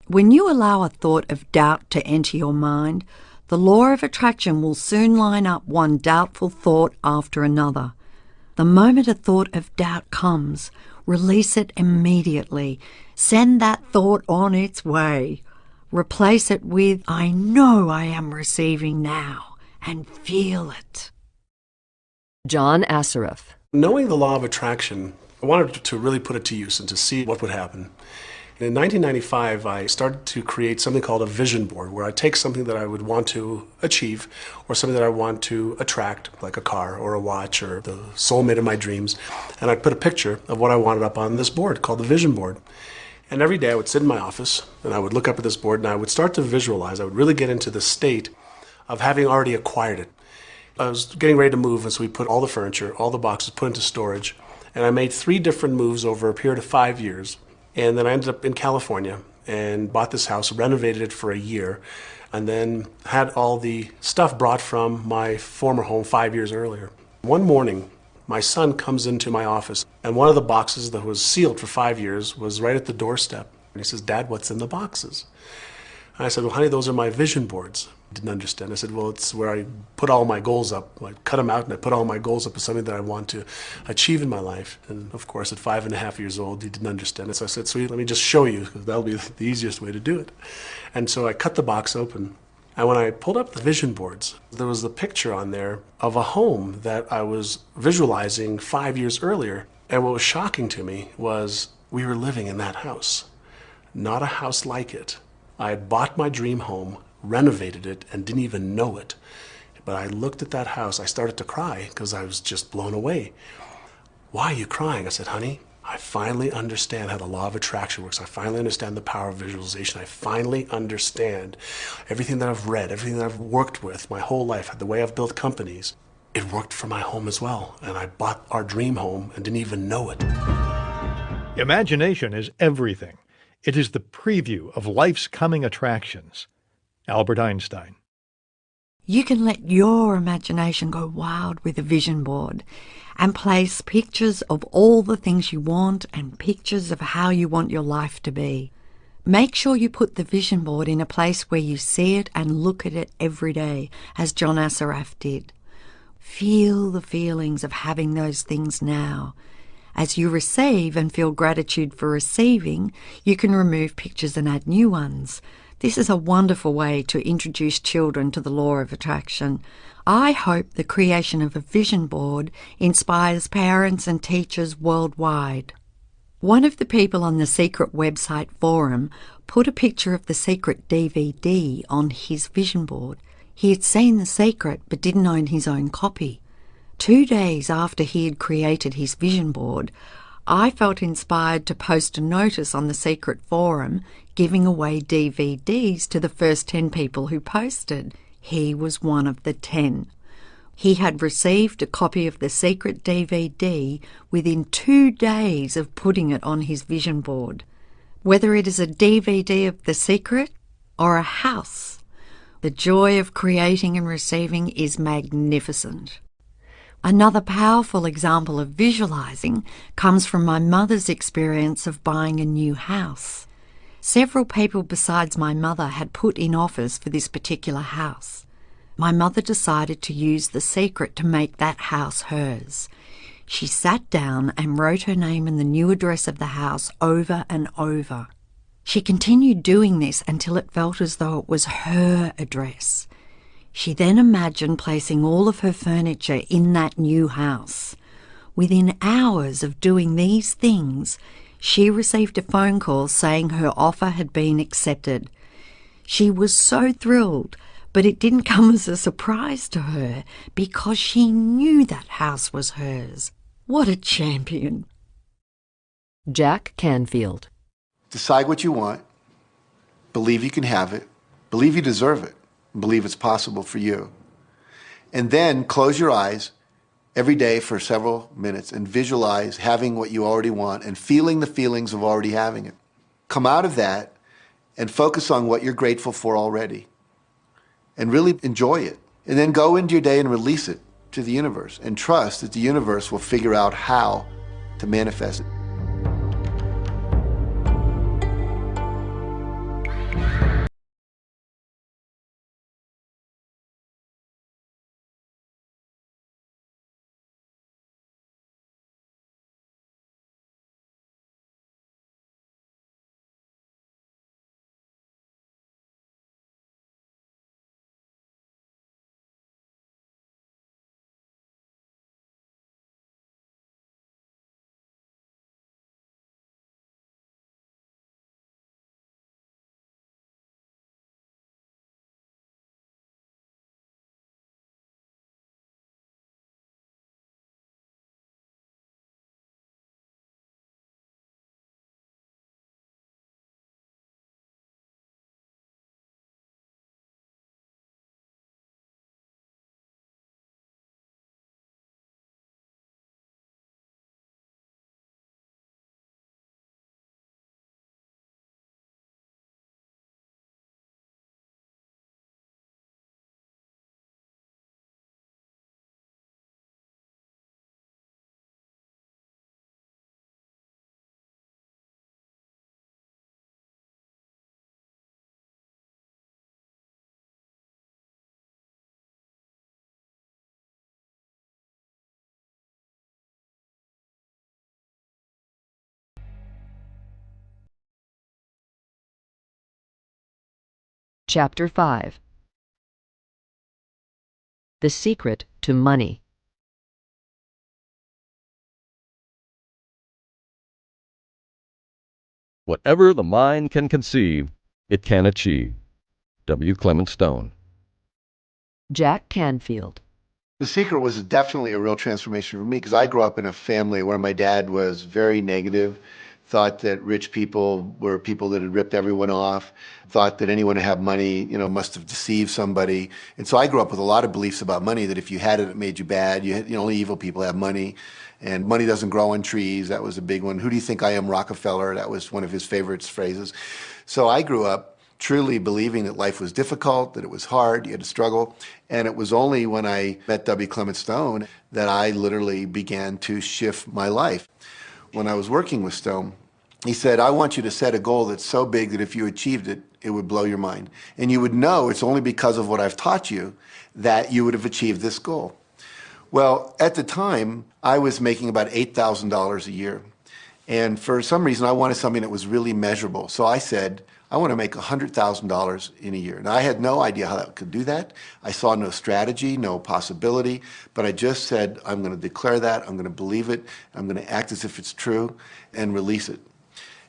[SPEAKER 1] When you allow a thought of doubt to enter your mind, the law of attraction will soon line up one doubtful thought after another. The moment a thought of doubt comes, release it immediately. Send that thought on its way. Replace it with, I know I am receiving now, and feel it.
[SPEAKER 2] John Assaraf.
[SPEAKER 10] Knowing the law of attraction, I wanted to really put it to use and to see what would happen. In 1995, I started to create something called a vision board, where I take something that I would want to achieve or something that I want to attract, like a car or a watch or the soulmate of my dreams, and I'd put a picture of what I wanted up on this board called the vision board. And every day I would sit in my office and I would look up at this board and I would start to visualize. I would really get into the state of having already acquired it. I was getting ready to move, and so we put all the furniture, all the boxes put into storage, and I made 3 different moves over a period of 5 years. And then I ended up in California and bought this house, renovated it for a year, and then had all the stuff brought from my former home 5 years earlier. One morning, my son comes into my office, and one of the boxes that was sealed for 5 years was right at the doorstep. And he says, "Dad, what's in the boxes?" And I said, "Well, honey, those are my vision boards." He didn't understand. I said, "Well, it's where I put all my goals up. I cut them out and I put all my goals up as something that I want to achieve in my life." And of course, at 5.5 years old, he didn't understand it. So I said, "Sweet, let me just show you, because that'll be the easiest way to do it." And so I cut the box open. And when I pulled up the vision boards, there was a picture on there of a home that I was visualizing 5 years earlier. And what was shocking to me was we were living in that house, not a house like it. I had bought my dream home, renovated it, and didn't even know it. But I looked at that house, I started to cry because I was just blown away. "Why are you crying?" I said, "Honey, I finally understand how the law of attraction works. I finally understand the power of visualization. I finally understand everything that I've read, everything that I've worked with my whole life, the way I've built companies. It worked for my home as well. And I bought our dream home and didn't even know it."
[SPEAKER 14] Imagination is everything. It is the preview of life's coming attractions. Albert Einstein.
[SPEAKER 1] You can let your imagination go wild with a vision board and place pictures of all the things you want and pictures of how you want your life to be. Make sure you put the vision board in a place where you see it and look at it every day, as John Assaraf did. Feel the feelings of having those things now. As you receive and feel gratitude for receiving, you can remove pictures and add new ones. This is a wonderful way to introduce children to the law of attraction. I hope the creation of a vision board inspires parents and teachers worldwide. One of the people on the Secret website forum put a picture of the Secret DVD on his vision board. He had seen the Secret but didn't own his own copy. 2 days after he had created his vision board, I felt inspired to post a notice on the Secret forum giving away DVDs to the first 10 people who posted. He was one of the 10. He had received a copy of the Secret DVD within 2 days of putting it on his vision board. Whether it is a DVD of The Secret or a house, the joy of creating and receiving is magnificent. Another powerful example of visualizing comes from my mother's experience of buying a new house. Several people besides my mother had put in offers for this particular house. My mother decided to use The Secret to make that house hers. She sat down and wrote her name and the new address of the house over and over. She continued doing this until it felt as though it was her address. She then imagined placing all of her furniture in that new house. Within hours of doing these things, she received a phone call saying her offer had been accepted. She was so thrilled, but it didn't come as a surprise to her because she knew that house was hers. What a champion.
[SPEAKER 2] Jack Canfield.
[SPEAKER 4] Decide what you want, believe you can have it, believe you deserve it, and believe it's possible for you. And then close your eyes every day for several minutes and visualize having what you already want and feeling the feelings of already having it. Come out of that and focus on what you're grateful for already and really enjoy it. And then go into your day and release it to the universe and trust that the universe will figure out how to manifest it.
[SPEAKER 2] Chapter 5. The Secret to Money.
[SPEAKER 8] Whatever the mind can conceive, it can achieve. W. Clement Stone.
[SPEAKER 2] Jack Canfield.
[SPEAKER 4] The Secret was definitely a real transformation for me because I grew up in a family where my dad was very negative, thought that rich people were people that had ripped everyone off, thought that anyone who had money, must have deceived somebody. And so I grew up with a lot of beliefs about money, that if you had it, it made you bad. Only evil people have money. And money doesn't grow on trees. That was a big one. Who do you think I am, Rockefeller? That was one of his favorite phrases. So I grew up truly believing that life was difficult, that it was hard, you had to struggle. And it was only when I met W. Clement Stone that I literally began to shift my life. When I was working with Stone, he said, I want you to set a goal that's so big that if you achieved it, it would blow your mind. And you would know it's only because of what I've taught you that you would have achieved this goal. Well, at the time, I was making about $8,000 a year. And for some reason, I wanted something that was really measurable. So I said, I want to make $100,000 in a year. Now, I had no idea how I could do that. I saw no strategy, no possibility, but I just said, I'm going to declare that, I'm going to believe it, I'm going to act as if it's true, and release it.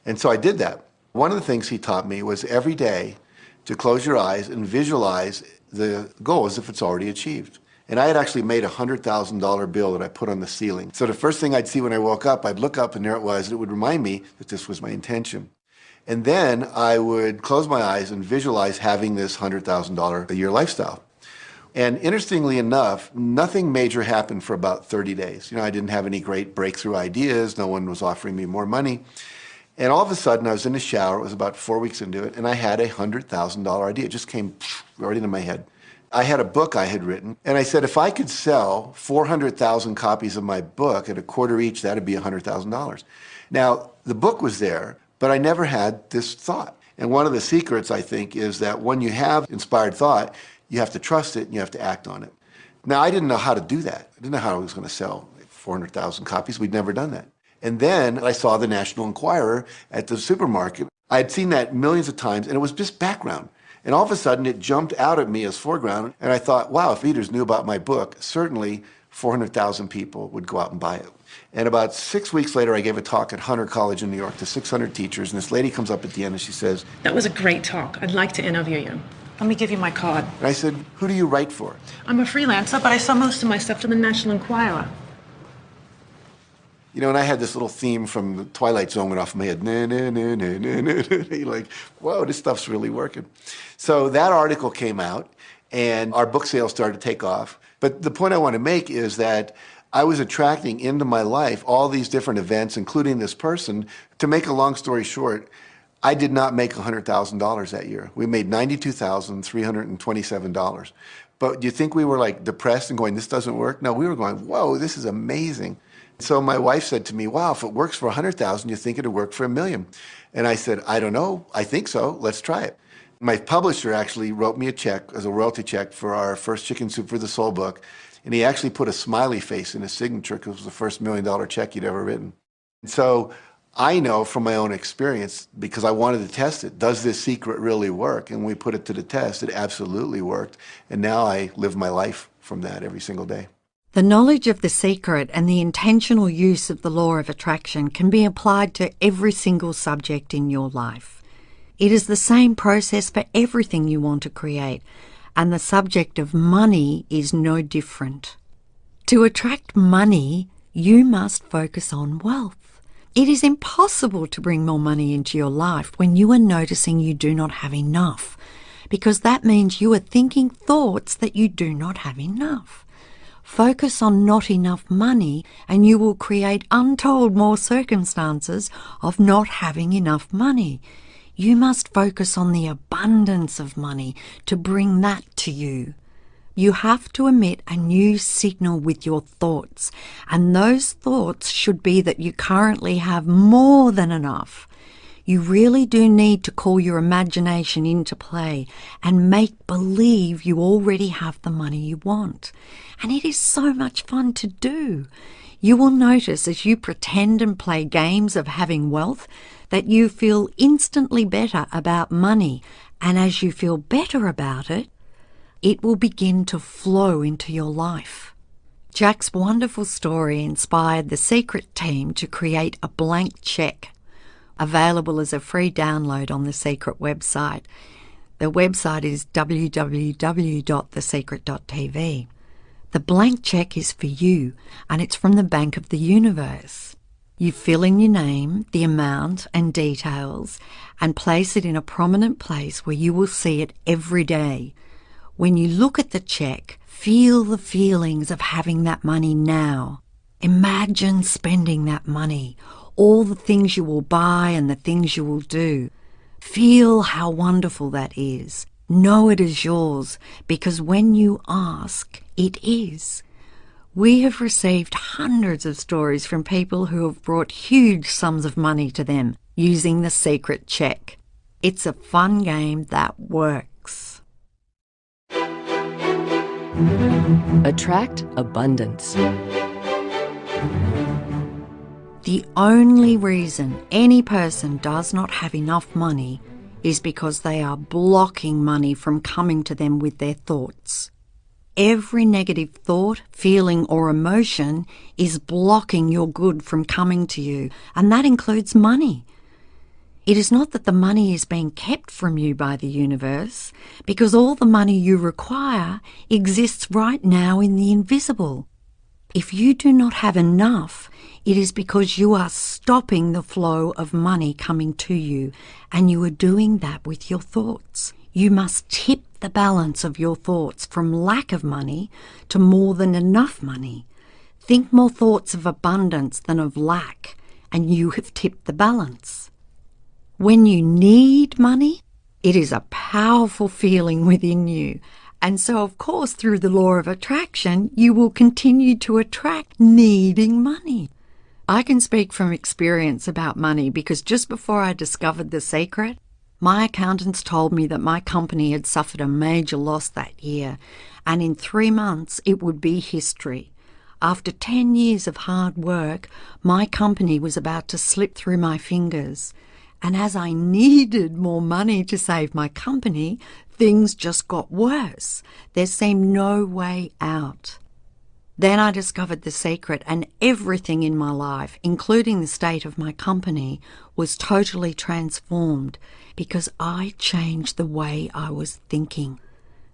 [SPEAKER 4] And so I did that. One of the things he taught me was every day to close your eyes and visualize the goal as if it's already achieved. And I had actually made a $100,000 bill that I put on the ceiling. So the first thing I'd see when I woke up, I'd look up and there it was, and it would remind me that this was my intention. And then I would close my eyes and visualize having this $100,000 a year lifestyle. And interestingly enough, nothing major happened for about 30 days. I didn't have any great breakthrough ideas. No one was offering me more money. And all of a sudden, I was in the shower. It was about 4 weeks into it, and I had a $100,000 idea. It just came right into my head. I had a book I had written, and I said, if I could sell 400,000 copies of my book at $0.25 each, that'd be $100,000. Now, the book was there, but I never had this thought. And one of the secrets, I think, is that when you have inspired thought, you have to trust it and you have to act on it. Now, I didn't know how to do that. I didn't know how I was going to sell 400,000 copies. We'd never done that. And then I saw the National Enquirer at the supermarket. I had seen that millions of times, and it was just background. And all of a sudden, it jumped out at me as foreground, and I thought, wow, if readers knew about my book, certainly 400,000 people would go out and buy it. And about 6 weeks later, I gave a talk at Hunter College in New York to 600 teachers, and this lady comes up at the end and she says,
[SPEAKER 13] that was a great talk. I'd like to interview you. Let me give you my card.
[SPEAKER 4] And I said, who do you write for?
[SPEAKER 13] I'm a freelancer, but I sell most of my stuff to the National Enquirer.
[SPEAKER 4] And I had this little theme from the Twilight Zone went off in my head. Na, na, na, na, na, na, na. You're like, whoa, this stuff's really working. So that article came out, and our book sales started to take off. But the point I want to make is that I was attracting into my life all these different events, including this person. To make a long story short, I did not make $100,000 that year. We made $92,327. But do you think we were like depressed and going, this doesn't work? No, we were going, whoa, this is amazing. So my wife said to me, wow, if it works for 100,000, you think it'd work for $1 million? And I said, I don't know. I think so. Let's try it. My publisher actually wrote me a check as a royalty check for our first Chicken Soup for the Soul book. And he actually put a smiley face in his signature because it was the first $1 million check he'd ever written. So I know from my own experience, because I wanted to test it, does this secret really work? And when we put it to the test, it absolutely worked. And now I live my life from that every single day.
[SPEAKER 1] The knowledge of the secret and the intentional use of the law of attraction can be applied to every single subject in your life. It is the same process for everything you want to create, and the subject of money is no different. To attract money, you must focus on wealth. It is impossible to bring more money into your life when you are noticing you do not have enough, because that means you are thinking thoughts that you do not have enough. Focus on not enough money and you will create untold more circumstances of not having enough money. You must focus on the abundance of money to bring that to you. You have to emit a new signal with your thoughts, and those thoughts should be that you currently have more than enough. You really do need to call your imagination into play and make believe you already have the money you want. And it is so much fun to do. You will notice as you pretend and play games of having wealth that you feel instantly better about money. And as you feel better about it, it will begin to flow into your life. Jack's wonderful story inspired the Secret team to create a blank check, available as a free download on the Secret website. The website is www.thesecret.tv. The blank check is for you, and it's from the Bank of the Universe. You fill in your name, the amount and details, and place it in a prominent place where you will see it every day. When you look at the check, feel the feelings of having that money now. Imagine spending that money, all the things you will buy and the things you will do. Feel how wonderful that is. Know it is yours, because when you ask, it is. We have received hundreds of stories from people who have brought huge sums of money to them using the secret check. It's a fun game that works.
[SPEAKER 2] Attract abundance.
[SPEAKER 1] The only reason any person does not have enough money is because they are blocking money from coming to them with their thoughts. Every negative thought, feeling, or emotion is blocking your good from coming to you, and that includes money. It is not that the money is being kept from you by the universe, because all the money you require exists right now in the invisible. If you do not have enough, it is because you are stopping the flow of money coming to you, and you are doing that with your thoughts. You must tip the balance of your thoughts from lack of money to more than enough money. Think more thoughts of abundance than of lack, and you have tipped the balance. When you need money, it is a powerful feeling within you. And so, of course, through the law of attraction, you will continue to attract needing money. I can speak from experience about money because just before I discovered the secret, my accountants told me that my company had suffered a major loss that year, and in 3 months it would be history. After 10 years of hard work, my company was about to slip through my fingers. And as I needed more money to save my company, things just got worse. There seemed no way out. Then I discovered the secret, and everything in my life, including the state of my company, was totally transformed because I changed the way I was thinking.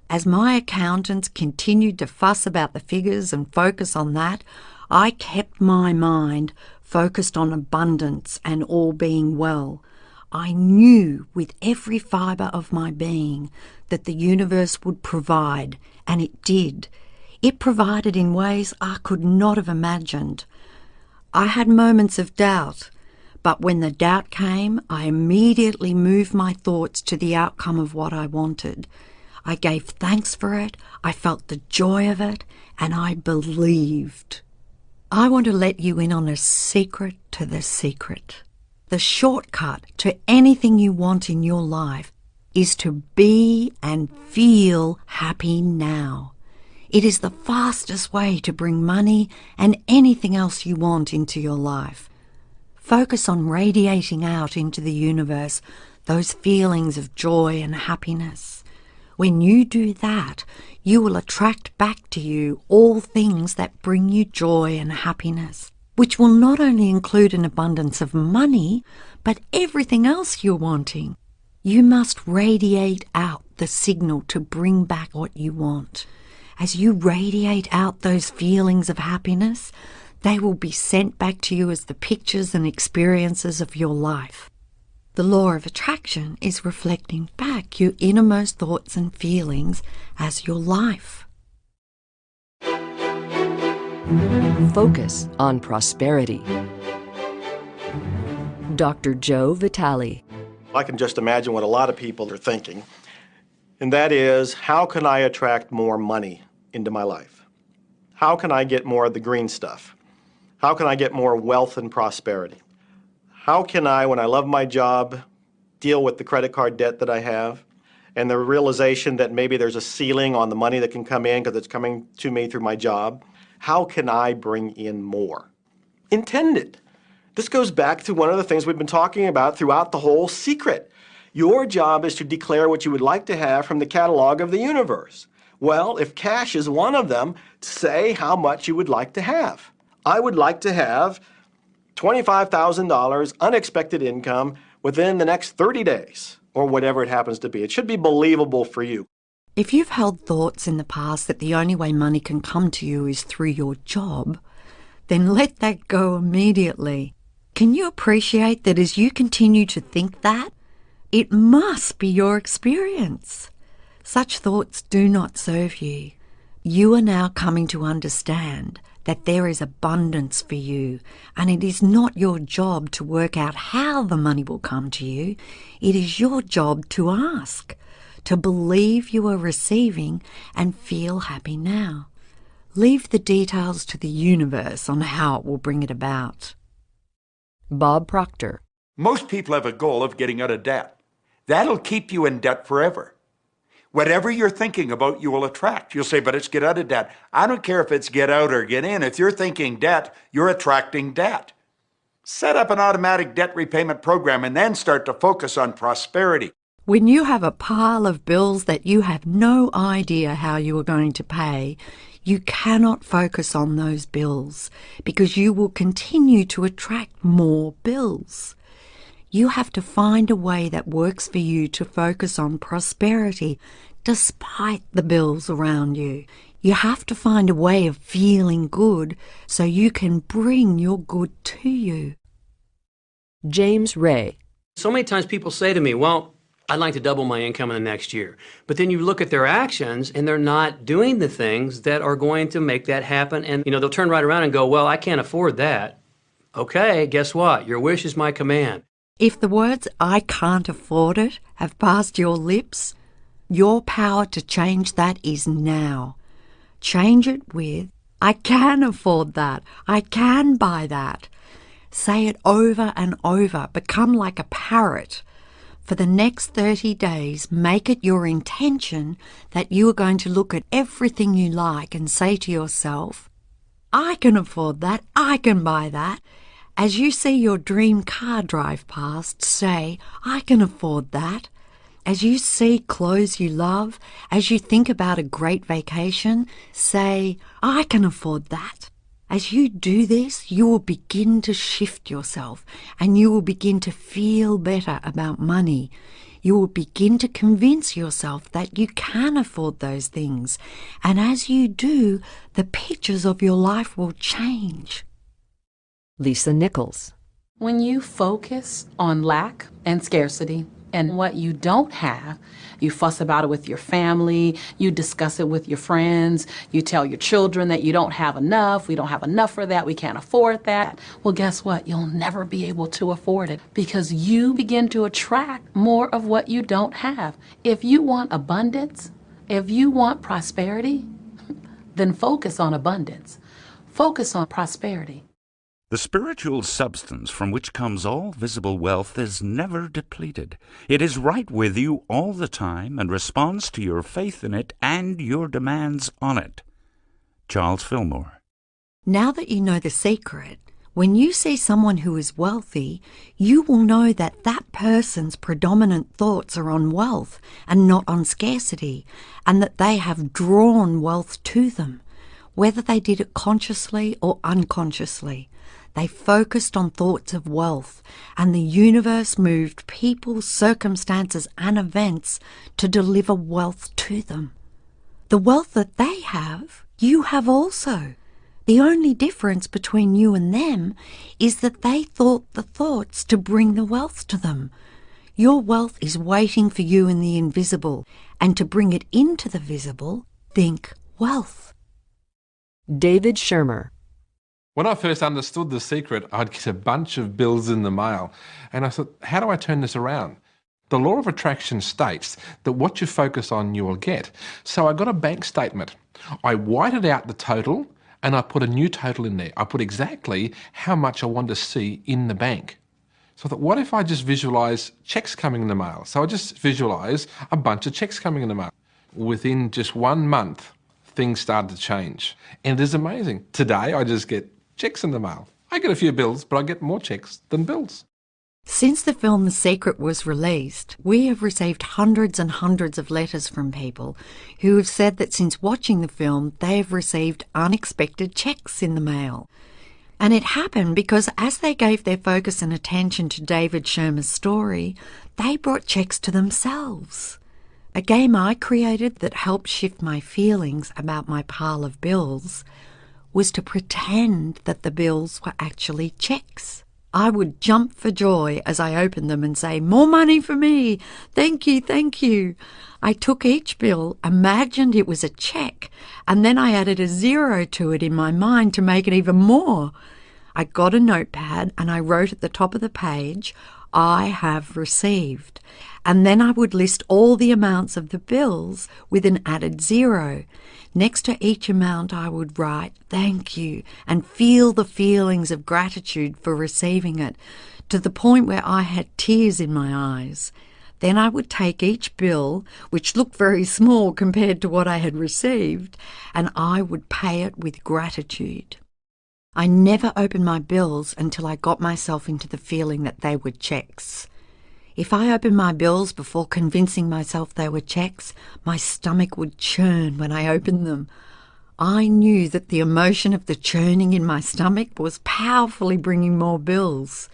[SPEAKER 1] As my accountants continued to fuss about the figures and focus on that, I kept my mind focused on abundance and all being well. I knew with every fibre of my being that the universe would provide, and it did. It provided in ways I could not have imagined. I had moments of doubt, but when the doubt came, I immediately moved my thoughts to the outcome of what I wanted. I gave thanks for it, I felt the joy of it, and I believed. I want to let you in on a secret to the secret. The shortcut to anything you want in your life is to be and feel happy now. It is the fastest way to bring money and anything else you want into your life. Focus on radiating out into the universe those feelings of joy and happiness. When you do that, you will attract back to you all things that bring you joy and happiness, which will not only include an abundance of money, but everything else you're wanting. You must radiate out the signal to bring back what you want. As you radiate out those feelings of happiness, they will be sent back to you as the pictures and experiences of your life. The law of attraction is reflecting back your innermost thoughts and feelings as your life.
[SPEAKER 2] Focus on prosperity. Dr. Joe Vitale.
[SPEAKER 7] I can just imagine what a lot of people are thinking, and that is, how can I attract more money into my life? How can I get more of the green stuff? How can I get more wealth and prosperity? How can I, when I love my job, deal with the credit card debt that I have and the realization that maybe there's a ceiling on the money that can come in because it's coming to me through my job? How can I bring in more? Intended. This goes back to one of the things we've been talking about throughout the whole secret. Your job is to declare what you would like to have from the catalog of the universe. Well, if cash is one of them, say how much you would like to have. I would like to have $25,000 unexpected income within the next 30 days, or whatever it happens to be. It should be believable for you.
[SPEAKER 1] If you've held thoughts in the past that the only way money can come to you is through your job, then let that go immediately. Can you appreciate that as you continue to think that, it must be your experience? Such thoughts do not serve you. You are now coming to understand that there is abundance for you, and it is not your job to work out how the money will come to you. It is your job to ask, to believe you are receiving and feel happy now. Leave the details to the universe on how it will bring it about.
[SPEAKER 2] Bob Proctor.
[SPEAKER 3] Most people have a goal of getting out of debt. That'll keep you in debt forever. Whatever you're thinking about, you will attract. You'll say, but it's get out of debt. I don't care if it's get out or get in. If you're thinking debt, you're attracting debt. Set up an automatic debt repayment program and then start to focus on prosperity.
[SPEAKER 1] When you have a pile of bills that you have no idea how you are going to pay, you cannot focus on those bills because you will continue to attract more bills. You have to find a way that works for you to focus on prosperity despite the bills around you. You have to find a way of feeling good so you can bring your good to you.
[SPEAKER 2] James Ray.
[SPEAKER 12] So many times people say to me, well, I'd like to double my income in the next year. But then you look at their actions and they're not doing the things that are going to make that happen. And, they'll turn right around and go, well, I can't afford that. Okay, guess what? Your wish is my command.
[SPEAKER 1] If the words, I can't afford it, have passed your lips, your power to change that is now. Change it with, I can afford that. I can buy that. Say it over and over. Become like a parrot. For the next 30 days, make it your intention that you are going to look at everything you like and say to yourself, I can afford that. I can buy that. As you see your dream car drive past, say, I can afford that. As you see clothes you love, as you think about a great vacation, say, I can afford that. As you do this, you will begin to shift yourself and you will begin to feel better about money. You will begin to convince yourself that you can afford those things. And as you do, the pictures of your life will change.
[SPEAKER 2] Lisa Nichols.
[SPEAKER 9] When you focus on lack and scarcity and what you don't have, you fuss about it with your family, you discuss it with your friends, you tell your children that you don't have enough, we don't have enough for that, we can't afford that. Well, guess what? You'll never be able to afford it because you begin to attract more of what you don't have. If you want abundance, if you want prosperity, then focus on abundance. Focus on prosperity.
[SPEAKER 11] The spiritual substance from which comes all visible wealth is never depleted. It is right with you all the time and responds to your faith in it and your demands on it. Charles Fillmore.
[SPEAKER 1] Now that you know the secret, when you see someone who is wealthy, you will know that that person's predominant thoughts are on wealth and not on scarcity, and that they have drawn wealth to them, whether they did it consciously or unconsciously. They focused on thoughts of wealth, and the universe moved people, circumstances, and events to deliver wealth to them. The wealth that they have, you have also. The only difference between you and them is that they thought the thoughts to bring the wealth to them. Your wealth is waiting for you in the invisible, and to bring it into the visible, think wealth.
[SPEAKER 2] David Shermer.
[SPEAKER 15] When I first understood the secret, I'd get a bunch of bills in the mail. And I thought, how do I turn this around? The law of attraction states that what you focus on, you will get. So I got a bank statement. I whited out the total and I put a new total in there. I put exactly how much I want to see in the bank. So I thought, what if I just visualise checks coming in the mail? So I just visualise a bunch of checks coming in the mail. Within just 1 month, things started to change. And it is amazing. Today, I just get checks in the mail. I get a few bills, but I get more checks than bills.
[SPEAKER 1] Since the film The Secret was released, we have received hundreds and hundreds of letters from people who have said that since watching the film, they have received unexpected checks in the mail. And it happened because as they gave their focus and attention to David Shermer's story, they brought checks to themselves. A game I created that helped shift my feelings about my pile of bills was to pretend that the bills were actually checks. I would jump for joy as I opened them and say, "More money for me! Thank you, thank you." I took each bill, imagined it was a check, and then I added a zero to it in my mind to make it even more. I got a notepad and I wrote at the top of the page, "I have received." And then I would list all the amounts of the bills with an added zero. Next to each amount I would write, "Thank you," and feel the feelings of gratitude for receiving it, to the point where I had tears in my eyes. Then I would take each bill, which looked very small compared to what I had received, and I would pay it with gratitude. I never opened my bills until I got myself into the feeling that they were checks. If I opened my bills before convincing myself they were checks, my stomach would churn when I opened them. I knew that the emotion of the churning in my stomach was powerfully bringing more bills.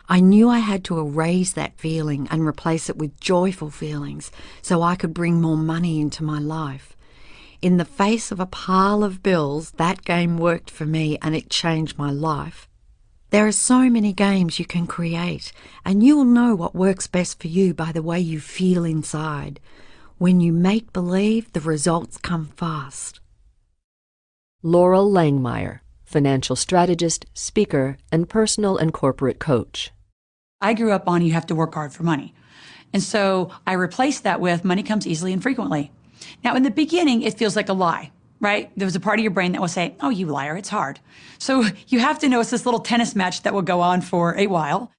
[SPEAKER 1] I knew I had to erase that feeling and replace it with joyful feelings so I could bring more money into my life. In the face of a pile of bills, that game worked for me and it changed my life. There are so many games you can create, and you will know what works best for you by the way you feel inside. When you make believe, the results come fast.
[SPEAKER 2] Laurel Langmeyer, financial strategist, speaker, and personal and corporate coach.
[SPEAKER 16] I grew up on you have to work hard for money. And so I replaced that with money comes easily and frequently. Now, in the beginning, it feels like a lie, right? There was a part of your brain that will say, "Oh, you liar, it's hard." So you have to know it's this little tennis match that will go on for a while.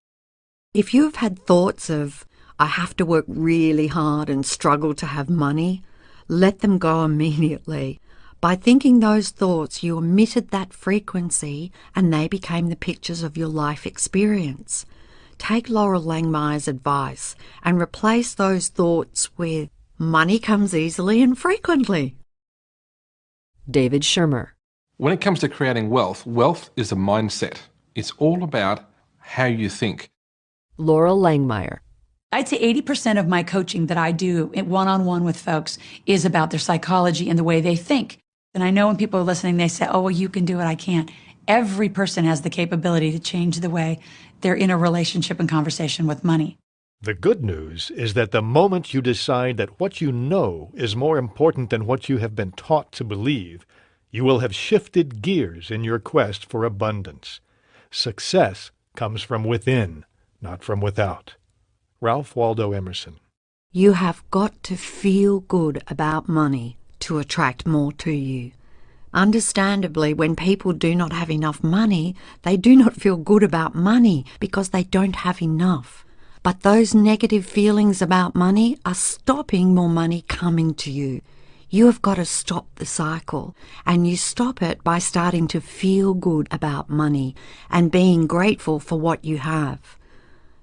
[SPEAKER 1] If you have had thoughts of, "I have to work really hard and struggle to have money," let them go immediately. By thinking those thoughts, you emitted that frequency and they became the pictures of your life experience. Take Laurel Langmeyer's advice and replace those thoughts with, "Money comes easily and frequently."
[SPEAKER 2] David Shermer.
[SPEAKER 15] When it comes to creating wealth, wealth is a mindset. It's all about how you think.
[SPEAKER 2] Laurel Langmeyer.
[SPEAKER 16] I'd say 80% of my coaching that I do one-on-one with folks is about their psychology and the way they think. And I know when people are listening, they say, "Oh, well, you can do it, I can't." Every person has the capability to change the way they're in a relationship and conversation with money.
[SPEAKER 14] The good news is that the moment you decide that what you know is more important than what you have been taught to believe, you will have shifted gears in your quest for abundance. Success comes from within, not from without. Ralph Waldo Emerson.
[SPEAKER 1] You have got to feel good about money to attract more to you. Understandably, when people do not have enough money, they do not feel good about money because they don't have enough. But those negative feelings about money are stopping more money coming to you. You have got to stop the cycle, and you stop it by starting to feel good about money and being grateful for what you have.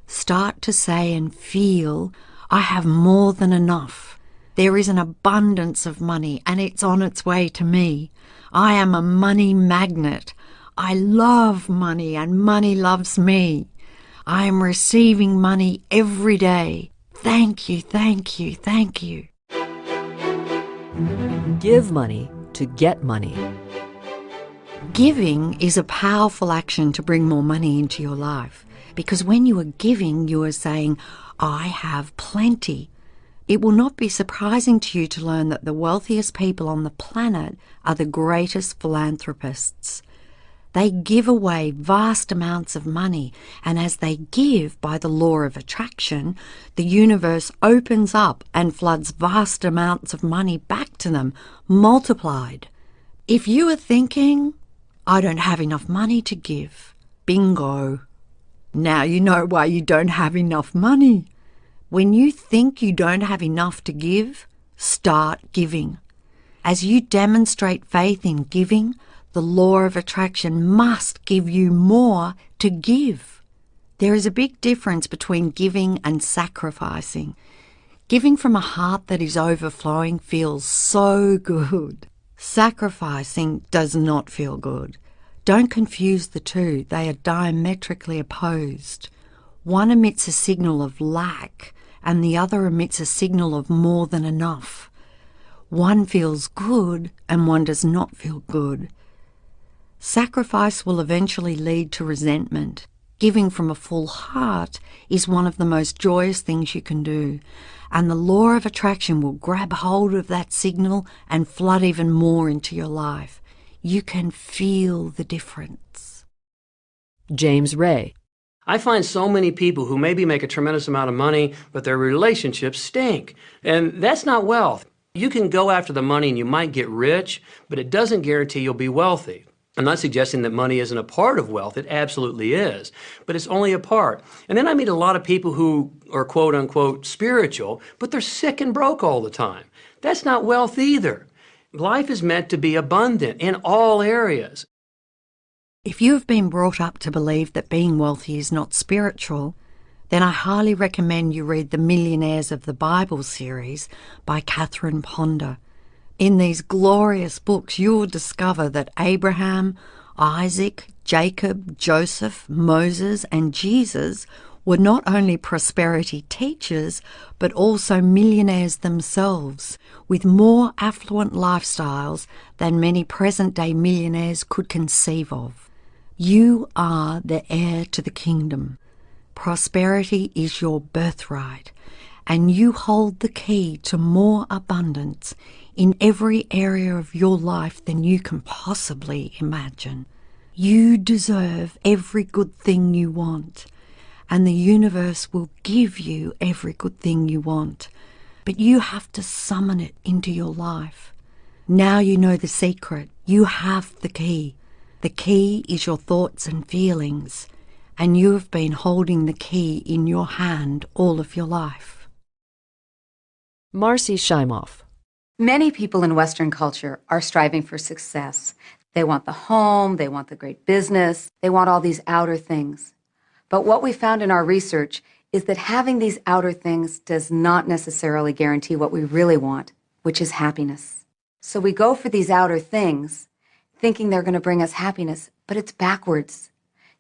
[SPEAKER 1] Start to say and feel, "I have more than enough. There is an abundance of money and it's on its way to me. I am a money magnet. I love money and money loves me. I am receiving money every day. Thank you, thank you, thank you."
[SPEAKER 2] Give money to get money.
[SPEAKER 1] Giving is a powerful action to bring more money into your life, because when you are giving, you are saying, "I have plenty." It will not be surprising to you to learn that the wealthiest people on the planet are the greatest philanthropists. They give away vast amounts of money, and as they give by the law of attraction, the universe opens up and floods vast amounts of money back to them, multiplied. If you are thinking, "I don't have enough money to give," bingo. Now you know why you don't have enough money. When you think you don't have enough to give, start giving. As you demonstrate faith in giving, the law of attraction must give you more to give. There is a big difference between giving and sacrificing. Giving from a heart that is overflowing feels so good. Sacrificing does not feel good. Don't confuse the two. They are diametrically opposed. One emits a signal of lack, and the other emits a signal of more than enough. One feels good, and one does not feel good. Sacrifice will eventually lead to resentment. Giving from a full heart is one of the most joyous things you can do, and the law of attraction will grab hold of that signal and flood even more into your life. You can feel the difference.
[SPEAKER 2] James Ray.
[SPEAKER 12] I find so many people who maybe make a tremendous amount of money, but their relationships stink. And that's not wealth. You can go after the money and you might get rich, but it doesn't guarantee you'll be wealthy. I'm not suggesting that money isn't a part of wealth. It absolutely is. But it's only a part. And then I meet a lot of people who are quote unquote spiritual, but they're sick and broke all the time. That's not wealth either. Life is meant to be abundant in all areas.
[SPEAKER 1] If you have been brought up to believe that being wealthy is not spiritual, then I highly recommend you read the Millionaires of the Bible series by Catherine Ponder. In these glorious books, you will discover that Abraham, Isaac, Jacob, Joseph, Moses, and Jesus were not only prosperity teachers, but also millionaires themselves, with more affluent lifestyles than many present-day millionaires could conceive of. You are the heir to the kingdom. Prosperity is your birthright, and you hold the key to more abundance in every area of your life than you can possibly imagine. You deserve every good thing you want, and the universe will give you every good thing you want, but you have to summon it into your life. Now you know the secret. You have the key. The key is your thoughts and feelings, and you have been holding the key in your hand all of your life.
[SPEAKER 2] Marcy Shimoff.
[SPEAKER 6] Many people in Western culture are striving for success. They want the home, they want the great business, they want all these outer things. But what we found in our research is that having these outer things does not necessarily guarantee what we really want, which is happiness. So we go for these outer things, thinking they're going to bring us happiness, but it's backwards.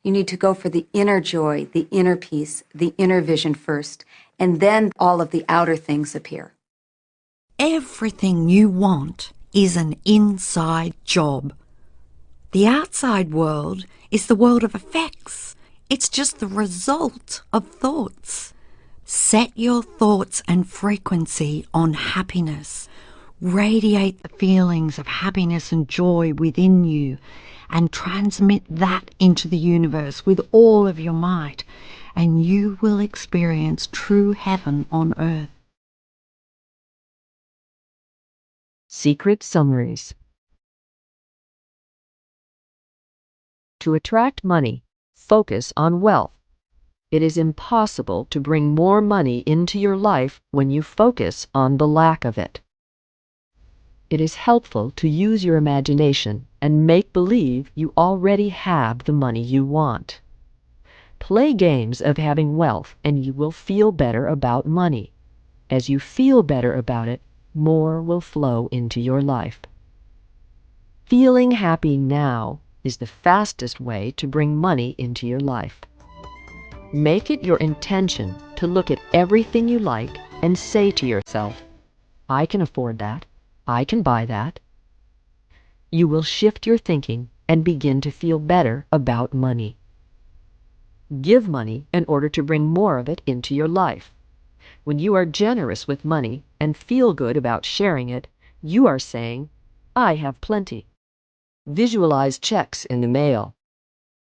[SPEAKER 6] You need to go for the inner joy, the inner peace, the inner vision first, and then all of the outer things appear.
[SPEAKER 1] Everything you want is an inside job. The outside world is the world of effects. It's just the result of thoughts. Set your thoughts and frequency on happiness. Radiate the feelings of happiness and joy within you and transmit that into the universe with all of your might, and you will experience true heaven on earth.
[SPEAKER 2] Secret summaries. To attract money, focus on wealth. It is impossible to bring more money into your life when you focus on the lack of it. It is helpful to use your imagination and make believe you already have the money you want. Play games of having wealth and you will feel better about money. As you feel better about it, more will flow into your life. Feeling happy now is the fastest way to bring money into your life. Make it your intention to look at everything you like and say to yourself, I can afford that. I can buy that. You will shift your thinking and begin to feel better about money. Give money in order to bring more of it into your life. When you are generous with money and feel good about sharing it, you are saying, I have plenty. Visualize checks in the mail.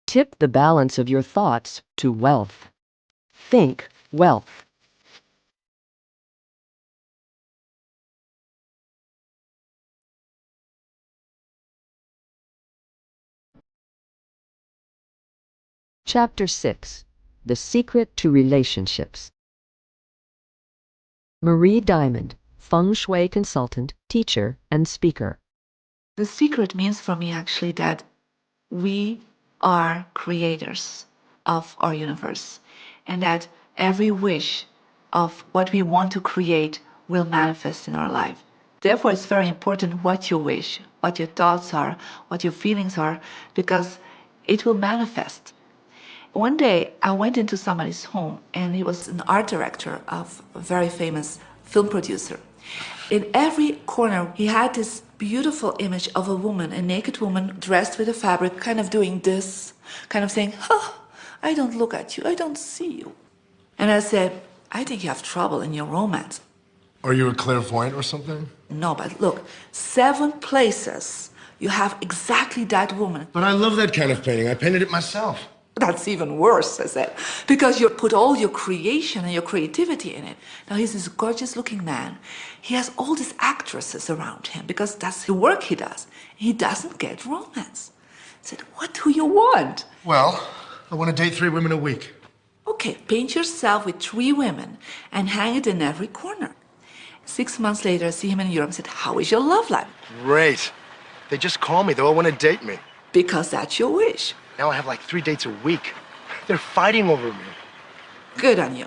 [SPEAKER 2] Tip the balance of your thoughts to wealth. Think wealth. Chapter 6. The Secret to Relationships. Marie Diamond, Feng Shui consultant, teacher, and speaker.
[SPEAKER 20] The secret means for me actually that we are creators of our universe, and that every wish of what we want to create will manifest in our life. Therefore, it's very important what you wish, what your thoughts are, what your feelings are, because it will manifest. One day, I went into somebody's home, and he was an art director of a very famous film producer. In every corner, he had this beautiful image of a woman, a naked woman dressed with a fabric, kind of doing this, kind of saying, oh, I don't look at you. I don't see you. And I said, I think you have trouble in your romance.
[SPEAKER 17] Are you a clairvoyant or something?
[SPEAKER 20] No, but look, 7 places you have exactly that woman.
[SPEAKER 17] But I love that kind of painting. I painted it myself.
[SPEAKER 20] That's even worse, I said, because you put all your creation and your creativity in it. Now, he's this gorgeous looking man. He has all these actresses around him because that's the work he does. He doesn't get romance. I said, what do you want?
[SPEAKER 17] Well, I want to date 3 women a week.
[SPEAKER 20] Okay, paint yourself with 3 women and hang it in every corner. 6 months later, I see him in Europe and said, how is your love life?
[SPEAKER 17] Great. They just call me. They all want to date me.
[SPEAKER 20] Because that's your wish.
[SPEAKER 17] Now I have like 3 dates a week. They're fighting over me.
[SPEAKER 20] Good on you.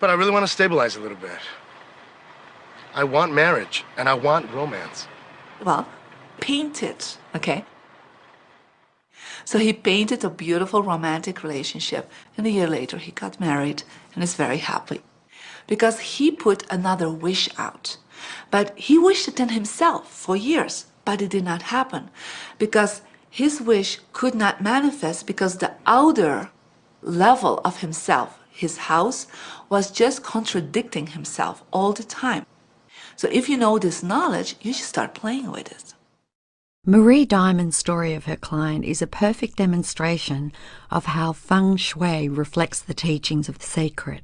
[SPEAKER 17] But I really want to stabilize a little bit. I want marriage, and I want romance.
[SPEAKER 20] Well, paint it, okay? So he painted a beautiful romantic relationship, and a year later he got married and is very happy. Because he put another wish out. But he wished it in himself for years, but it did not happen. Because his wish could not manifest because the outer level of himself, his house, was just contradicting himself all the time. So if you know this knowledge, you should start playing with it.
[SPEAKER 1] Marie Diamond's story of her client is a perfect demonstration of how feng shui reflects the teachings of the secret.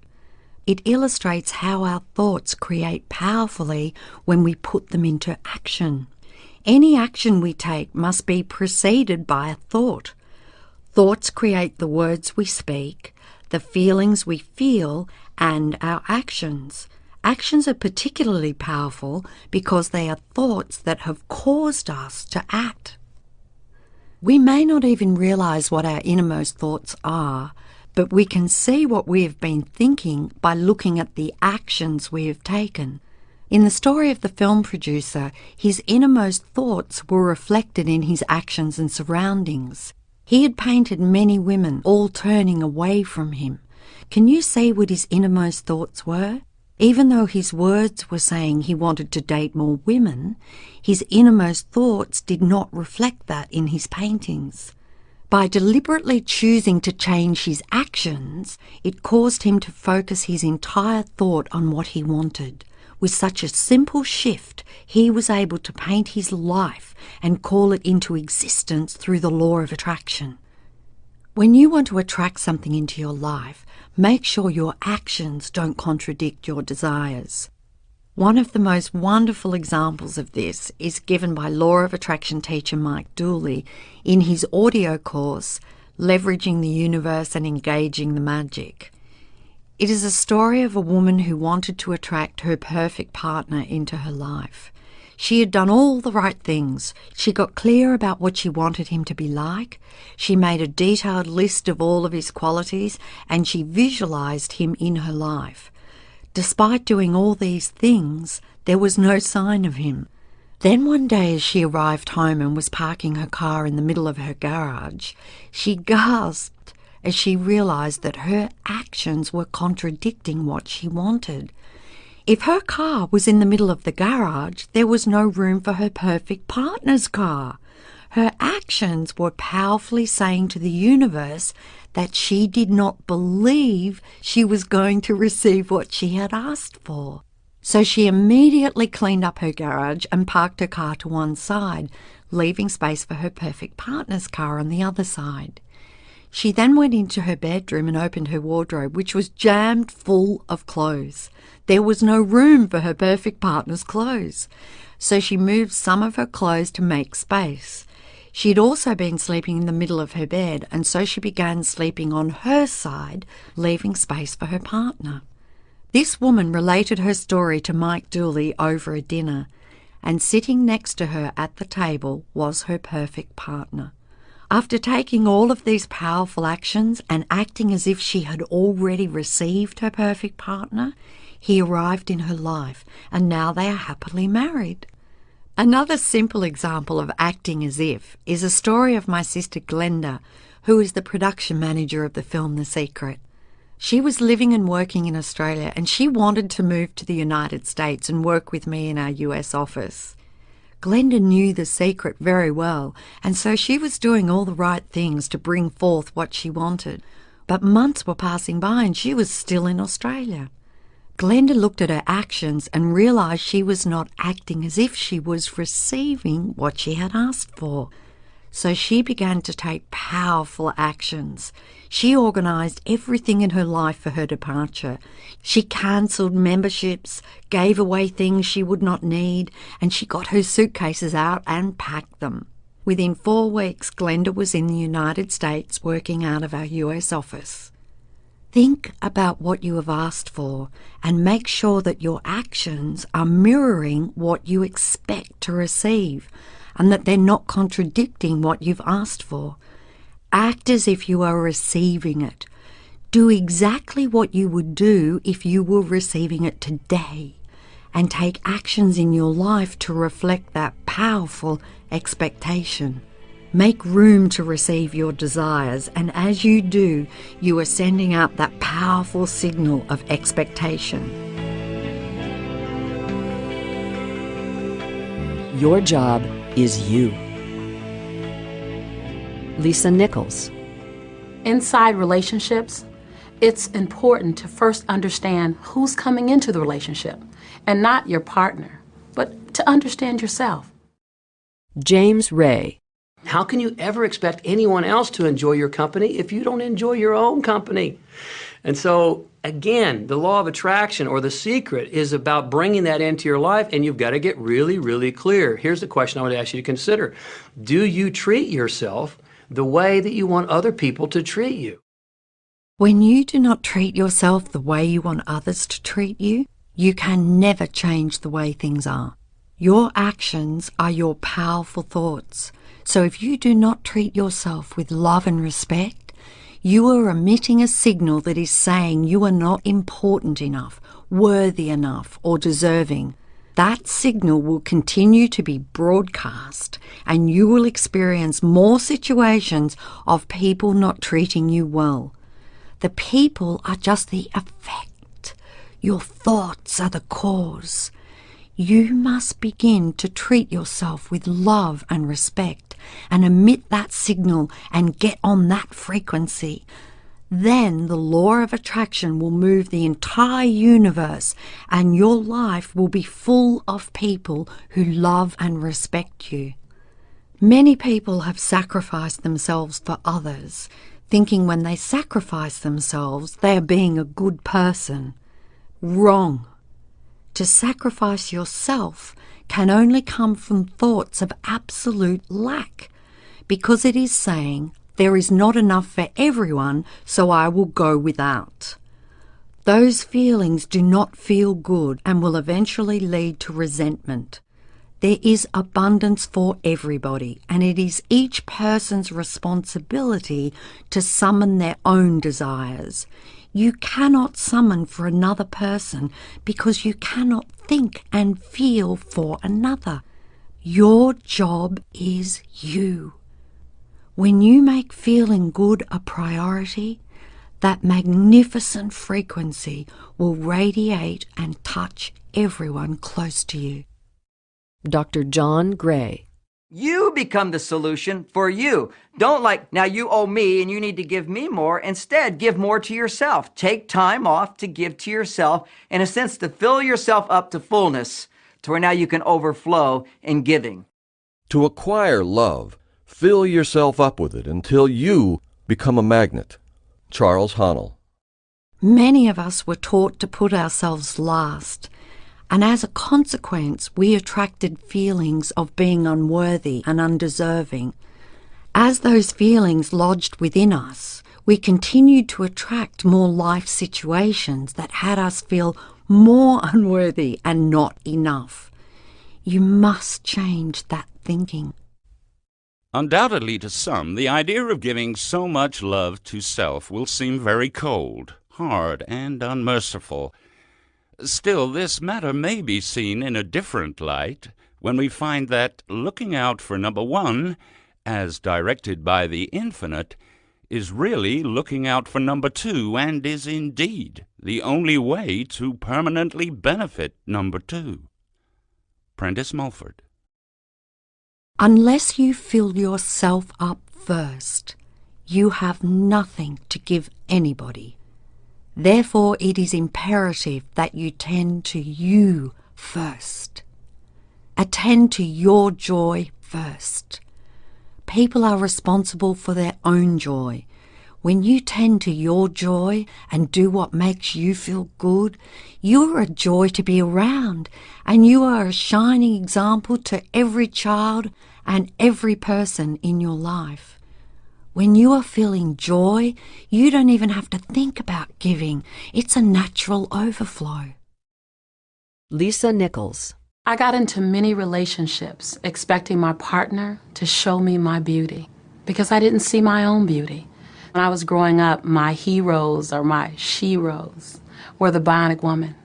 [SPEAKER 1] It illustrates how our thoughts create powerfully when we put them into action. Any action we take must be preceded by a thought. Thoughts create the words we speak, the feelings we feel, and our actions. Actions are particularly powerful because they are thoughts that have caused us to act. We may not even realize what our innermost thoughts are, but we can see what we have been thinking by looking at the actions we have taken. In the story of the film producer, his innermost thoughts were reflected in his actions and surroundings. He had painted many women, all turning away from him. Can you see what his innermost thoughts were? Even though his words were saying he wanted to date more women, his innermost thoughts did not reflect that in his paintings. By deliberately choosing to change his actions, it caused him to focus his entire thought on what he wanted. With such a simple shift, he was able to paint his life and call it into existence through the law of attraction. When you want to attract something into your life, make sure your actions don't contradict your desires. One of the most wonderful examples of this is given by Law of Attraction teacher Mike Dooley in his audio course, Leveraging the Universe and Engaging the Magic. It is a story of a woman who wanted to attract her perfect partner into her life. She had done all the right things. She got clear about what she wanted him to be like. She made a detailed list of all of his qualities, and she visualized him in her life. Despite doing all these things, there was no sign of him. Then one day as she arrived home and was parking her car in the middle of her garage, she gasped as she realized that her actions were contradicting what she wanted. If her car was in the middle of the garage, there was no room for her perfect partner's car. Her actions were powerfully saying to the universe that she did not believe she was going to receive what she had asked for. So she immediately cleaned up her garage and parked her car to one side, leaving space for her perfect partner's car on the other side. She then went into her bedroom and opened her wardrobe, which was jammed full of clothes. There was no room for her perfect partner's clothes. So she moved some of her clothes to make space. She had also been sleeping in the middle of her bed, and so she began sleeping on her side, leaving space for her partner. This woman related her story to Mike Dooley over a dinner, and sitting next to her at the table was her perfect partner. After taking all of these powerful actions and acting as if she had already received her perfect partner, he arrived in her life, and now they are happily married. Another simple example of acting as if is a story of my sister Glenda, who is the production manager of the film The Secret. She was living and working in Australia, and she wanted to move to the United States and work with me in our US office. Glenda knew the secret very well, and so she was doing all the right things to bring forth what she wanted. But months were passing by and she was still in Australia. Glenda looked at her actions and realised she was not acting as if she was receiving what she had asked for. So she began to take powerful actions. She organised everything in her life for her departure. She cancelled memberships, gave away things she would not need, and she got her suitcases out and packed them. Within 4 weeks, Glenda was in the United States working out of our US office. Think about what you have asked for and make sure that your actions are mirroring what you expect to receive and that they're not contradicting what you've asked for. Act as if you are receiving it. Do exactly what you would do if you were receiving it today, and take actions in your life to reflect that powerful expectation. Make room to receive your desires, and as you do, you are sending out that powerful signal of expectation.
[SPEAKER 2] Your job is you. Lisa Nichols.
[SPEAKER 9] Inside relationships, it's important to first understand who's coming into the relationship, and not your partner, but to understand yourself.
[SPEAKER 2] James Ray.
[SPEAKER 12] How can you ever expect anyone else to enjoy your company if you don't enjoy your own company? And so, again, the law of attraction, or the secret, is about bringing that into your life, and you've got to get really, really clear. Here's the question I would ask you to consider. Do you treat yourself the way that you want other people to treat you?
[SPEAKER 1] When you do not treat yourself the way you want others to treat you, you can never change the way things are. Your actions are your powerful thoughts. So if you do not treat yourself with love and respect, you are emitting a signal that is saying you are not important enough, worthy enough, or deserving. That signal will continue to be broadcast, and you will experience more situations of people not treating you well. The people are just the effect. Your thoughts are the cause. You must begin to treat yourself with love and respect and emit that signal and get on that frequency. Then the law of attraction will move the entire universe, and your life will be full of people who love and respect you. Many people have sacrificed themselves for others, thinking when they sacrifice themselves they are being a good person. Wrong. To sacrifice yourself can only come from thoughts of absolute lack, because it is saying, there is not enough for everyone, so I will go without. Those feelings do not feel good and will eventually lead to resentment. There is abundance for everybody, and it is each person's responsibility to summon their own desires. You cannot summon for another person because you cannot think and feel for another. Your job is you. When you make feeling good a priority, that magnificent frequency will radiate and touch everyone close to you.
[SPEAKER 2] Dr. John Gray.
[SPEAKER 18] You become the solution for you. Don't now you owe me and you need to give me more. Instead, give more to yourself. Take time off to give to yourself, in a sense, to fill yourself up to fullness, to where now you can overflow in giving.
[SPEAKER 8] To acquire love, fill yourself up with it until you become a magnet. Charles Honnell.
[SPEAKER 1] Many of us were taught to put ourselves last, and as a consequence, we attracted feelings of being unworthy and undeserving. As those feelings lodged within us, we continued to attract more life situations that had us feel more unworthy and not enough. You must change that thinking.
[SPEAKER 11] Undoubtedly to some, the idea of giving so much love to self will seem very cold, hard, and unmerciful. Still, this matter may be seen in a different light when we find that looking out for number one, as directed by the infinite, is really looking out for number two, and is indeed the only way to permanently benefit number two. Prentice Mulford.
[SPEAKER 1] Unless you fill yourself up first, you have nothing to give anybody. Therefore, it is imperative that you tend to you first. Attend to your joy first. People are responsible for their own joy. When you tend to your joy and do what makes you feel good, you are a joy to be around, and you are a shining example to every child and every person in your life. When you are feeling joy, you don't even have to think about giving. It's a natural overflow.
[SPEAKER 2] Lisa Nichols.
[SPEAKER 9] I got into many relationships expecting my partner to show me my beauty because I didn't see my own beauty. When I was growing up, my heroes or my sheroes were the Bionic Woman,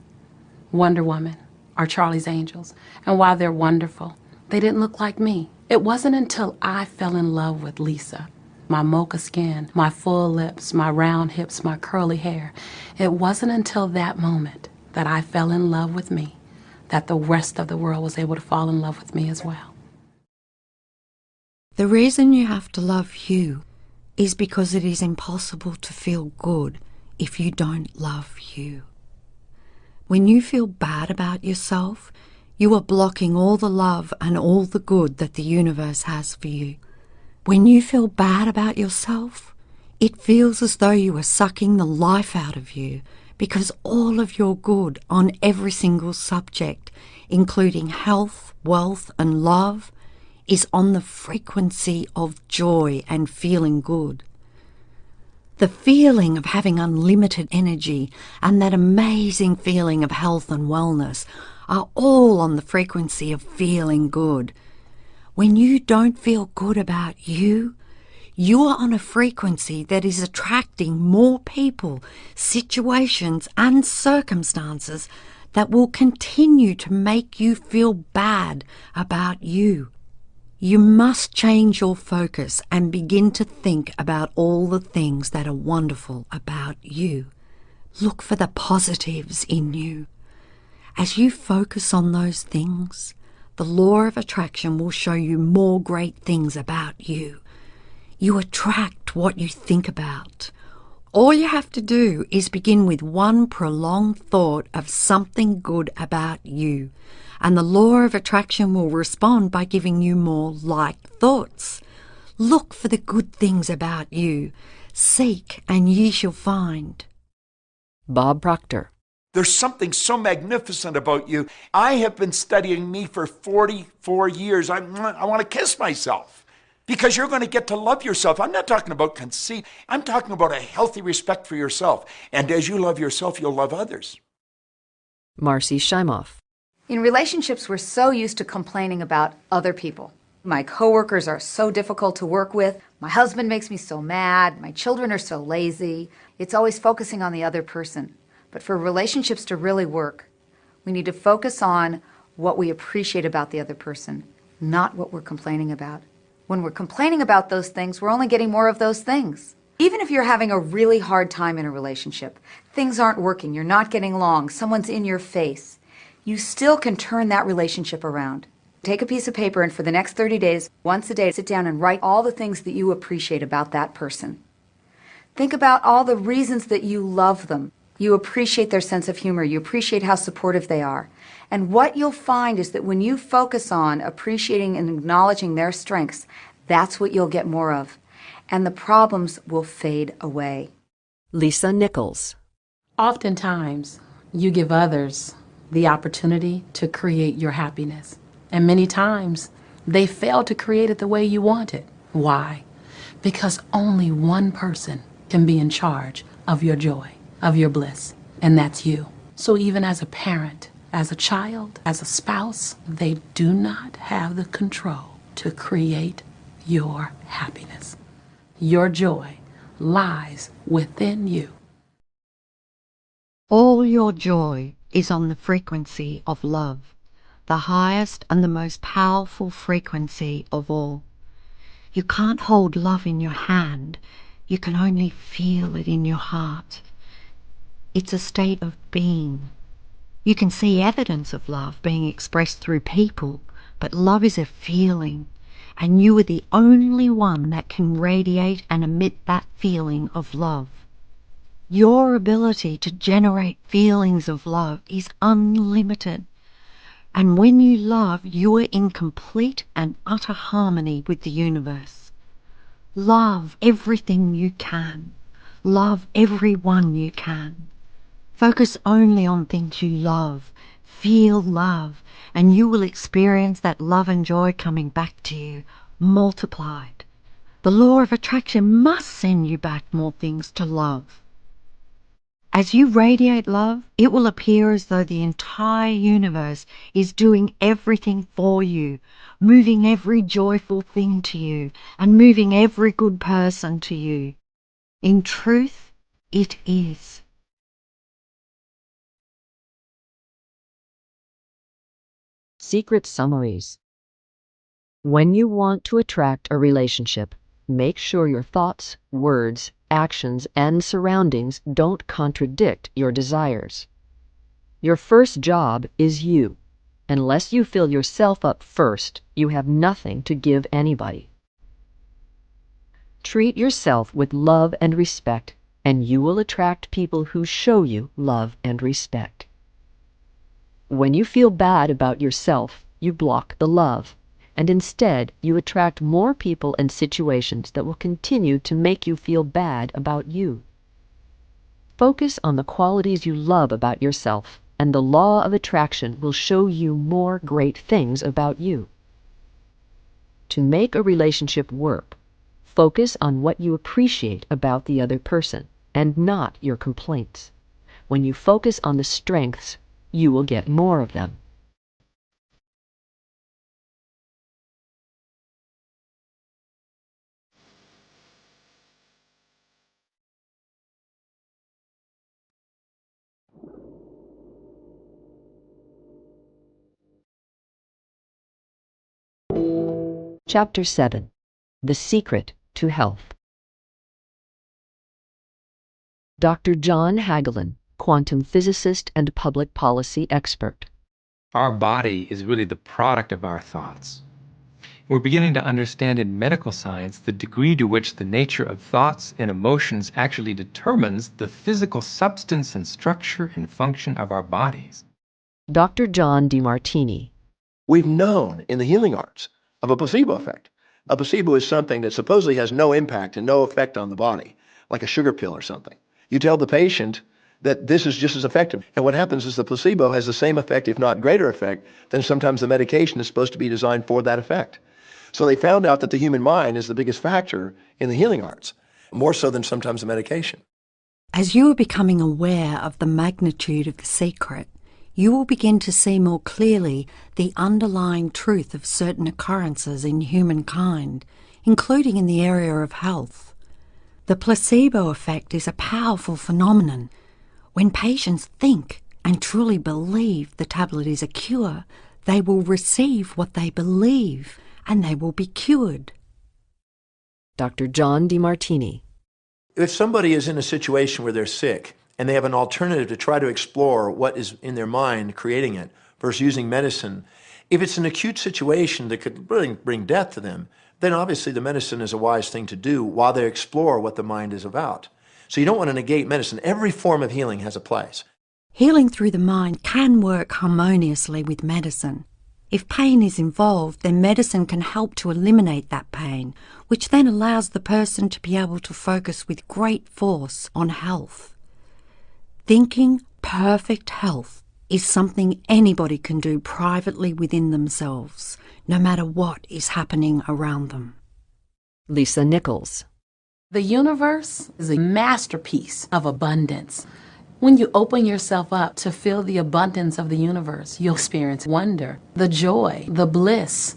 [SPEAKER 9] Wonder Woman, or Charlie's Angels. And while they're wonderful, they didn't look like me. It wasn't until I fell in love with Lisa, my mocha skin, my full lips, my round hips, my curly hair. It wasn't until that moment that I fell in love with me that the rest of the world was able to fall in love with me as well.
[SPEAKER 1] The reason you have to love you is because it is impossible to feel good if you don't love you. When you feel bad about yourself, you are blocking all the love and all the good that the universe has for you. When you feel bad about yourself, it feels as though you are sucking the life out of you, because all of your good on every single subject, including health, wealth, and love, is on the frequency of joy and feeling good. The feeling of having unlimited energy and that amazing feeling of health and wellness are all on the frequency of feeling good. When you don't feel good about you, you are on a frequency that is attracting more people, situations, and circumstances that will continue to make you feel bad about you. You must change your focus and begin to think about all the things that are wonderful about you. Look for the positives in you. As you focus on those things, the law of attraction will show you more great things about you. You attract what you think about. All you have to do is begin with one prolonged thought of something good about you, and the law of attraction will respond by giving you more like thoughts. Look for the good things about you. Seek, and ye shall find.
[SPEAKER 2] Bob Proctor.
[SPEAKER 3] There's something so magnificent about you. I have been studying me for 44 years. I want to kiss myself. Because you're going to get to love yourself. I'm not talking about conceit. I'm talking about a healthy respect for yourself. And as you love yourself, you'll love others.
[SPEAKER 2] Marcy Shimoff.
[SPEAKER 6] In relationships, we're so used to complaining about other people. My coworkers are so difficult to work with. My husband makes me so mad. My children are so lazy. It's always focusing on the other person. But for relationships to really work, we need to focus on what we appreciate about the other person, not what we're complaining about. When we're complaining about those things, we're only getting more of those things. Even if you're having a really hard time in a relationship, things aren't working, you're not getting along, someone's in your face, you still can turn that relationship around. Take a piece of paper and for the next 30 days, once a day, sit down and write all the things that you appreciate about that person. Think about all the reasons that you love them. You appreciate their sense of humor, you appreciate how supportive they are. And what you'll find is that when you focus on appreciating and acknowledging their strengths, that's what you'll get more of. And the problems will fade away.
[SPEAKER 2] Lisa Nichols.
[SPEAKER 9] Oftentimes, you give others the opportunity to create your happiness. And many times, they fail to create it the way you want it. Why? Because only one person can be in charge of your joy, of your bliss, and that's you. So even as a parent, as a child, as a spouse, they do not have the control to create your happiness. Your joy lies within you.
[SPEAKER 1] All your joy is on the frequency of love, the highest and the most powerful frequency of all. You can't hold love in your hand, you can only feel it in your heart. It's a state of being. You can see evidence of love being expressed through people, but love is a feeling. and you are the only one that can radiate and emit that feeling of love. Your ability to generate feelings of love is unlimited. And when you love, you are in complete and utter harmony with the universe. Love everything you can. Love everyone you can. Focus only on things you love. Feel love, and you will experience that love and joy coming back to you, multiplied. The law of attraction must send you back more things to love. As you radiate love, it will appear as though the entire universe is doing everything for you, moving every joyful thing to you, and moving every good person to you. In truth, it is.
[SPEAKER 2] Secret summaries. When you want to attract a relationship, make sure your thoughts, words, actions, and surroundings don't contradict your desires. Your first job is you. Unless you fill yourself up first, you have nothing to give anybody. Treat yourself with love and respect, and you will attract people who show you love and respect. When you feel bad about yourself, you block the love, and instead you attract more people and situations that will continue to make you feel bad about you. Focus on the qualities you love about yourself, and the law of attraction will show you more great things about you. To make a relationship work, focus on what you appreciate about the other person, and not your complaints. When you focus on the strengths, you will get more of them. Chapter 7. The Secret to Health. Dr. John Hagelin, quantum physicist and public policy expert.
[SPEAKER 5] Our body is really the product of our thoughts. We're beginning to understand in medical science the degree to which the nature of thoughts and emotions actually determines the physical substance and structure and function of our bodies.
[SPEAKER 2] Dr. John DeMartini.
[SPEAKER 22] We've known in the healing arts of a placebo effect. A placebo is something that supposedly has no impact and no effect on the body, like a sugar pill or something. You tell the patient that this is just as effective. And what happens is the placebo has the same effect, if not greater effect, than sometimes the medication is supposed to be designed for that effect. So they found out that the human mind is the biggest factor in the healing arts, more so than sometimes the medication.
[SPEAKER 1] As you are becoming aware of the magnitude of the secret, you will begin to see more clearly the underlying truth of certain occurrences in humankind, including in the area of health. The placebo effect is a powerful phenomenon. When patients think and truly believe the tablet is a cure, they will receive what they believe and they will be cured.
[SPEAKER 2] Dr. John DeMartini.
[SPEAKER 22] If somebody is in a situation where they're sick and they have an alternative to try to explore what is in their mind creating it versus using medicine, if it's an acute situation that could really bring death to them, then obviously the medicine is a wise thing to do while they explore what the mind is about. So you don't want to negate medicine. Every form of healing has a place.
[SPEAKER 1] Healing through the mind can work harmoniously with medicine. If pain is involved, then medicine can help to eliminate that pain, which then allows the person to be able to focus with great force on health. Thinking perfect health is something anybody can do privately within themselves, no matter what is happening around them.
[SPEAKER 2] Lisa Nichols.
[SPEAKER 9] The universe is a masterpiece of abundance. When you open yourself up to feel the abundance of the universe, you'll experience wonder, the joy, the bliss.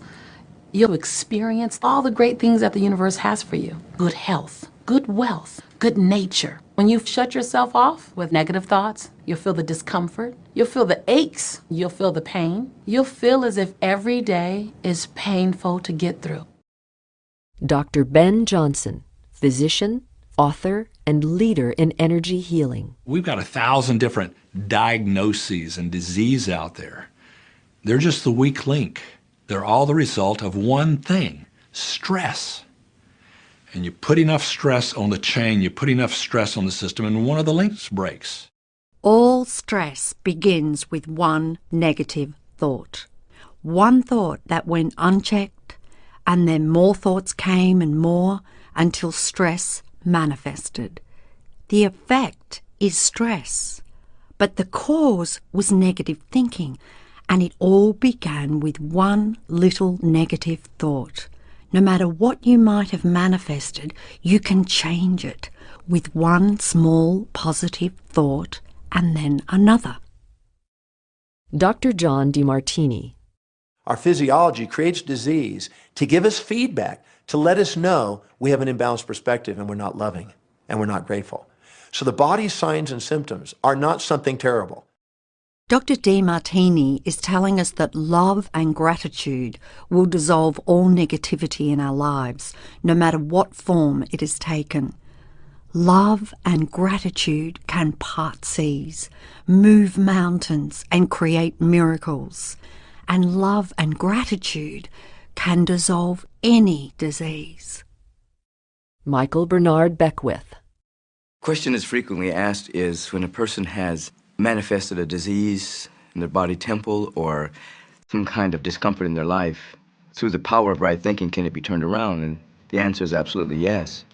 [SPEAKER 9] You'll experience all the great things that the universe has for you. Good health, good wealth, good nature. When you shut yourself off with negative thoughts, you'll feel the discomfort, you'll feel the aches, you'll feel the pain. You'll feel as if every day is painful to get through.
[SPEAKER 2] Dr. Ben Johnson, physician, author, and leader in energy healing.
[SPEAKER 23] We've got 1,000 different diagnoses and disease out there. They're just the weak link. They're all the result of one thing, stress. And you put enough stress on the chain, you put enough stress on the system, and one of the links breaks.
[SPEAKER 1] All stress begins with one negative thought. One thought that went unchecked, and then more thoughts came and more until stress manifested. The effect is stress, but the cause was negative thinking, and it all began with one little negative thought. No matter what you might have manifested, you can change it with one small positive thought and then another.
[SPEAKER 2] Dr. John DeMartini.
[SPEAKER 22] Our physiology creates disease to give us feedback, to let us know we have an imbalanced perspective and we're not loving and we're not grateful. So the body's signs and symptoms are not something terrible.
[SPEAKER 1] Dr. DeMartini is telling us that love and gratitude will dissolve all negativity in our lives, no matter what form it is taken. Love and gratitude can part seas, move mountains, and create miracles. And love and gratitude can dissolve any disease.
[SPEAKER 2] Michael Bernard Beckwith.
[SPEAKER 10] Question is frequently asked is when a person has manifested a disease in their body temple or some kind of discomfort in their life, through the power of right thinking, can it be turned around? And the answer is absolutely yes.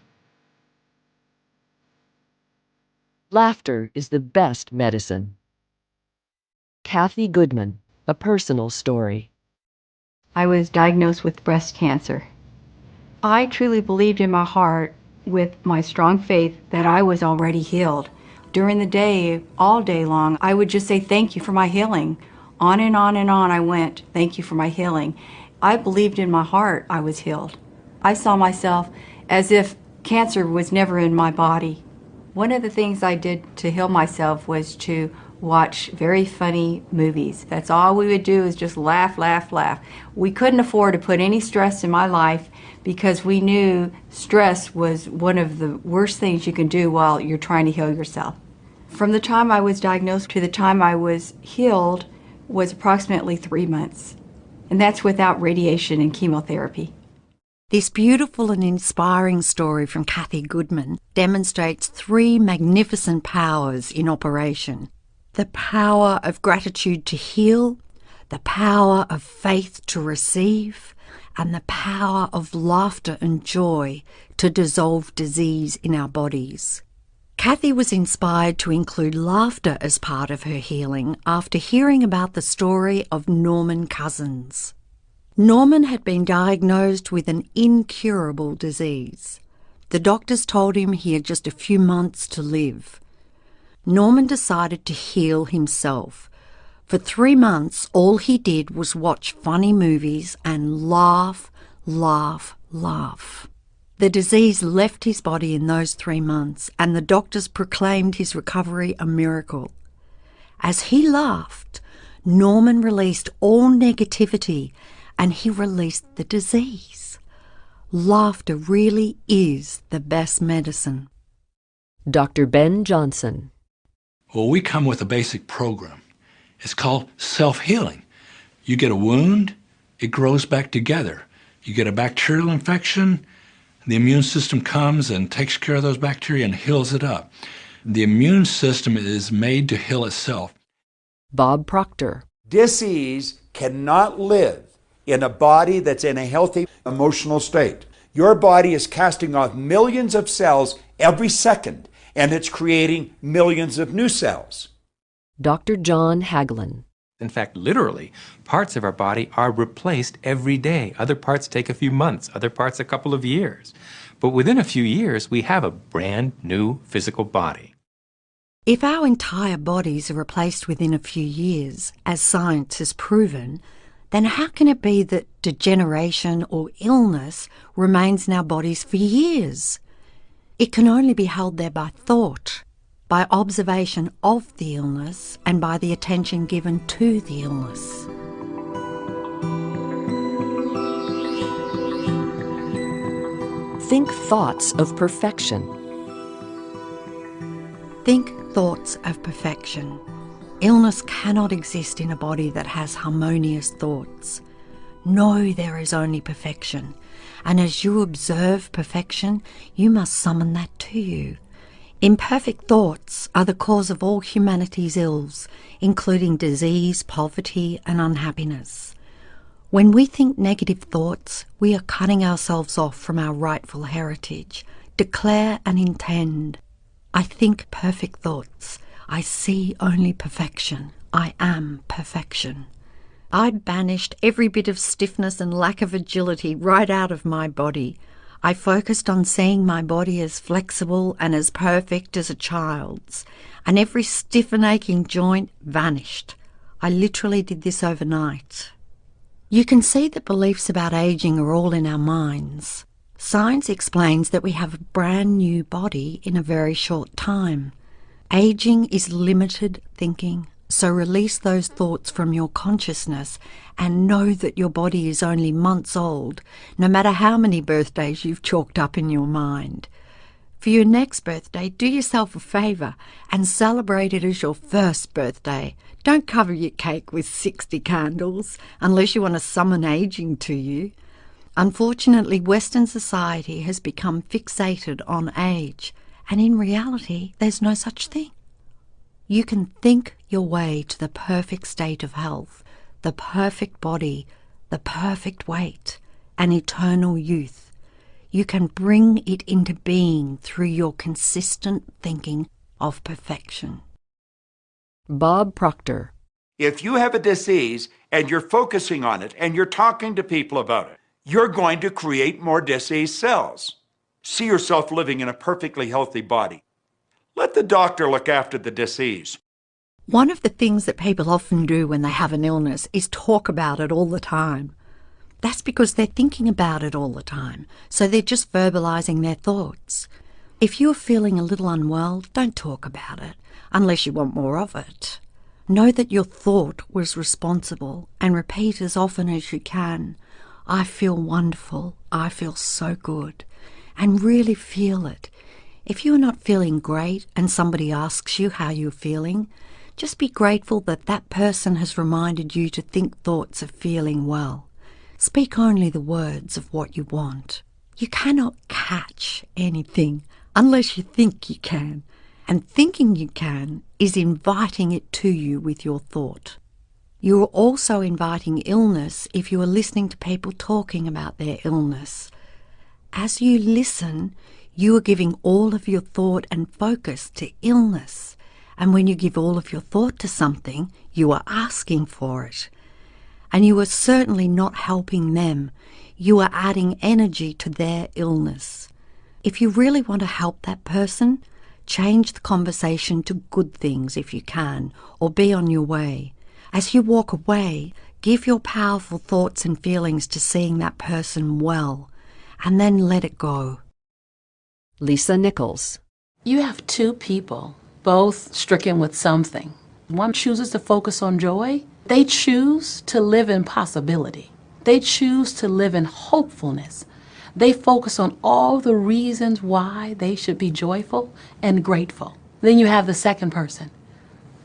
[SPEAKER 2] Laughter is the best medicine. Kathy Goodman, a personal story.
[SPEAKER 19] I was diagnosed with breast cancer. I truly believed in my heart, with my strong faith, that I was already healed. During the day, all day long, I would just say thank you for my healing. On and on and on I went, thank you for my healing. I believed in my heart I was healed. I saw myself as if cancer was never in my body. One of the things I did to heal myself was to watch very funny movies. That's all we would do, is just laugh, laugh, laugh. We couldn't afford to put any stress in my life because we knew stress was one of the worst things you can do while you're trying to heal yourself. From the time I was diagnosed to the time I was healed was approximately 3 months. And that's without radiation and chemotherapy.
[SPEAKER 1] This beautiful and inspiring story from Kathy Goodman demonstrates 3 magnificent powers in operation. The power of gratitude to heal, the power of faith to receive, and the power of laughter and joy to dissolve disease in our bodies. Kathy was inspired to include laughter as part of her healing after hearing about the story of Norman Cousins. Norman had been diagnosed with an incurable disease. The doctors told him he had just a few months to live. Norman decided to heal himself. For 3 months, all he did was watch funny movies and laugh, laugh, laugh. The disease left his body in those 3 months, and the doctors proclaimed his recovery a miracle. As he laughed, Norman released all negativity, and he released the disease. Laughter really is the best medicine.
[SPEAKER 2] Dr. Ben Johnson.
[SPEAKER 23] Well, we come with a basic program. It's called self-healing. You get a wound, it grows back together. You get a bacterial infection, the immune system comes and takes care of those bacteria and heals it up. The immune system is made to heal itself.
[SPEAKER 2] Bob Proctor.
[SPEAKER 3] Disease cannot live in a body that's in a healthy emotional state. Your body is casting off millions of cells every second, and it's creating millions of new cells.
[SPEAKER 2] Dr. John Hagelin.
[SPEAKER 5] In fact, literally, parts of our body are replaced every day. Other parts take a few months, other parts a couple of years. But within a few years, we have a brand new physical body.
[SPEAKER 1] If our entire bodies are replaced within a few years, as science has proven, then how can it be that degeneration or illness remains in our bodies for years? It can only be held there by thought, by observation of the illness, and by the attention given to the illness.
[SPEAKER 2] Think thoughts of perfection.
[SPEAKER 1] Think thoughts of perfection. Illness cannot exist in a body that has harmonious thoughts. Know there is only perfection. and as you observe perfection, you must summon that to you. Imperfect thoughts are the cause of all humanity's ills, including disease, poverty, and unhappiness. When we think negative thoughts, we are cutting ourselves off from our rightful heritage. Declare and intend. I think perfect thoughts. I see only perfection. I am perfection. I banished every bit of stiffness and lack of agility right out of my body. I focused on seeing my body as flexible and as perfect as a child's, and every stiff and aching joint vanished. I literally did this overnight. You can see that beliefs about aging are all in our minds. Science explains that we have a brand new body in a very short time. Aging is limited thinking, so release those thoughts from your consciousness and know that your body is only months old, no matter how many birthdays you've chalked up in your mind. For your next birthday, do yourself a favour and celebrate it as your first birthday. Don't cover your cake with 60 candles unless you want to summon aging to you. Unfortunately, Western society has become fixated on age, and in reality, there's no such thing. You can think your way to the perfect state of health, the perfect body, the perfect weight, and eternal youth. You can bring it into being through your consistent thinking of perfection.
[SPEAKER 2] Bob Proctor.
[SPEAKER 3] If you have a disease and you're focusing on it and you're talking to people about it, you're going to create more disease cells. See yourself living in a perfectly healthy body. Let the doctor look after the disease.
[SPEAKER 1] One of the things that people often do when they have an illness is talk about it all the time. That's because they're thinking about it all the time, so they're just verbalizing their thoughts. If you're feeling a little unwell, don't talk about it, unless you want more of it. Know that your thought was responsible and repeat as often as you can. I feel wonderful. I feel so good. And really feel it. If you're not feeling great and somebody asks you how you're feeling, just be grateful that that person has reminded you to think thoughts of feeling well. Speak only the words of what you want. You cannot catch anything unless you think you can. And thinking you can is inviting it to you with your thought. You are also inviting illness if you are listening to people talking about their illness. As you listen, you are giving all of your thought and focus to illness. And when you give all of your thought to something, you are asking for it. And you are certainly not helping them. You are adding energy to their illness. If you really want to help that person, change the conversation to good things if you can, or be on your way. As you walk away, give your powerful thoughts and feelings to seeing that person well, and then let it go.
[SPEAKER 2] Lisa Nichols.
[SPEAKER 9] You have two people, both stricken with something. One chooses to focus on joy. They choose to live in possibility. They choose to live in hopefulness. They focus on all the reasons why they should be joyful and grateful. Then you have the second person.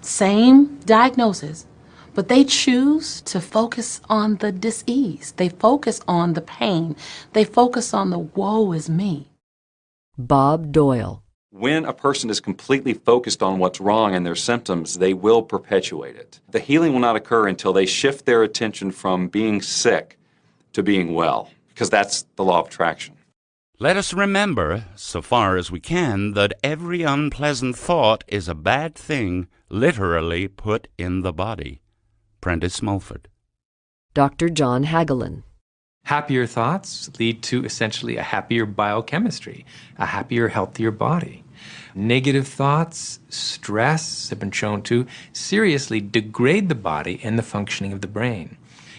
[SPEAKER 9] Same diagnosis, but they choose to focus on the dis-ease. They focus on the pain. They focus on the woe is me.
[SPEAKER 2] Bob Doyle.
[SPEAKER 4] When a person is completely focused on what's wrong and their symptoms, they will perpetuate it. The healing will not occur until they shift their attention from being sick to being well, because that's the law of attraction.
[SPEAKER 11] Let us remember, so far as we can, that every unpleasant thought is a bad thing literally put in the body. Prentice Mulford.
[SPEAKER 2] Dr. John Hagelin.
[SPEAKER 5] Happier thoughts lead to essentially a happier biochemistry, a happier, healthier body. Negative thoughts, stress have been shown to seriously degrade the body and the functioning of the brain,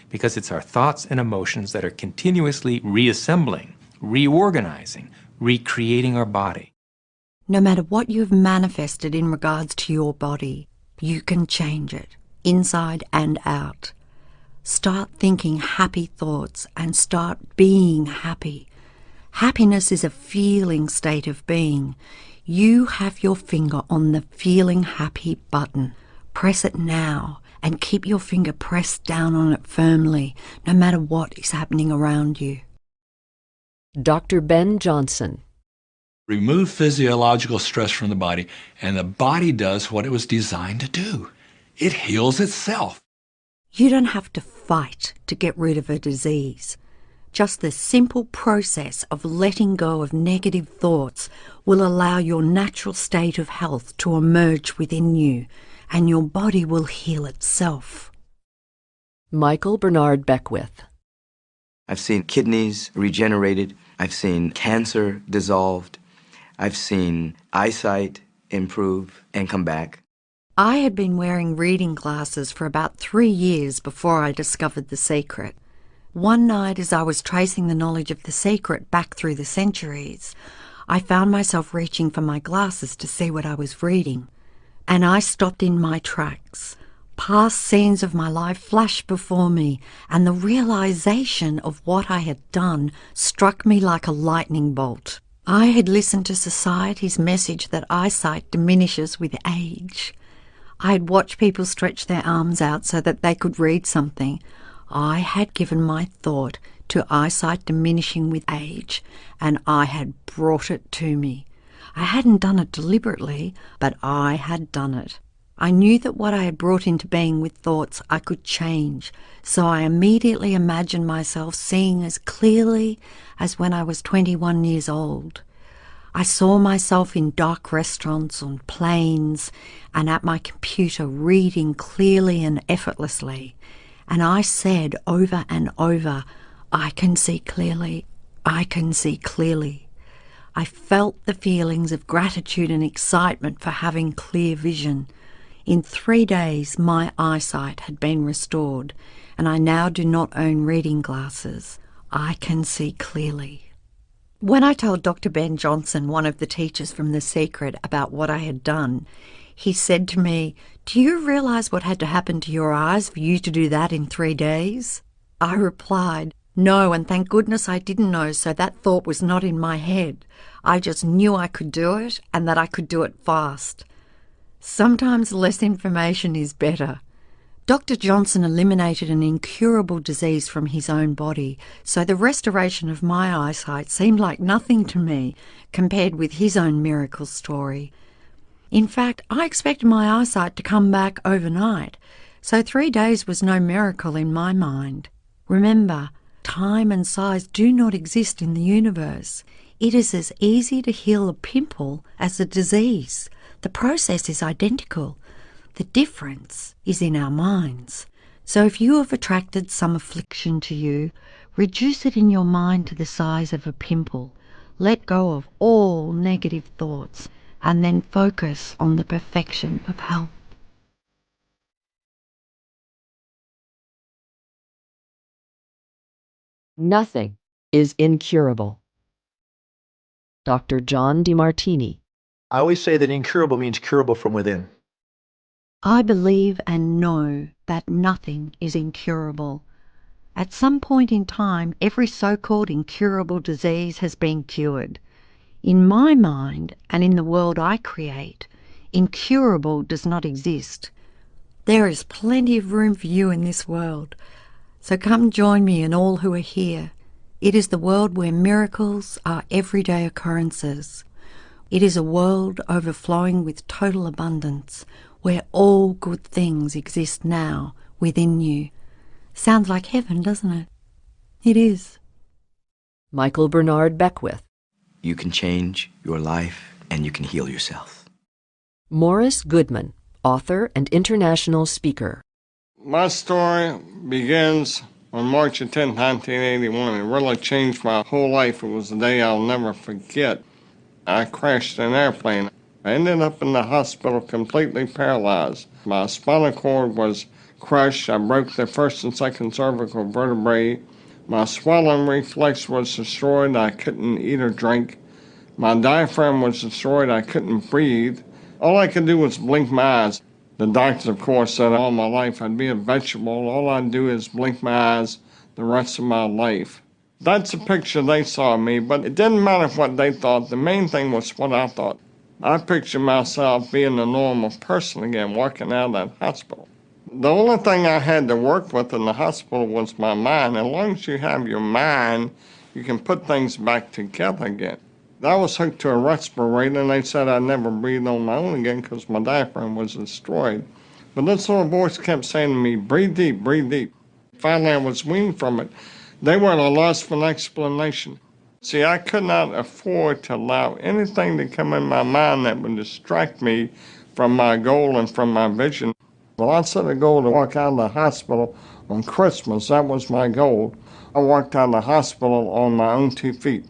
[SPEAKER 5] because it's our thoughts and emotions that are continuously reassembling, reorganizing, recreating our body.
[SPEAKER 1] No matter what you've manifested in regards to your body, you can change it, inside and out. Start thinking happy thoughts and start being happy. Happiness is a feeling state of being. You have your finger on the feeling happy button. Press it now and keep your finger pressed down on it firmly, no matter what is happening around you.
[SPEAKER 2] Dr. Ben Johnson.
[SPEAKER 23] Remove physiological stress from the body, and the body does what it was designed to do. It heals itself.
[SPEAKER 1] You don't have to fight to get rid of a disease. Just the simple process of letting go of negative thoughts will allow your natural state of health to emerge within you, and your body will heal itself.
[SPEAKER 2] Michael Bernard Beckwith.
[SPEAKER 10] I've seen kidneys regenerated. I've seen cancer dissolved. I've seen eyesight improve and come back.
[SPEAKER 1] I had been wearing reading glasses for about 3 years before I discovered the secret. One night, as I was tracing the knowledge of the secret back through the centuries, I found myself reaching for my glasses to see what I was reading. And I stopped in my tracks. Past scenes of my life flashed before me, and the realization of what I had done struck me like a lightning bolt. I had listened to society's message that eyesight diminishes with age. I had watched people stretch their arms out so that they could read something. I had given my thought to eyesight diminishing with age, and I had brought it to me. I hadn't done it deliberately, but I had done it. I knew that what I had brought into being with thoughts I could change, so I immediately imagined myself seeing as clearly as when I was 21 years old. I saw myself in dark restaurants, on planes, and at my computer reading clearly and effortlessly. And I said over and over, I can see clearly, I can see clearly. I felt the feelings of gratitude and excitement for having clear vision. In 3 days, my eyesight had been restored, and I now do not own reading glasses. I can see clearly. When I told Dr. Ben Johnson, one of the teachers from The Secret, about what I had done, he said to me, "Do you realize what had to happen to your eyes for you to do that in 3 days?" I replied, "No, and thank goodness I didn't know, so that thought was not in my head. I just knew I could do it and that I could do it fast." Sometimes less information is better. Dr. Johnson eliminated an incurable disease from his own body, so the restoration of my eyesight seemed like nothing to me compared with his own miracle story. In fact, I expected my eyesight to come back overnight, so 3 days was no miracle in my mind. Remember, time and size do not exist in the universe. It is as easy to heal a pimple as a disease. The process is identical. The difference is in our minds. So if you have attracted some affliction to you, reduce it in your mind to the size of a pimple. Let go of all negative thoughts and then focus on the perfection of health.
[SPEAKER 2] Nothing is incurable. Dr. John DeMartini.
[SPEAKER 22] I always say that incurable means curable from within.
[SPEAKER 1] I believe and know that nothing is incurable. At some point in time, every so-called incurable disease has been cured. In my mind and in the world I create, incurable does not exist. There is plenty of room for you in this world. So come join me and all who are here. It is the world where miracles are everyday occurrences. It is a world overflowing with total abundance, where all good things exist now within you. Sounds like heaven, doesn't it? It is.
[SPEAKER 2] Michael Bernard Beckwith.
[SPEAKER 10] You can change your life and you can heal yourself.
[SPEAKER 2] Morris Goodman, author and international speaker.
[SPEAKER 7] My story begins on March 10, 1981. It really changed my whole life. It was a day I'll never forget. I crashed an airplane. I ended up in the hospital completely paralyzed. My spinal cord was crushed. I broke the first and second cervical vertebrae. My swallowing reflex was destroyed. I couldn't eat or drink. My diaphragm was destroyed. I couldn't breathe. All I could do was blink my eyes. The doctors, of course, said all my life I'd be a vegetable. All I'd do is blink my eyes the rest of my life. That's a picture they saw of me, but it didn't matter what they thought. The main thing was what I thought. I pictured myself being a normal person again, walking out of that hospital. The only thing I had to work with in the hospital was my mind. As long as you have your mind you can put things back together again. I was hooked to a respirator, and they said I'd never breathe on my own again because my diaphragm was destroyed. But this little voice kept saying to me, breathe deep, breathe deep. Finally, I was weaned from it. They were at a loss for an explanation. See, I could not afford to allow anything to come in my mind that would distract me from my goal and from my vision. Well, I set a goal to walk out of the hospital on Christmas. That was my goal. I walked out of the hospital on my own 2 feet.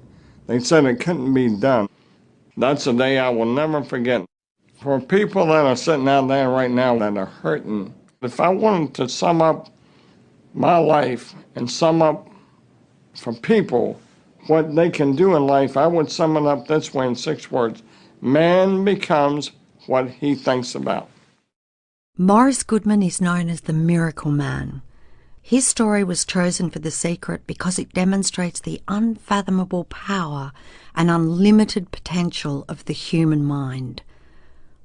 [SPEAKER 7] They said it couldn't be done. That's a day I will never forget. For people that are sitting out there right now that are hurting, if I wanted to sum up my life and sum up for people what they can do in life, I would sum it up this way in 6 words. Man becomes what he thinks about.
[SPEAKER 1] Morris Goodman is known as the Miracle Man. His story was chosen for The Secret because it demonstrates the unfathomable power and unlimited potential of the human mind.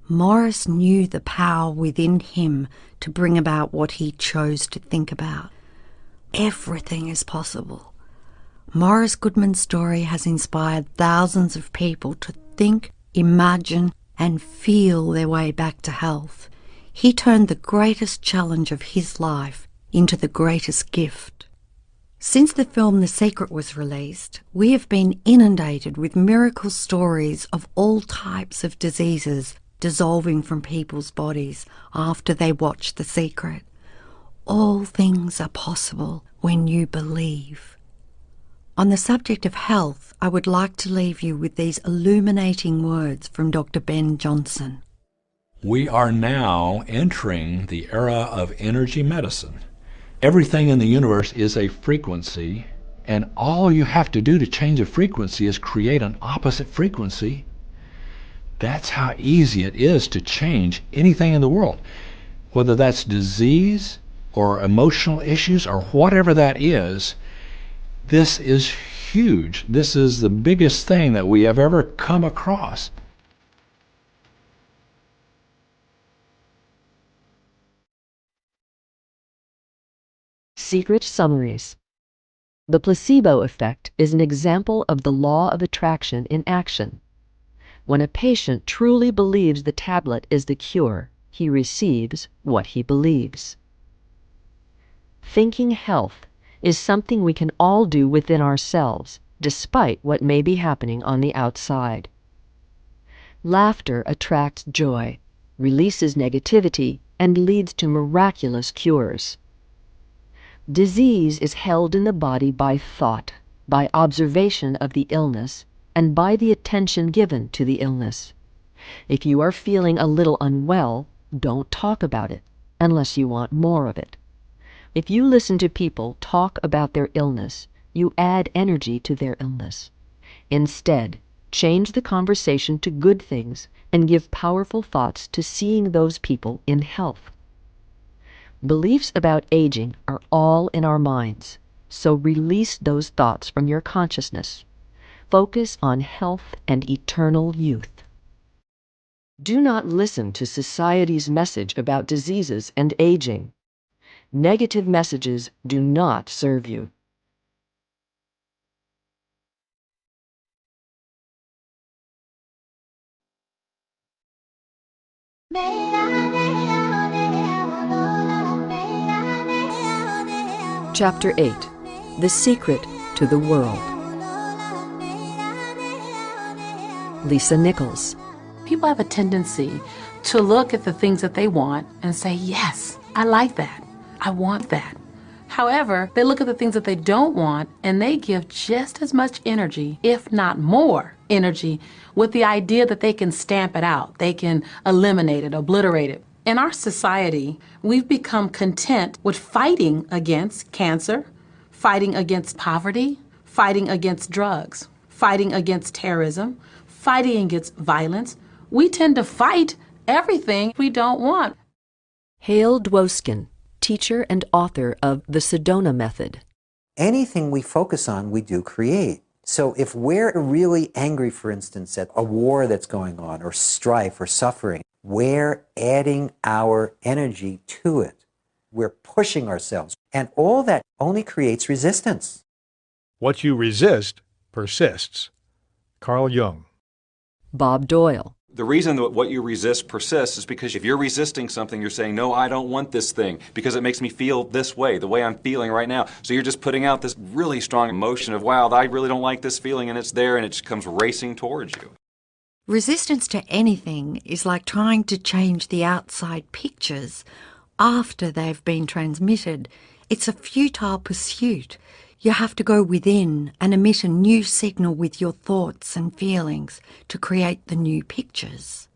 [SPEAKER 1] Morris knew the power within him to bring about what he chose to think about. Everything is possible. Morris Goodman's story has inspired thousands of people to think, imagine, and feel their way back to health. He turned the greatest challenge of his life into the greatest gift. Since the film The Secret was released, we have been inundated with miracle stories of all types of diseases dissolving from people's bodies after they watch The Secret. All things are possible when you believe. On the subject of health, I would like to leave you with these illuminating words from Dr. Ben Johnson.
[SPEAKER 23] We are now entering the era of energy medicine. Everything in the universe is a frequency, and all you have to do to change a frequency is create an opposite frequency. That's how easy it is to change anything in the world, whether that's disease or emotional issues or whatever that is. This is huge. This is the biggest thing that we have ever come across.
[SPEAKER 2] Secret summaries. The placebo effect is an example of the law of attraction in action. When a patient truly believes the tablet is the cure, he receives what he believes. Thinking health is something we can all do within ourselves, despite what may be happening on the outside. Laughter attracts joy, releases negativity, and leads to miraculous cures. Disease is held in the body by thought, by observation of the illness, and by the attention given to the illness. If you are feeling a little unwell, don't talk about it, unless you want more of it. If you listen to people talk about their illness, you add energy to their illness. Instead, change the conversation to good things and give powerful thoughts to seeing those people in health. Beliefs about aging are all in our minds, so release those thoughts from your consciousness. Focus on health and eternal youth. Do not listen to society's message about diseases and aging. Negative messages do not serve you. Chapter 8. The Secret to the World. Lisa Nichols.
[SPEAKER 9] People have a tendency to look at the things that they want and say, yes, I like that. I want that. However, they look at the things that they don't want and they give just as much energy, if not more energy, with the idea that they can stamp it out. They can eliminate it, obliterate it. In our society, we've become content with fighting against cancer, fighting against poverty, fighting against drugs, fighting against terrorism, fighting against violence. We tend to fight everything we don't want.
[SPEAKER 2] Hale Dwoskin, teacher and author of The Sedona Method.
[SPEAKER 13] Anything we focus on, we do create. So if we're really angry, for instance, at a war that's going on, or strife, or suffering, we're adding our energy to it. We're pushing ourselves. And all that only creates resistance.
[SPEAKER 14] What you resist persists. Carl Jung.
[SPEAKER 2] Bob Doyle.
[SPEAKER 4] The reason that what you resist persists is because if you're resisting something, you're saying, no, I don't want this thing because it makes me feel this way, the way I'm feeling right now. So you're just putting out this really strong emotion of, wow, I really don't like this feeling, and it's there, and it just comes racing towards you.
[SPEAKER 1] Resistance to anything is like trying to change the outside pictures after they've been transmitted. It's a futile pursuit. You have to go within and emit a new signal with your thoughts and feelings to create the new pictures.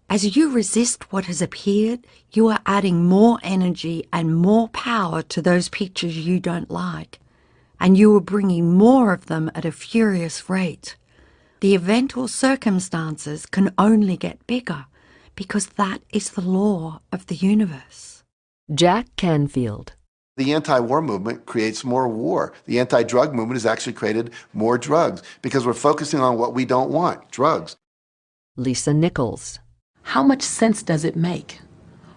[SPEAKER 1] As you resist what has appeared, you are adding more energy and more power to those pictures you don't like, and you are bringing more of them at a furious rate. The event or circumstances can only get bigger because that is the law of the universe.
[SPEAKER 2] Jack Canfield.
[SPEAKER 15] The anti-war movement creates more war. The anti-drug movement has actually created more drugs because we're focusing on what we don't want, drugs.
[SPEAKER 2] Lisa Nichols.
[SPEAKER 9] How much sense does it make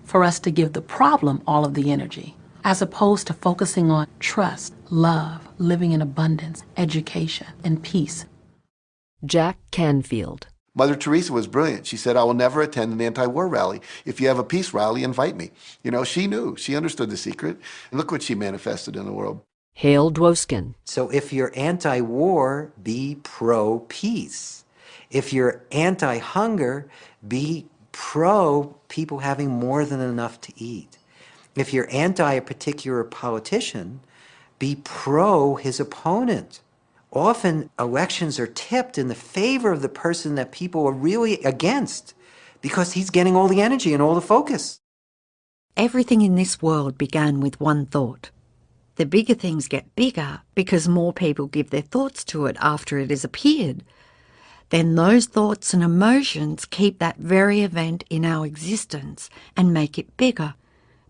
[SPEAKER 9] for us to give the problem all of the energy, as opposed to focusing on trust, love, living in abundance, education, and peace?
[SPEAKER 2] Jack Canfield.
[SPEAKER 15] Mother Teresa was brilliant. She said, I will never attend an anti-war rally. If you have a peace rally, invite me. You know, she knew. She understood the secret. And look what she manifested in the world.
[SPEAKER 2] Hale Dwoskin.
[SPEAKER 13] So if you're anti-war, be pro-peace. If you're anti-hunger, be pro people having more than enough to eat. If you're anti a particular politician, be pro his opponent. Often elections are tipped in the favor of the person that people are really against because he's getting all the energy and all the focus.
[SPEAKER 1] Everything in this world began with one thought. The bigger things get bigger because more people give their thoughts to it after it has appeared. Then those thoughts and emotions keep that very event in our existence and make it bigger.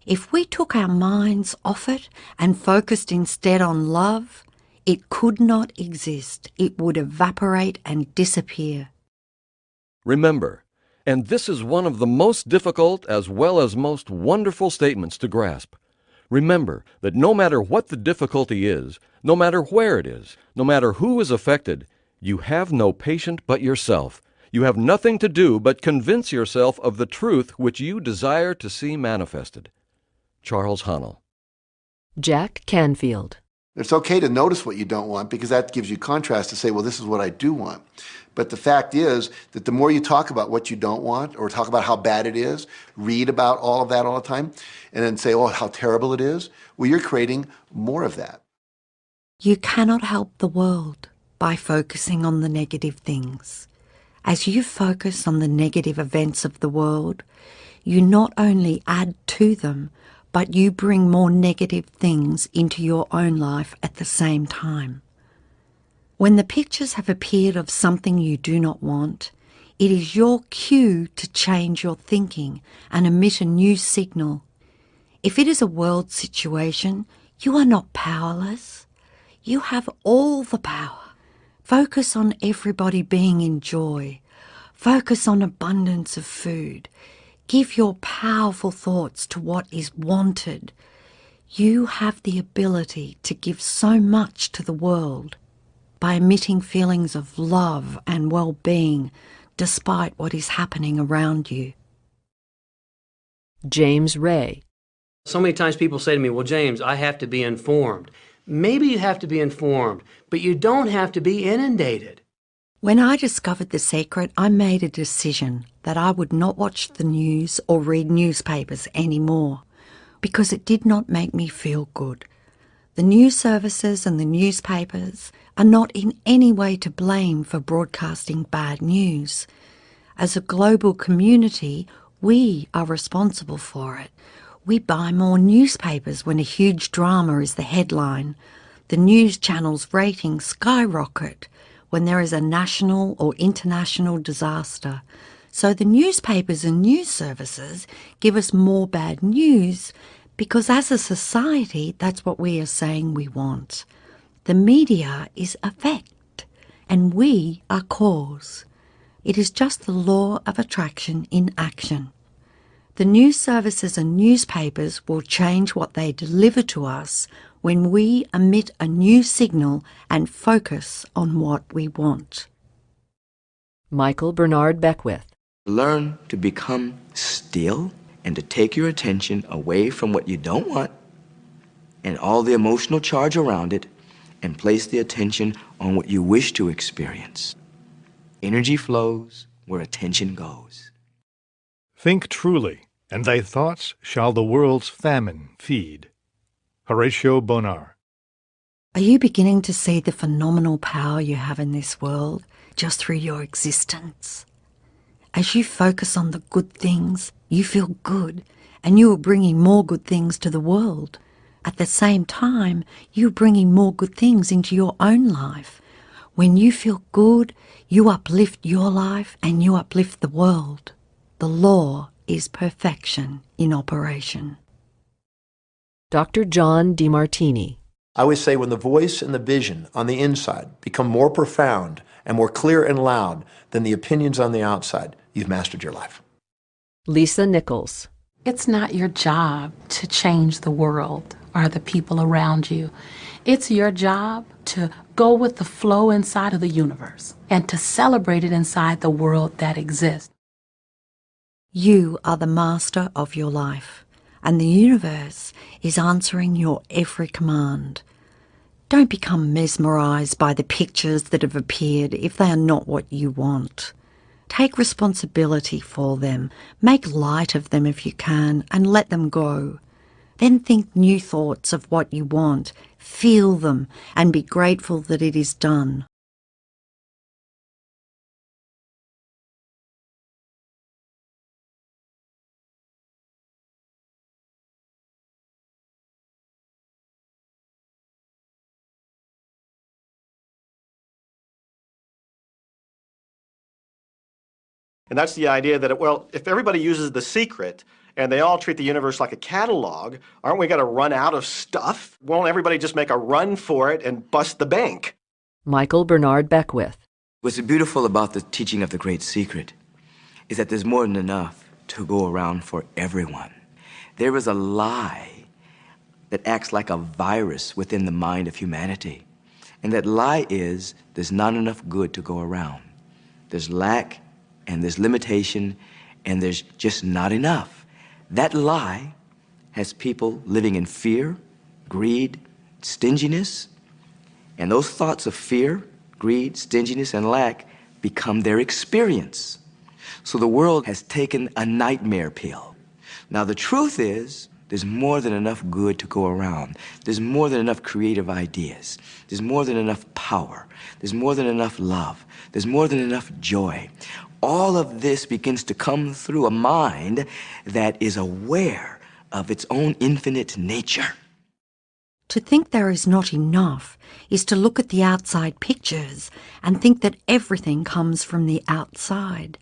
[SPEAKER 1] If we took our minds off it and focused instead on love, it could not exist. It would evaporate and disappear.
[SPEAKER 8] Remember, and this is one of the most difficult as well as most wonderful statements to grasp. Remember that no matter what the difficulty is, no matter where it is, no matter who is affected, you have no patient but yourself. You have nothing to do but convince yourself of the truth which you desire to see manifested. Charles Haanel.
[SPEAKER 2] Jack Canfield.
[SPEAKER 15] It's okay to notice what you don't want because that gives you contrast to say, well, this is what I do want. But the fact is that the more you talk about what you don't want or talk about how bad it is, read about all of that all the time, and then say, oh, how terrible it is, well, you're creating more of that.
[SPEAKER 1] You cannot help the world by focusing on the negative things. As you focus on the negative events of the world, you not only add to them, but you bring more negative things into your own life at the same time. When the pictures have appeared of something you do not want, it is your cue to change your thinking and emit a new signal. If it is a world situation, you are not powerless. You have all the power. Focus on everybody being in joy. Focus on abundance of food. Give your powerful thoughts to what is wanted. You have the ability to give so much to the world by emitting feelings of love and well-being despite what is happening around you.
[SPEAKER 2] James Ray.
[SPEAKER 12] So many times people say to me, well, James, I have to be informed. Maybe you have to be informed, but you don't have to be inundated.
[SPEAKER 1] When I discovered the secret, I made a decision that I would not watch the news or read newspapers anymore because it did not make me feel good. The news services and the newspapers are not in any way to blame for broadcasting bad news. As a global community, we are responsible for it. We buy more newspapers when a huge drama is the headline. The news channels' ratings skyrocket when there is a national or international disaster. So the newspapers and news services give us more bad news because as a society, that's what we are saying we want. The media is effect and we are cause. It is just the law of attraction in action. The news services and newspapers will change what they deliver to us when we emit a new signal and focus on what we want.
[SPEAKER 2] Michael Bernard Beckwith.
[SPEAKER 10] Learn to become still and to take your attention away from what you don't want and all the emotional charge around it and place the attention on what you wish to experience. Energy flows where attention goes.
[SPEAKER 14] Think truly, and thy thoughts shall the world's famine feed. Horatio Bonar.
[SPEAKER 1] Are you beginning to see the phenomenal power you have in this world just through your existence? As you focus on the good things, you feel good, and you are bringing more good things to the world. At the same time, you're bringing more good things into your own life. When you feel good, you uplift your life and you uplift the world. The law is perfection in operation.
[SPEAKER 2] Dr. John DeMartini.
[SPEAKER 16] I always say when the voice and the vision on the inside become more profound and more clear and loud than the opinions on the outside, you've mastered your life.
[SPEAKER 2] Lisa Nichols.
[SPEAKER 9] It's not your job to change the world or the people around you. It's your job to go with the flow inside of the universe and to celebrate it inside the world that exists.
[SPEAKER 1] You are the master of your life, and the universe is answering your every command. Don't become mesmerized by the pictures that have appeared if they are not what you want. Take responsibility for them, make light of them if you can, and let them go. Then think new thoughts of what you want, feel them, and be grateful that it is done.
[SPEAKER 22] And that's the idea that, well, if everybody uses the secret and they all treat the universe like a catalog, aren't we going to run out of stuff? Won't everybody just make a run for it and bust the bank?
[SPEAKER 2] Michael Bernard Beckwith.
[SPEAKER 10] What's beautiful about the teaching of the Great Secret is that there's more than enough to go around for everyone. There is a lie that acts like a virus within the mind of humanity. And that lie is there's not enough good to go around. There's lack, and there's limitation, and there's just not enough. That lie has people living in fear, greed, stinginess, and those thoughts of fear, greed, stinginess, and lack become their experience. So the world has taken a nightmare pill. Now the truth is, there's more than enough good to go around. There's more than enough creative ideas. There's more than enough power. There's more than enough love. There's more than enough joy. All of this begins to come through a mind that is aware of its own infinite nature.
[SPEAKER 1] To think there is not enough is to look at the outside pictures and think that everything comes from the outside.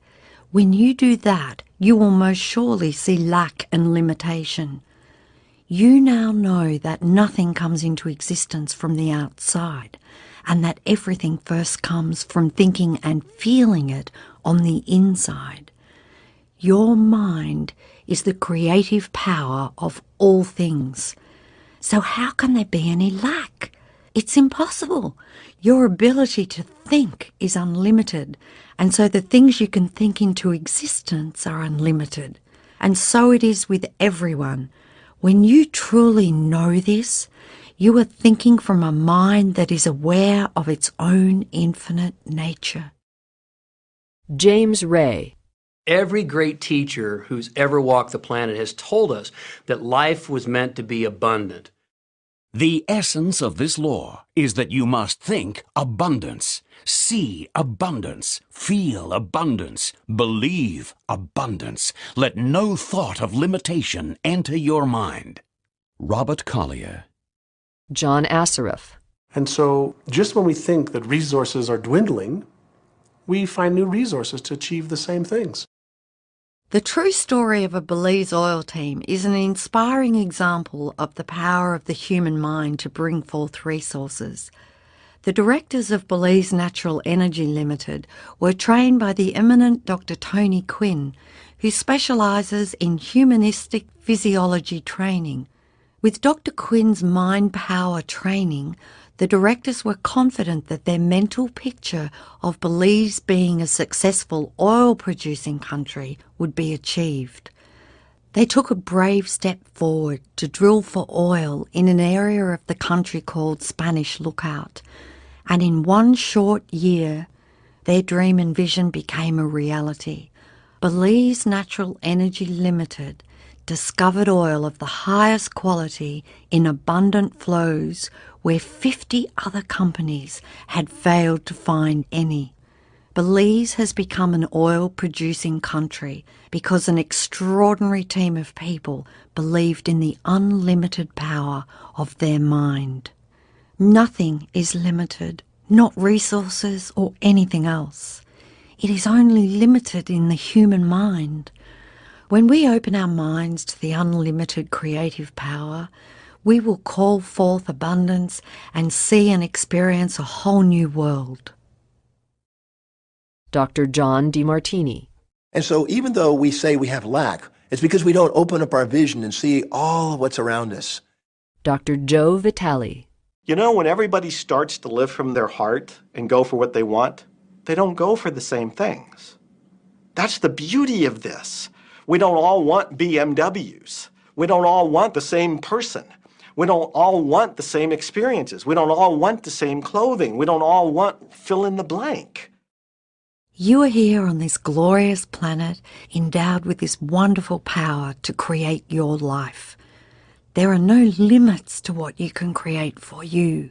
[SPEAKER 1] When you do that, you will most surely see lack and limitation. You now know that nothing comes into existence from the outside, and that everything first comes from thinking and feeling it on the inside. Your mind is the creative power of all things. So how can there be any lack? It's impossible. Your ability to think is unlimited, and so the things you can think into existence are unlimited. And so it is with everyone. When you truly know this, you are thinking from a mind that is aware of its own infinite nature.
[SPEAKER 2] James Ray.
[SPEAKER 12] Every great teacher who's ever walked the planet has told us that life was meant to be abundant.
[SPEAKER 11] The essence of this law is that you must think abundance, see abundance, feel abundance, believe abundance. Let no thought of limitation enter your mind. Robert Collier.
[SPEAKER 2] John Assaraf.
[SPEAKER 17] And so just when we think that resources are dwindling, we find new resources to achieve the same things.
[SPEAKER 1] The true story of a Belize oil team is an inspiring example of the power of the human mind to bring forth resources. The directors of Belize Natural Energy Limited were trained by the eminent Dr. Tony Quinn, who specialises in humanistic physiology training. With Dr. Quinn's mind power training, the directors were confident that their mental picture of Belize being a successful oil-producing country would be achieved. They took a brave step forward to drill for oil in an area of the country called Spanish Lookout, and in one short year, their dream and vision became a reality. Belize Natural Energy Limited discovered oil of the highest quality in abundant flows where 50 other companies had failed to find any. Belize has become an oil-producing country because an extraordinary team of people believed in the unlimited power of their mind. Nothing is limited, not resources or anything else. It is only limited in the human mind. When we open our minds to the unlimited creative power, we will call forth abundance and see and experience a whole new world.
[SPEAKER 2] Dr. John DeMartini.
[SPEAKER 22] And so even though we say we have lack, it's because we don't open up our vision and see all of what's around us.
[SPEAKER 2] Dr. Joe Vitale.
[SPEAKER 18] You know, when everybody starts to live from their heart and go for what they want, they don't go for the same things. That's the beauty of this. We don't all want BMWs. We don't all want the same person. We don't all want the same experiences. We don't all want the same clothing. We don't all want fill in the blank.
[SPEAKER 1] You are here on this glorious planet, endowed with this wonderful power to create your life. There are no limits to what you can create for you,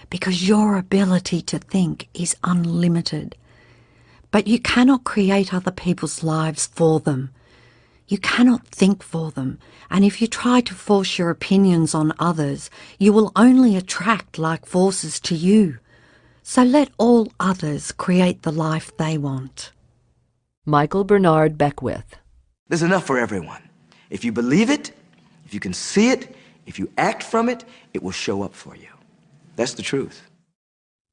[SPEAKER 1] because your ability to think is unlimited. But you cannot create other people's lives for them. You cannot think for them, and if you try to force your opinions on others, you will only attract like forces to you. So let all others create the life they want.
[SPEAKER 2] Michael Bernard Beckwith.
[SPEAKER 10] There's enough for everyone. If you believe it, if you can see it, if you act from it, it will show up for you. That's the truth.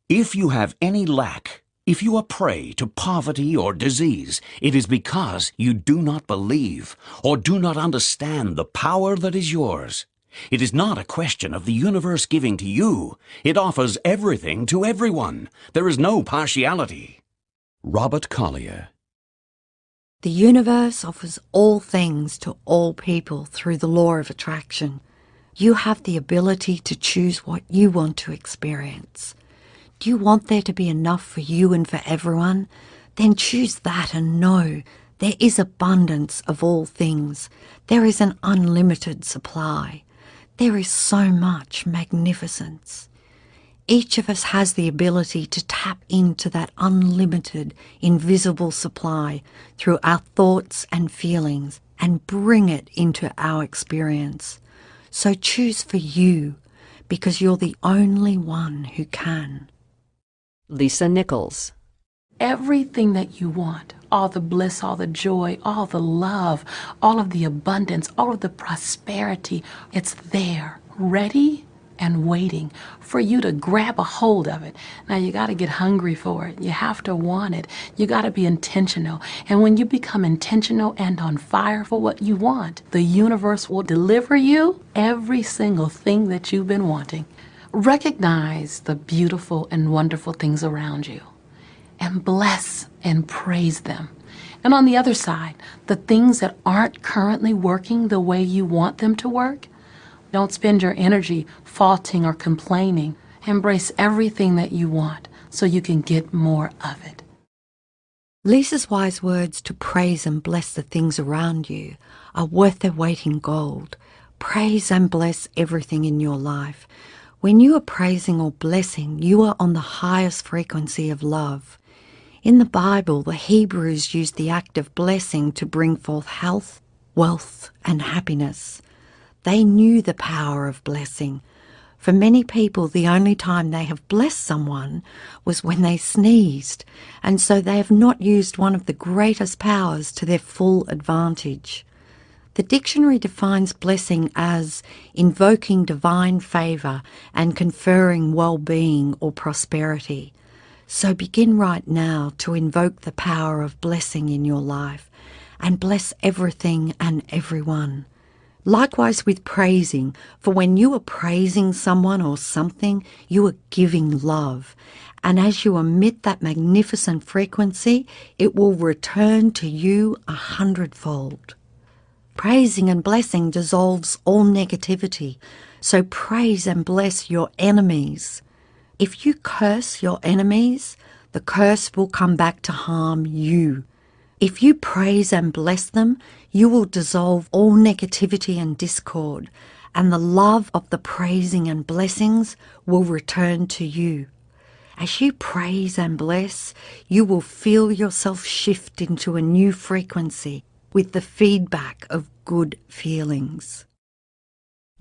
[SPEAKER 11] If you have any lack, if you are prey to poverty or disease, it is because you do not believe or do not understand the power that is yours. It is not a question of the universe giving to you. It offers everything to everyone. There is no partiality. Robert Collier.
[SPEAKER 1] The universe offers all things to all people through the law of attraction. You have the ability to choose what you want to experience. Do you want there to be enough for you and for everyone? Then choose that and know there is abundance of all things. There is an unlimited supply. There is so much magnificence. Each of us has the ability to tap into that unlimited, invisible supply through our thoughts and feelings and bring it into our experience. So choose for you, because you're the only one who can.
[SPEAKER 2] Lisa Nichols.
[SPEAKER 9] Everything that you want, all the bliss, all the joy, all the love, all of the abundance, all of the prosperity, it's there, ready and waiting for you to grab a hold of it. Now you got to get hungry for it. You have to want it. You got to be intentional. And when you become intentional and on fire for what you want, the universe will deliver you every single thing that you've been wanting. Recognize the beautiful and wonderful things around you and bless and praise them. And on the other side, the things that aren't currently working the way you want them to work, don't spend your energy faulting or complaining. Embrace everything that you want so you can get more of it.
[SPEAKER 1] Lisa's wise words to praise and bless the things around you are worth their weight in gold. Praise and bless everything in your life. When you are praising or blessing, you are on the highest frequency of love. In the Bible, the Hebrews used the act of blessing to bring forth health, wealth, and happiness. They knew the power of blessing. For many people, the only time they have blessed someone was when they sneezed, and so they have not used one of the greatest powers to their full advantage. The dictionary defines blessing as invoking divine favour and conferring well-being or prosperity. So begin right now to invoke the power of blessing in your life and bless everything and everyone. Likewise with praising, for when you are praising someone or something, you are giving love. And as you emit that magnificent frequency, it will return to you 100-fold. Praising and blessing dissolves all negativity, so praise and bless your enemies. If you curse your enemies, the curse will come back to harm you. If you praise and bless them, you will dissolve all negativity and discord, and the love of the praising and blessings will return to you. As you praise and bless, you will feel yourself shift into a new frequency with the feedback of good feelings.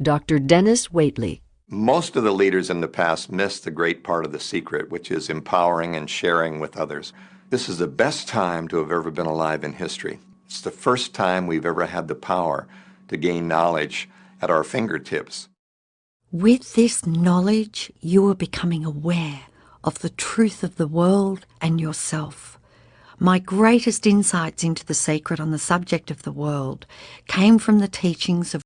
[SPEAKER 2] Dr. Dennis Waitley.
[SPEAKER 6] Most of the leaders in the past missed the great part of the secret, which is empowering and sharing with others. This is the best time to have ever been alive in history. It's the first time we've ever had the power to gain knowledge at our fingertips.
[SPEAKER 1] With this knowledge, you are becoming aware of the truth of the world and yourself. My greatest insights into the sacred on the subject of the world came from the teachings of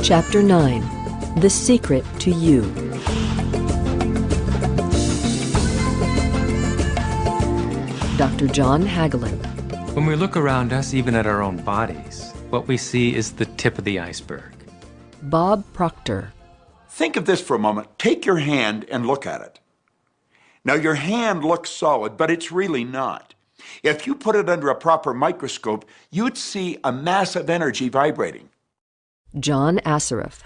[SPEAKER 2] Chapter 9. The Secret to You. Dr. John Hagelin.
[SPEAKER 5] When we look around us, even at our own bodies, what we see is the tip of the iceberg.
[SPEAKER 2] Bob Proctor.
[SPEAKER 3] Think of this for a moment. Take your hand and look at it. Now, your hand looks solid, but it's really not. If you put it under a proper microscope, you'd see a massive energy vibrating.
[SPEAKER 2] John Assaraf.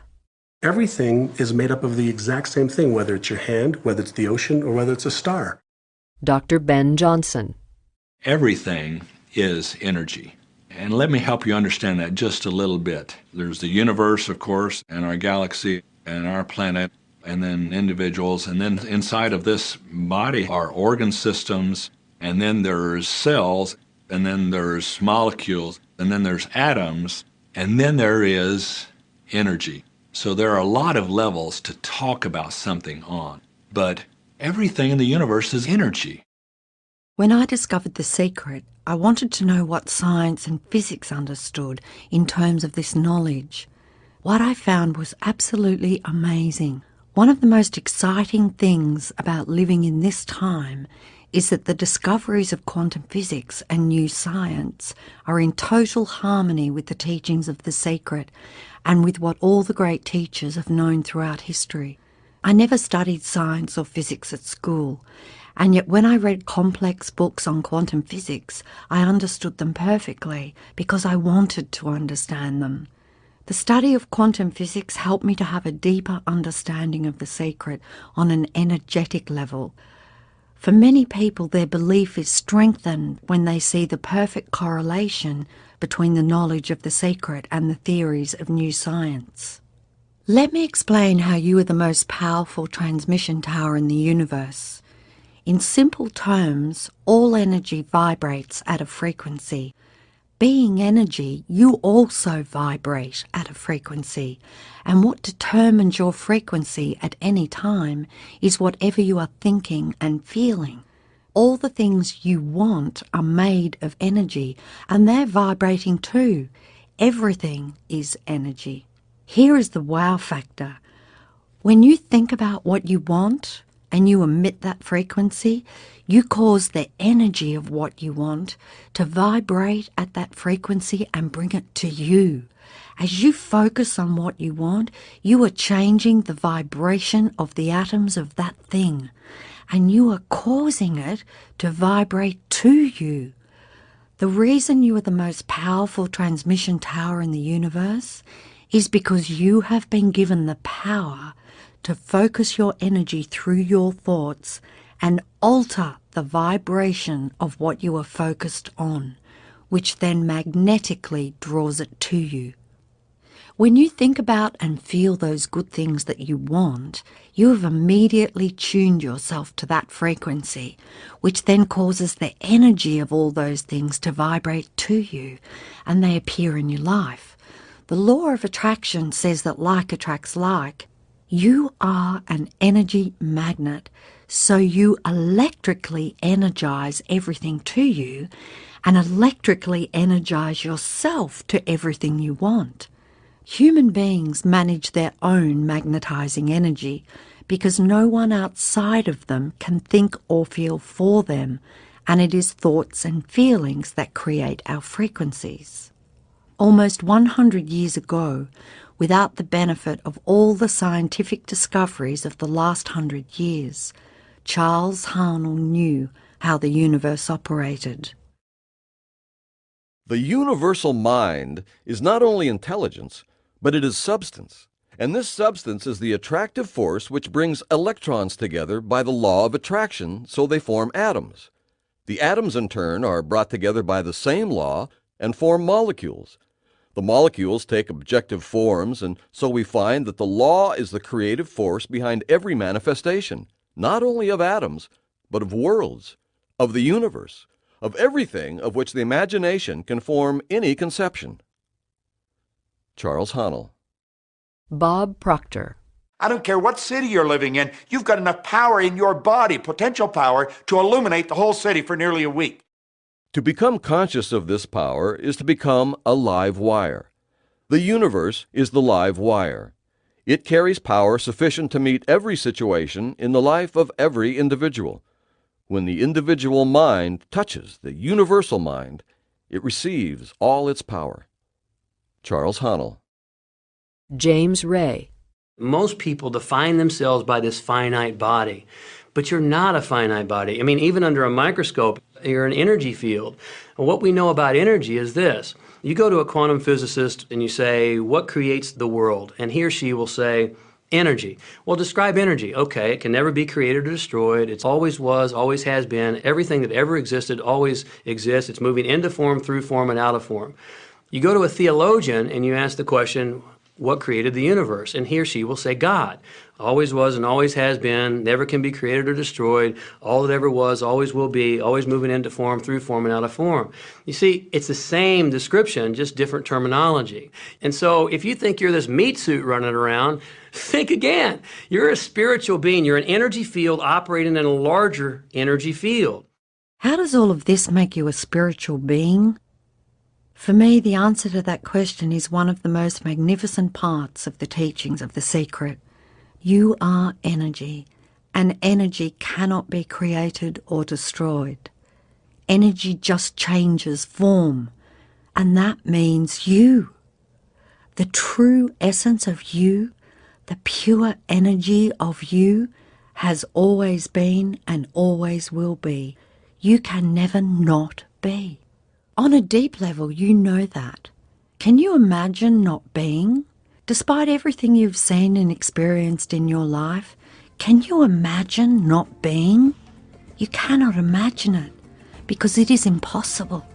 [SPEAKER 17] Everything is made up of the exact same thing, whether it's your hand, whether it's the ocean, or whether it's a star.
[SPEAKER 2] Dr. Ben Johnson.
[SPEAKER 23] Everything is energy. And let me help you understand that just a little bit. There's the universe, of course, and our galaxy, and our planet, and then individuals, and then inside of this body are organ systems, and then there's cells, and then there's molecules, and then there's atoms, and then there is energy. So there are a lot of levels to talk about something on, but everything in the universe is energy.
[SPEAKER 1] When I discovered the secret, I wanted to know what science and physics understood in terms of this knowledge. What I found was absolutely amazing. One of the most exciting things about living in this time is that the discoveries of quantum physics and new science are in total harmony with the teachings of the sacred and with what all the great teachers have known throughout history. I never studied science or physics at school, and yet when I read complex books on quantum physics, I understood them perfectly because I wanted to understand them. The study of quantum physics helped me to have a deeper understanding of the secret on an energetic level. For many people, their belief is strengthened when they see the perfect correlation between the knowledge of the secret and the theories of new science. Let me explain how you are the most powerful transmission tower in the universe. In simple terms, all energy vibrates at a frequency. Being energy, you also vibrate at a frequency, and what determines your frequency at any time is whatever you are thinking and feeling. All the things you want are made of energy, and they're vibrating too. Everything is energy. Here is the wow factor. When you think about what you want and you emit that frequency, you cause the energy of what you want to vibrate at that frequency and bring it to you. As you focus on what you want, you are changing the vibration of the atoms of that thing, and you are causing it to vibrate to you. The reason you are the most powerful transmission tower in the universe is because you have been given the power to focus your energy through your thoughts and alter the vibration of what you are focused on, which then magnetically draws it to you. When you think about and feel those good things that you want, you have immediately tuned yourself to that frequency, which then causes the energy of all those things to vibrate to you, and they appear in your life. The law of attraction says that like attracts like. You are an energy magnet, so you electrically energize everything to you and electrically energize yourself to everything you want. Human beings manage their own magnetizing energy because no one outside of them can think or feel for them, and it is thoughts and feelings that create our frequencies. Almost 100 years ago, without the benefit of all the scientific discoveries of the last 100 years, Charles Harnell knew how the universe operated.
[SPEAKER 8] The universal mind is not only intelligence, but it is substance. And this substance is the attractive force which brings electrons together by the law of attraction, so they form atoms. The atoms, in turn, are brought together by the same law and form molecules. The molecules take objective forms, and so we find that the law is the creative force behind every manifestation, not only of atoms, but of worlds, of the universe, of everything of which the imagination can form any conception. Charles Harnell.
[SPEAKER 2] Bob Proctor.
[SPEAKER 3] I don't care what city you're living in, you've got enough power in your body, potential power, to illuminate the whole city for nearly a week.
[SPEAKER 8] To become conscious of this power is to become a live wire. The universe is the live wire. It carries power sufficient to meet every situation in the life of every individual. When the individual mind touches the universal mind, it receives all its power. Charles Harnell.
[SPEAKER 2] James Ray.
[SPEAKER 12] Most people define themselves by this finite body, but you're not a finite body. I mean, even under a microscope, you're an energy field. And what we know about energy is this. You go to a quantum physicist and you say, what creates the world? And he or she will say, energy. Well, describe energy. Okay, it can never be created or destroyed. It always was, always has been. Everything that ever existed always exists. It's moving into form, through form, and out of form. You go to a theologian and you ask the question, what created the universe? And he or she will say God. Always was and always has been, never can be created or destroyed, all that ever was, always will be, always moving into form, through form, and out of form. You see, it's the same description, just different terminology. And so if you think you're this meat suit running around, think again. You're a spiritual being. You're an energy field operating in a larger energy field.
[SPEAKER 1] How does all of this make you a spiritual being? For me, the answer to that question is one of the most magnificent parts of the teachings of The Secret. You are energy, and energy cannot be created or destroyed. Energy just changes form, and that means you. The true essence of you, the pure energy of you, has always been and always will be. You can never not be. On a deep level, you know that. Can you imagine not being? Despite everything you've seen and experienced in your life, can you imagine not being? You cannot imagine it because it is impossible.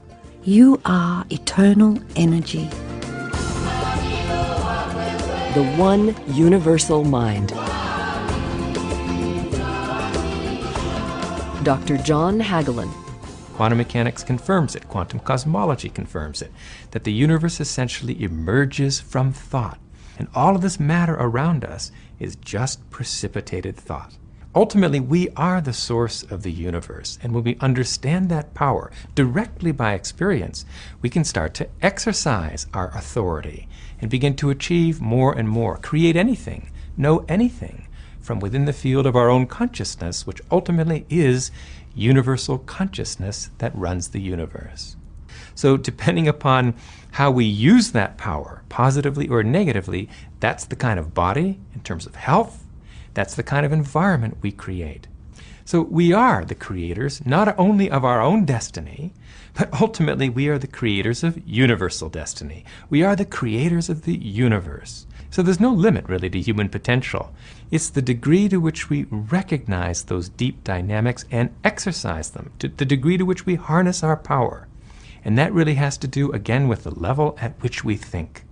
[SPEAKER 1] You are eternal energy.
[SPEAKER 2] The one universal mind. Dr. John Hagelin.
[SPEAKER 5] Quantum mechanics confirms it, quantum cosmology confirms it, that the universe essentially emerges from thought. And all of this matter around us is just precipitated thought. Ultimately, we are the source of the universe, and when we understand that power directly by experience, we can start to exercise our authority and begin to achieve more and more, create anything, know anything from within the field of our own consciousness, which ultimately is universal consciousness that runs the universe. So depending upon how we use that power, positively or negatively, that's the kind of body, in terms of health, that's the kind of environment we create. So we are the creators not only of our own destiny, but ultimately we are the creators of universal destiny. We are the creators of the universe. So there's no limit really to human potential. It's the degree to which we recognize those deep dynamics and exercise them, to the degree to which we harness our power. And that really has to do, again, with the level at which we think.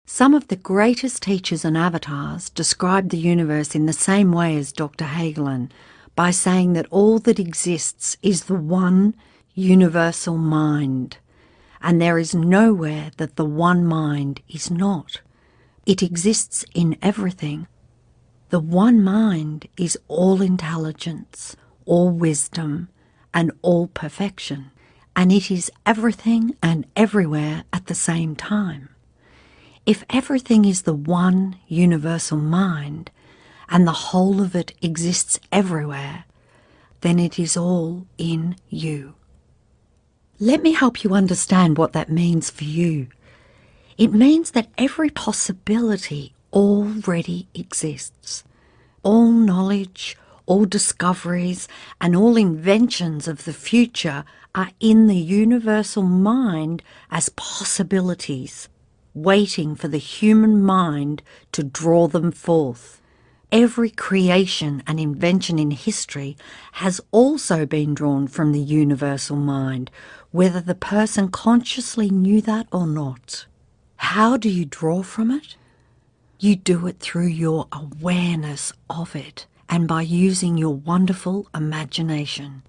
[SPEAKER 1] Some of the greatest teachers and avatars describe the universe in the same way as Dr. Hagelin, by saying that all that exists is the one universal mind, and there is nowhere that the one mind is not. It exists in everything. The one mind is all intelligence, all wisdom, and all perfection, and it is everything and everywhere at the same time. If everything is the one universal mind, and the whole of it exists everywhere, then it is all in you. Let me help you understand what that means for you. It means that every possibility already exists. All knowledge, all discoveries, and all inventions of the future are in the universal mind as possibilities, waiting for the human mind to draw them forth. Every creation and invention in history has also been drawn from the universal mind, whether the person consciously knew that or not. How do you draw from it? You do it through your awareness of it and by using your wonderful imagination.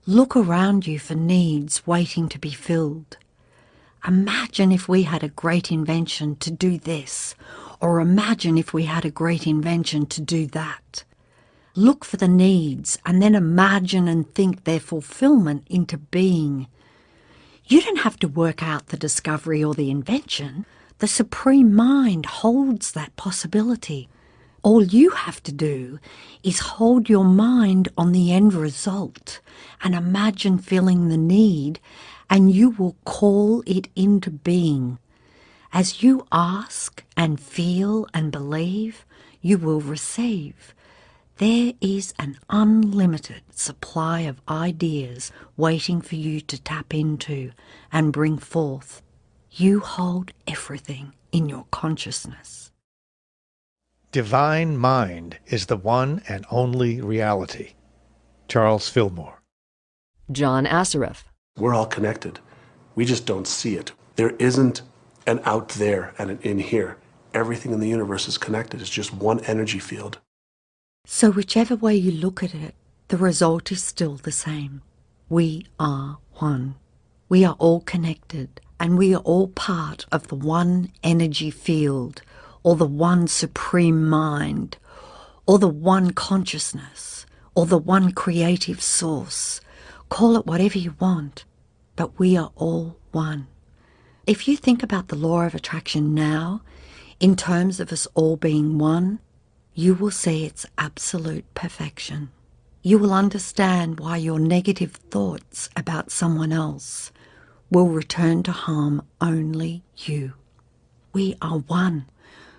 [SPEAKER 1] Look around you for needs waiting to be filled. Imagine if we had a great invention to do this, or imagine if we had a great invention to do that. Look for the needs and then imagine and think their fulfillment into being. You don't have to work out the discovery or the invention. The Supreme Mind holds that possibility. All you have to do is hold your mind on the end result and imagine filling the need, and you will call it into being. As you ask and feel and believe, you will receive. There is an unlimited supply of ideas waiting for you to tap into and bring forth. You hold everything in your consciousness.
[SPEAKER 14] Divine mind is the one and only reality. Charles Fillmore.
[SPEAKER 2] John Assaraf.
[SPEAKER 17] We're all connected. We just don't see it. There isn't an out there and an in here. Everything in the universe is connected. It's just one energy field.
[SPEAKER 1] So whichever way you look at it, the result is still the same. We are one. We are all connected, and we are all part of the one energy field, or the one supreme mind, or the one consciousness, or the one creative source. Call it whatever you want, but we are all one. If you think about the law of attraction now, in terms of us all being one, you will see its absolute perfection. You will understand why your negative thoughts about someone else will return to harm only you. We are one.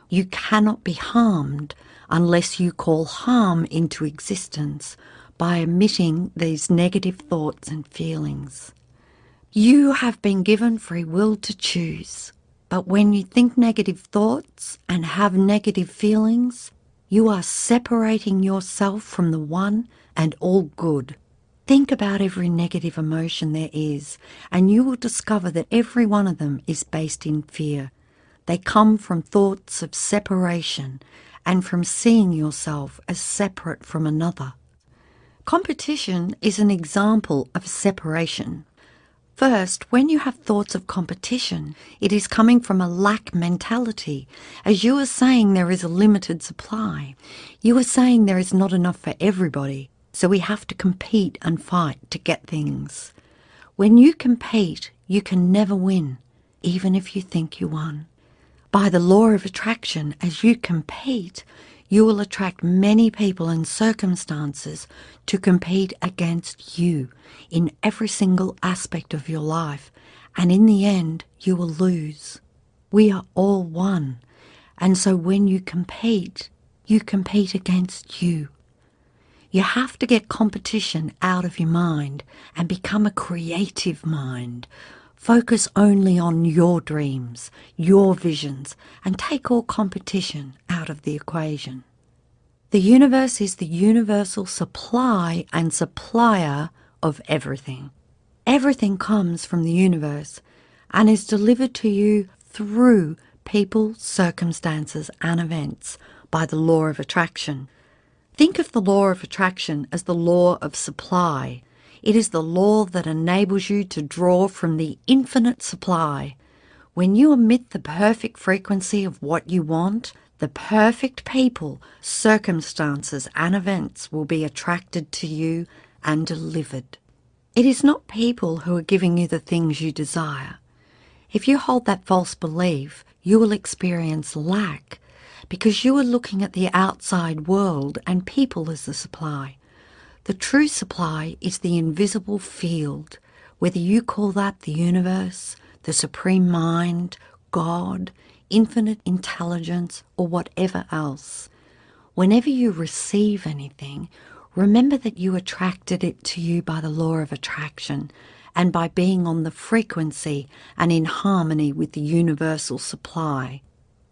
[SPEAKER 1] You cannot be harmed unless you call harm into existence by emitting these negative thoughts and feelings. You have been given free will to choose. But when you think negative thoughts and have negative feelings, you are separating yourself from the one and all good. Think about every negative emotion there is, and you will discover that every one of them is based in fear. They come from thoughts of separation and from seeing yourself as separate from another. Competition is an example of separation. First, when you have thoughts of competition, it is coming from a lack mentality. As you are saying there is a limited supply, you are saying there is not enough for everybody, so we have to compete and fight to get things. When you compete, you can never win, even if you think you won. By the law of attraction, as you compete, you will attract many people and circumstances to compete against you in every single aspect of your life, and in the end, you will lose. We are all one, and so when you compete against you. You have to get competition out of your mind and become a creative mind. Focus only on your dreams, your visions, and take all competition out of the equation. The universe is the universal supply and supplier of everything. Everything comes from the universe and is delivered to you through people, circumstances, and events by the law of attraction. Think of the law of attraction as the law of supply. It is the law that enables you to draw from the infinite supply. When you emit the perfect frequency of what you want, the perfect people, circumstances, and events will be attracted to you and delivered. It is not people who are giving you the things you desire. If you hold that false belief, you will experience lack because you are looking at the outside world and people as the supply. The true supply is the invisible field, whether you call that the universe, the supreme mind, God, infinite intelligence, or whatever else. Whenever you receive anything, remember that you attracted it to you by the law of attraction and by being on the frequency and in harmony with the universal supply.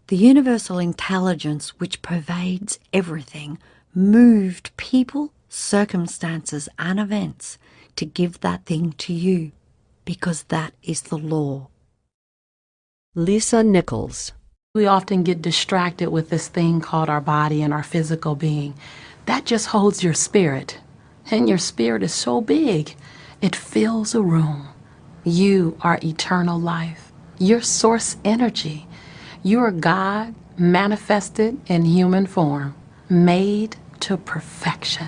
[SPEAKER 1] The universal intelligence which pervades everything moved people, circumstances, and events to give that thing to you, because that is the law.
[SPEAKER 2] Lisa Nichols.
[SPEAKER 9] We often get distracted with this thing called our body and our physical being. That just holds your spirit. And your spirit is so big, it fills a room. You are eternal life. You're source energy. You are God manifested in human form, made to perfection.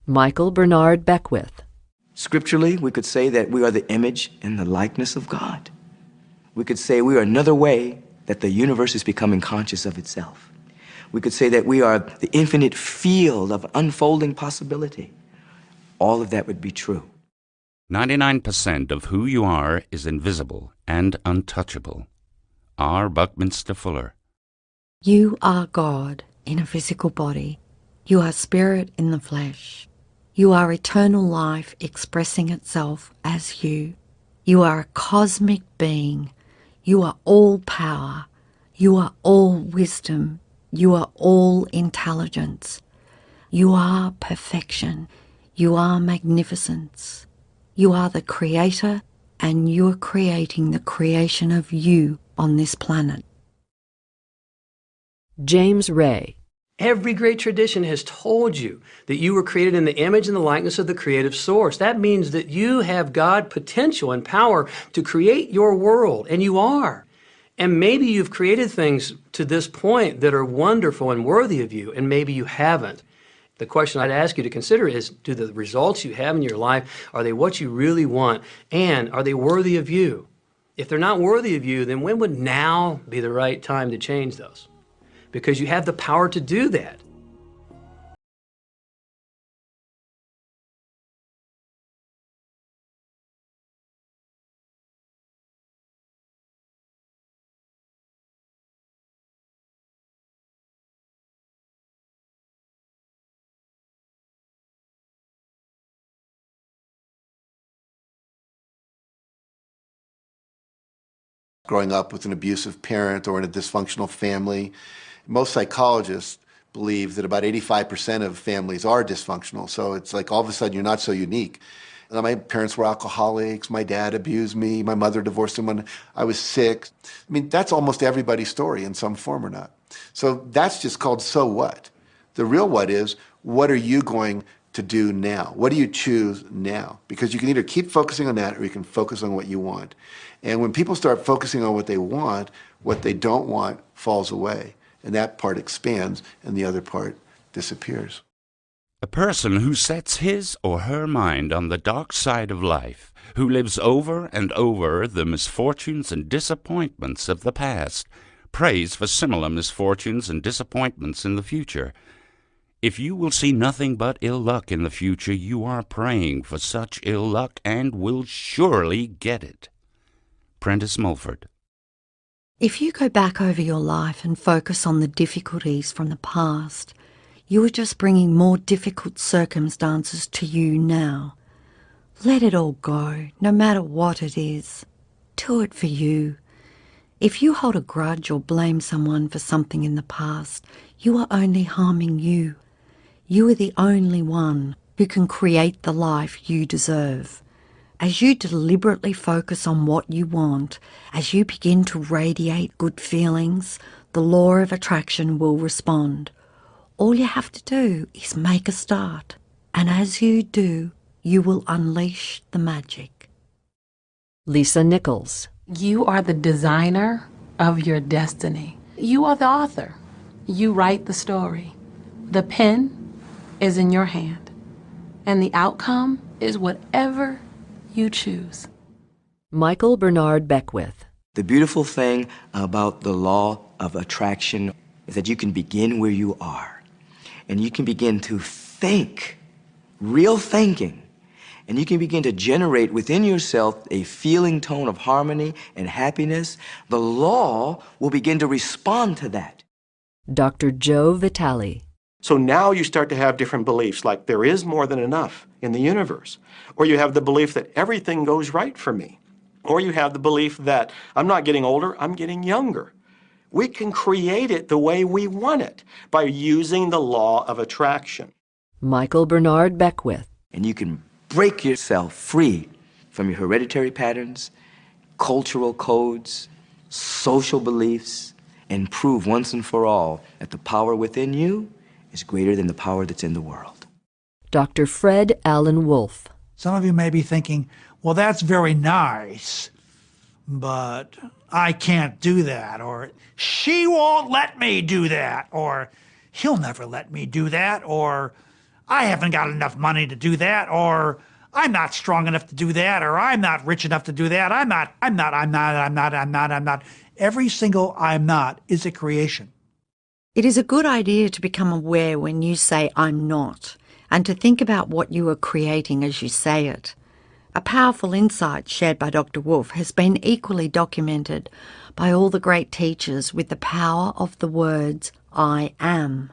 [SPEAKER 2] Michael Bernard Beckwith.
[SPEAKER 10] Scripturally, we could say that we are the image and the likeness of God. We could say we are another way that the universe is becoming conscious of itself. We could say that we are the infinite field of unfolding possibility. All of that would be true.
[SPEAKER 11] 99% of who you are is invisible and untouchable. R. Buckminster Fuller.
[SPEAKER 1] You are God in a physical body. You are spirit in the flesh. You are eternal life expressing itself as you. You are a cosmic being. You are all power. You are all wisdom. You are all intelligence. You are perfection. You are magnificence. You are the creator, and you are creating the creation of you on this planet.
[SPEAKER 2] James Ray.
[SPEAKER 12] Every great tradition has told you that you were created in the image and the likeness of the creative source. That means that you have God potential and power to create your world, and you are. And maybe you've created things to this point that are wonderful and worthy of you, and maybe you haven't. The question I'd ask you to consider is, do the results you have in your life, are they what you really want? And are they worthy of you? If they're not worthy of you, then when would now be the right time to change those? Because you have the power to do that.
[SPEAKER 15] growing up with an abusive parent or in a dysfunctional family. Most psychologists believe that about 85% of families are dysfunctional. So it's like all of a sudden you're not so unique. My parents were alcoholics, my dad abused me, my mother divorced him when I was 6. I mean, that's almost everybody's story in some form or not. So that's just called so what. The real what is, what are you going to do now? What do you choose now? Because you can either keep focusing on that or you can focus on what you want. And when people start focusing on what they want, what they don't want falls away. And that part expands and the other part disappears.
[SPEAKER 11] A person who sets his or her mind on the dark side of life, who lives over and over the misfortunes and disappointments of the past, prays for similar misfortunes and disappointments in the future. If you will see nothing but ill luck in the future, you are praying for such ill luck and will surely get it. Prentice Mulford.
[SPEAKER 1] If you go back over your life and focus on the difficulties from the past, you are just bringing more difficult circumstances to you now. Let it all go, no matter what it is. Do it for you. If you hold a grudge or blame someone for something in the past, you are only harming you. You are the only one who can create the life you deserve. As you deliberately focus on what you want, as you begin to radiate good feelings, the law of attraction will respond. All you have to do is make a start, and as you do, you will unleash the magic.
[SPEAKER 2] Lisa Nichols.
[SPEAKER 9] You are the designer of your destiny. You are the author. You write the story. The pen is in your hand, and the outcome is whatever you choose.
[SPEAKER 2] Michael Bernard Beckwith.
[SPEAKER 10] The beautiful thing about the law of attraction is that you can begin where you are, and you can begin to think, real thinking, and you can begin to generate within yourself a feeling tone of harmony and happiness. The law will begin to respond to that.
[SPEAKER 2] Dr. Joe Vitale.
[SPEAKER 18] So now you start to have different beliefs, like there is more than enough in the universe. Or you have the belief that everything goes right for me. Or you have the belief that I'm not getting older, I'm getting younger. We can create it the way we want it by using the law of attraction.
[SPEAKER 2] Michael Bernard Beckwith.
[SPEAKER 10] And you can break yourself free from your hereditary patterns, cultural codes, social beliefs, and prove once and for all that the power within you is greater than the power that's in the world.
[SPEAKER 2] Dr. Fred Allen Wolf.
[SPEAKER 19] Some of you may be thinking, well, that's very nice, but I can't do that, or she won't let me do that, or he'll never let me do that, or I haven't got enough money to do that, or I'm not strong enough to do that, or I'm not rich enough to do that. I'm not. Every single I'm not is a creation.
[SPEAKER 1] It is a good idea to become aware when you say I'm not, and to think about what you are creating as you say it. A powerful insight shared by Dr. Wolf has been equally documented by all the great teachers with the power of the words I am.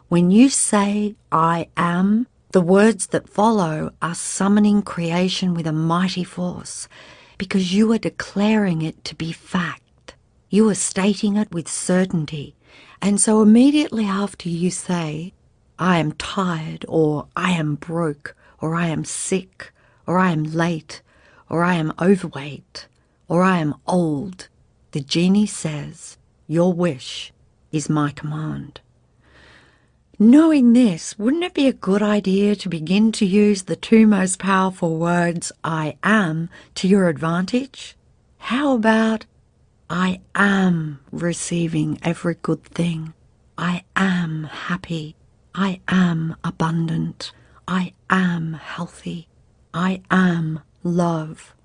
[SPEAKER 1] When you say I am, the words that follow are summoning creation with a mighty force, because you are declaring it to be fact. You are stating it with certainty. And so immediately after you say, I am tired, or I am broke, or I am sick, or I am late, or I am overweight, or I am old, the genie says, your wish is my command. Knowing this, wouldn't it be a good idea to begin to use the two most powerful words, I am, to your advantage? How about, I am receiving every good thing. I am happy. I am abundant. I am healthy. I am love.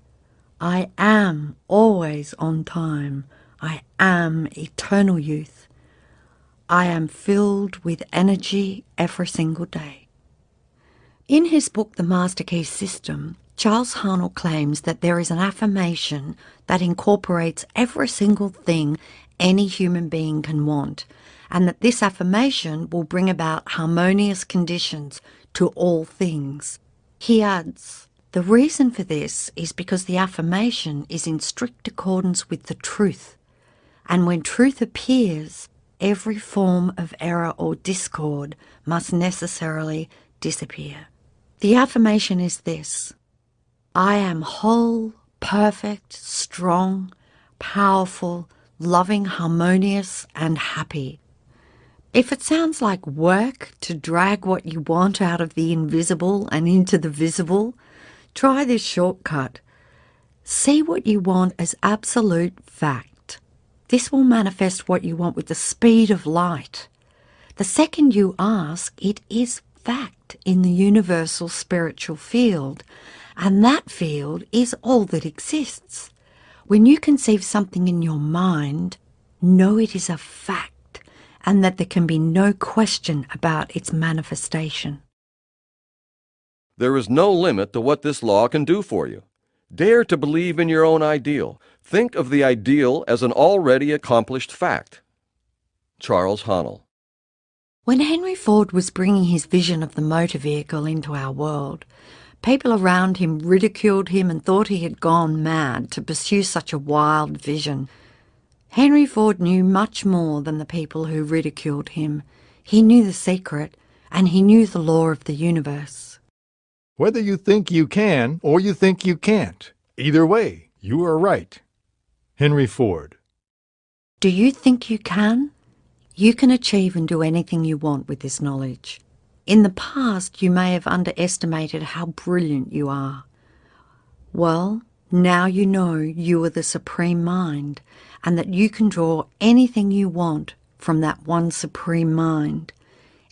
[SPEAKER 1] I am always on time. I am eternal youth. I am filled with energy every single day. In his book, The Master Key System, Charles Harnell claims that there is an affirmation that incorporates every single thing any human being can want, and that this affirmation will bring about harmonious conditions to all things. He adds, The reason for this is because the affirmation is in strict accordance with the truth. And when truth appears, every form of error or discord must necessarily disappear. The affirmation is this: I am whole, perfect, strong, powerful, loving, harmonious, and happy. If it sounds like work to drag what you want out of the invisible and into the visible, try this shortcut. See what you want as absolute fact. This will manifest what you want with the speed of light. The second you ask, it is fact in the universal spiritual field, and that field is all that exists. When you conceive something in your mind, know it is a fact, and that there can be no question about its manifestation.
[SPEAKER 8] There is no limit to what this law can do for you. Dare to believe in your own ideal. Think of the ideal as an already accomplished fact. Charles Haanel.
[SPEAKER 1] When Henry Ford was bringing his vision of the motor vehicle into our world, people around him ridiculed him and thought he had gone mad to pursue such a wild vision. Henry Ford knew much more than the people who ridiculed him. He knew the secret, and he knew the law of the universe.
[SPEAKER 14] Whether you think you can or you think you can't, either way, you are right. Henry Ford.
[SPEAKER 1] Do you think you can? You can achieve and do anything you want with this knowledge. In the past, you may have underestimated how brilliant you are. Well, now you know you are the supreme mind, and that you can draw anything you want from that one supreme mind.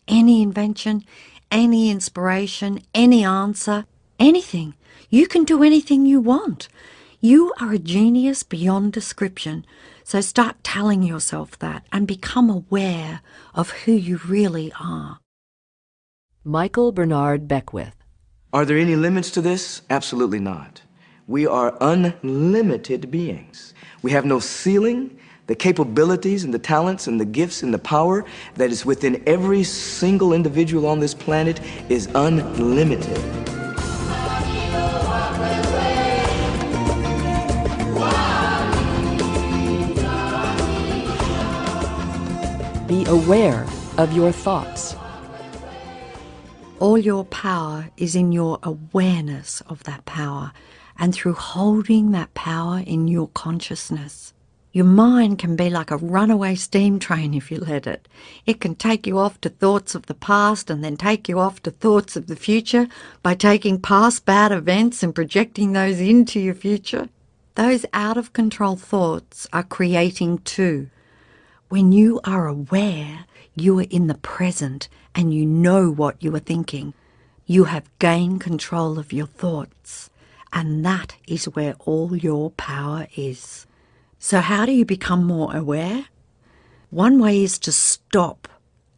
[SPEAKER 1] Any invention, any inspiration, any answer, anything. You can do anything you want. You are a genius beyond description, so start telling yourself that and become aware of who you really are.
[SPEAKER 2] Michael Bernard Beckwith.
[SPEAKER 10] Are there any limits to this? Absolutely not. We are unlimited beings. We have no ceiling. The capabilities and the talents and the gifts and the power that is within every single individual on this planet is unlimited.
[SPEAKER 2] Be aware of your thoughts.
[SPEAKER 1] All your power is in your awareness of that power and through holding that power in your consciousness. Your mind can be like a runaway steam train if you let it. It can take you off to thoughts of the past and then take you off to thoughts of the future by taking past bad events and projecting those into your future. Those out-of-control thoughts are creating too. When you are aware, you are in the present and you know what you are thinking. You have gained control of your thoughts, and that is where all your power is. So how do you become more aware? One way is to stop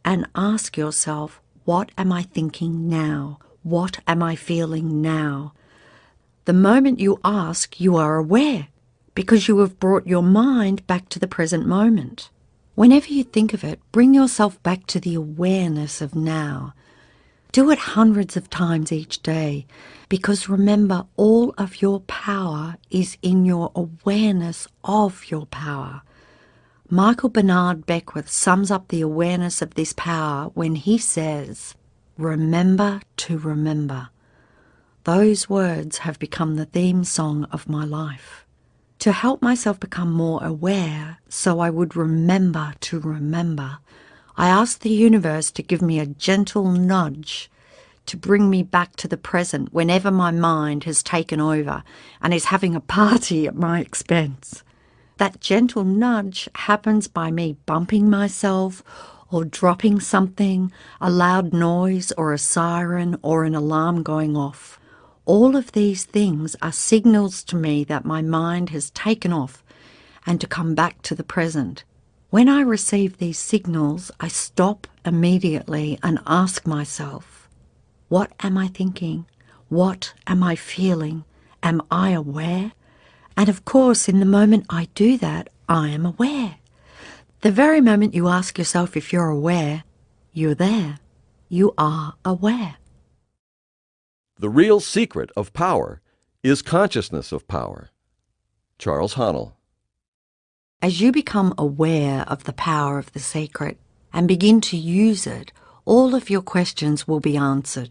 [SPEAKER 1] and ask yourself, what am I thinking now? What am I feeling now? The moment you ask, you are aware, because you have brought your mind back to the present moment. Whenever you think of it, bring yourself back to the awareness of now. Do it hundreds of times each day, because remember, all of your power is in your awareness of your power. Michael Bernard Beckwith sums up the awareness of this power when he says, "Remember to remember." Those words have become the theme song of my life. To help myself become more aware, so I would remember to remember, I asked the universe to give me a gentle nudge to bring me back to the present whenever my mind has taken over and is having a party at my expense. That gentle nudge happens by me bumping myself or dropping something, a loud noise or a siren or an alarm going off. All of these things are signals to me that my mind has taken off and to come back to the present. When I receive these signals, I stop immediately and ask myself, what am I thinking? What am I feeling? Am I aware? And of course, in the moment I do that, I am aware. The very moment you ask yourself if you're aware, you're there. You are aware.
[SPEAKER 8] The real secret of power is consciousness of power. Charles Haanel.
[SPEAKER 1] As you become aware of the power of the secret and begin to use it, all of your questions will be answered.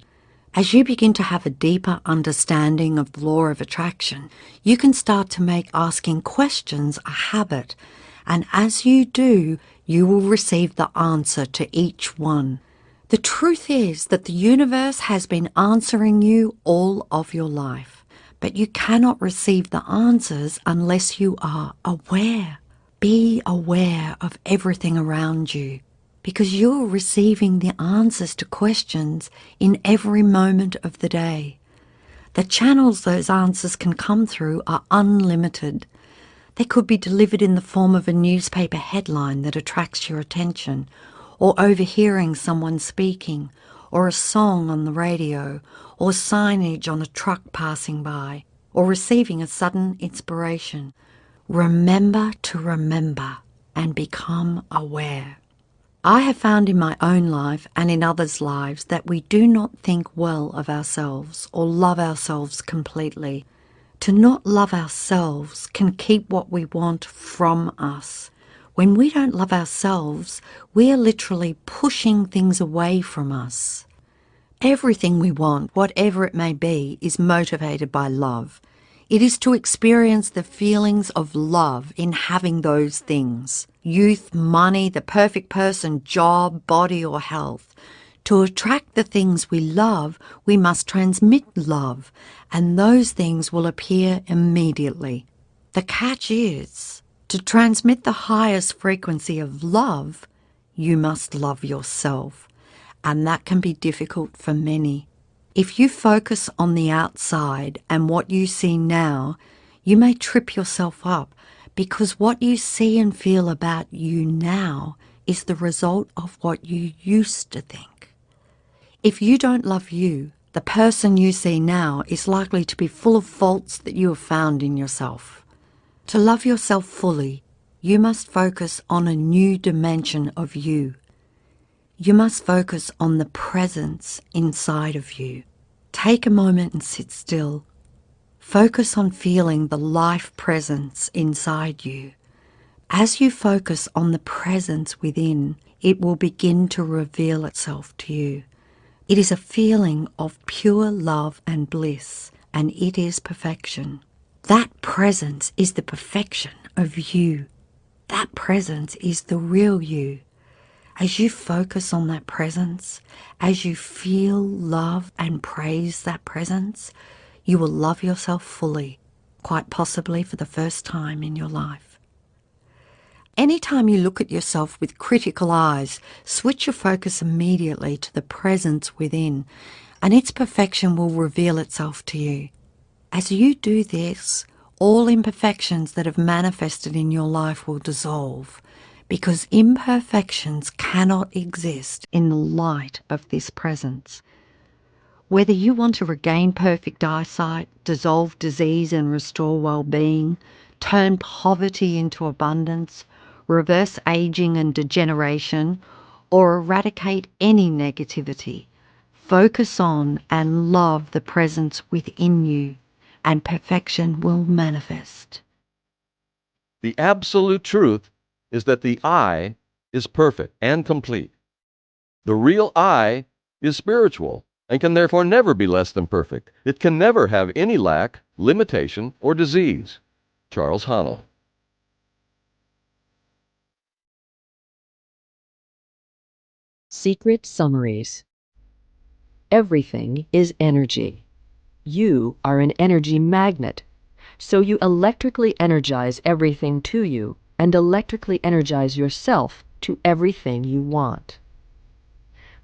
[SPEAKER 1] As you begin to have a deeper understanding of the law of attraction, you can start to make asking questions a habit, and as you do, you will receive the answer to each one. The truth is that the universe has been answering you all of your life, but you cannot receive the answers unless you are aware. Be aware of everything around you, because you're receiving the answers to questions in every moment of the day. The channels those answers can come through are unlimited. They could be delivered in the form of a newspaper headline that attracts your attention, or overhearing someone speaking, or a song on the radio, or signage on a truck passing by, or receiving a sudden inspiration. Remember to remember and become aware. I have found in my own life and in others' lives that we do not think well of ourselves or love ourselves completely. To not love ourselves can keep what we want from us. When we don't love ourselves, we are literally pushing things away from us. Everything we want, whatever it may be, is motivated by love. It is to experience the feelings of love in having those things. Youth, money, the perfect person, job, body or health. To attract the things we love, we must transmit love, and those things will appear immediately. The catch is, to transmit the highest frequency of love, you must love yourself, and that can be difficult for many. If you focus on the outside and what you see now, you may trip yourself up, because what you see and feel about you now is the result of what you used to think. If you don't love you, the person you see now is likely to be full of faults that you have found in yourself. To love yourself fully, you must focus on a new dimension of you. You must focus on the presence inside of you. Take a moment and sit still. Focus on feeling the life presence inside you. As you focus on the presence within, it will begin to reveal itself to you. It is a feeling of pure love and bliss, and it is perfection. That presence is the perfection of you. That presence is the real you. As you focus on that presence, as you feel, love and praise that presence, you will love yourself fully, quite possibly for the first time in your life. Anytime you look at yourself with critical eyes, switch your focus immediately to the presence within, and its perfection will reveal itself to you. As you do this, all imperfections that have manifested in your life will dissolve, because imperfections cannot exist in the light of this presence. Whether you want to regain perfect eyesight, dissolve disease and restore well-being, turn poverty into abundance, reverse aging and degeneration, or eradicate any negativity, focus on and love the presence within you, and perfection will manifest.
[SPEAKER 8] The absolute truth is that the I is perfect and complete. The real I is spiritual and can therefore never be less than perfect. It can never have any lack, limitation, or disease. Charles Haanel.
[SPEAKER 2] Secret summaries. Everything is energy. You are an energy magnet, so you electrically energize everything to you and electrically energize yourself to everything you want.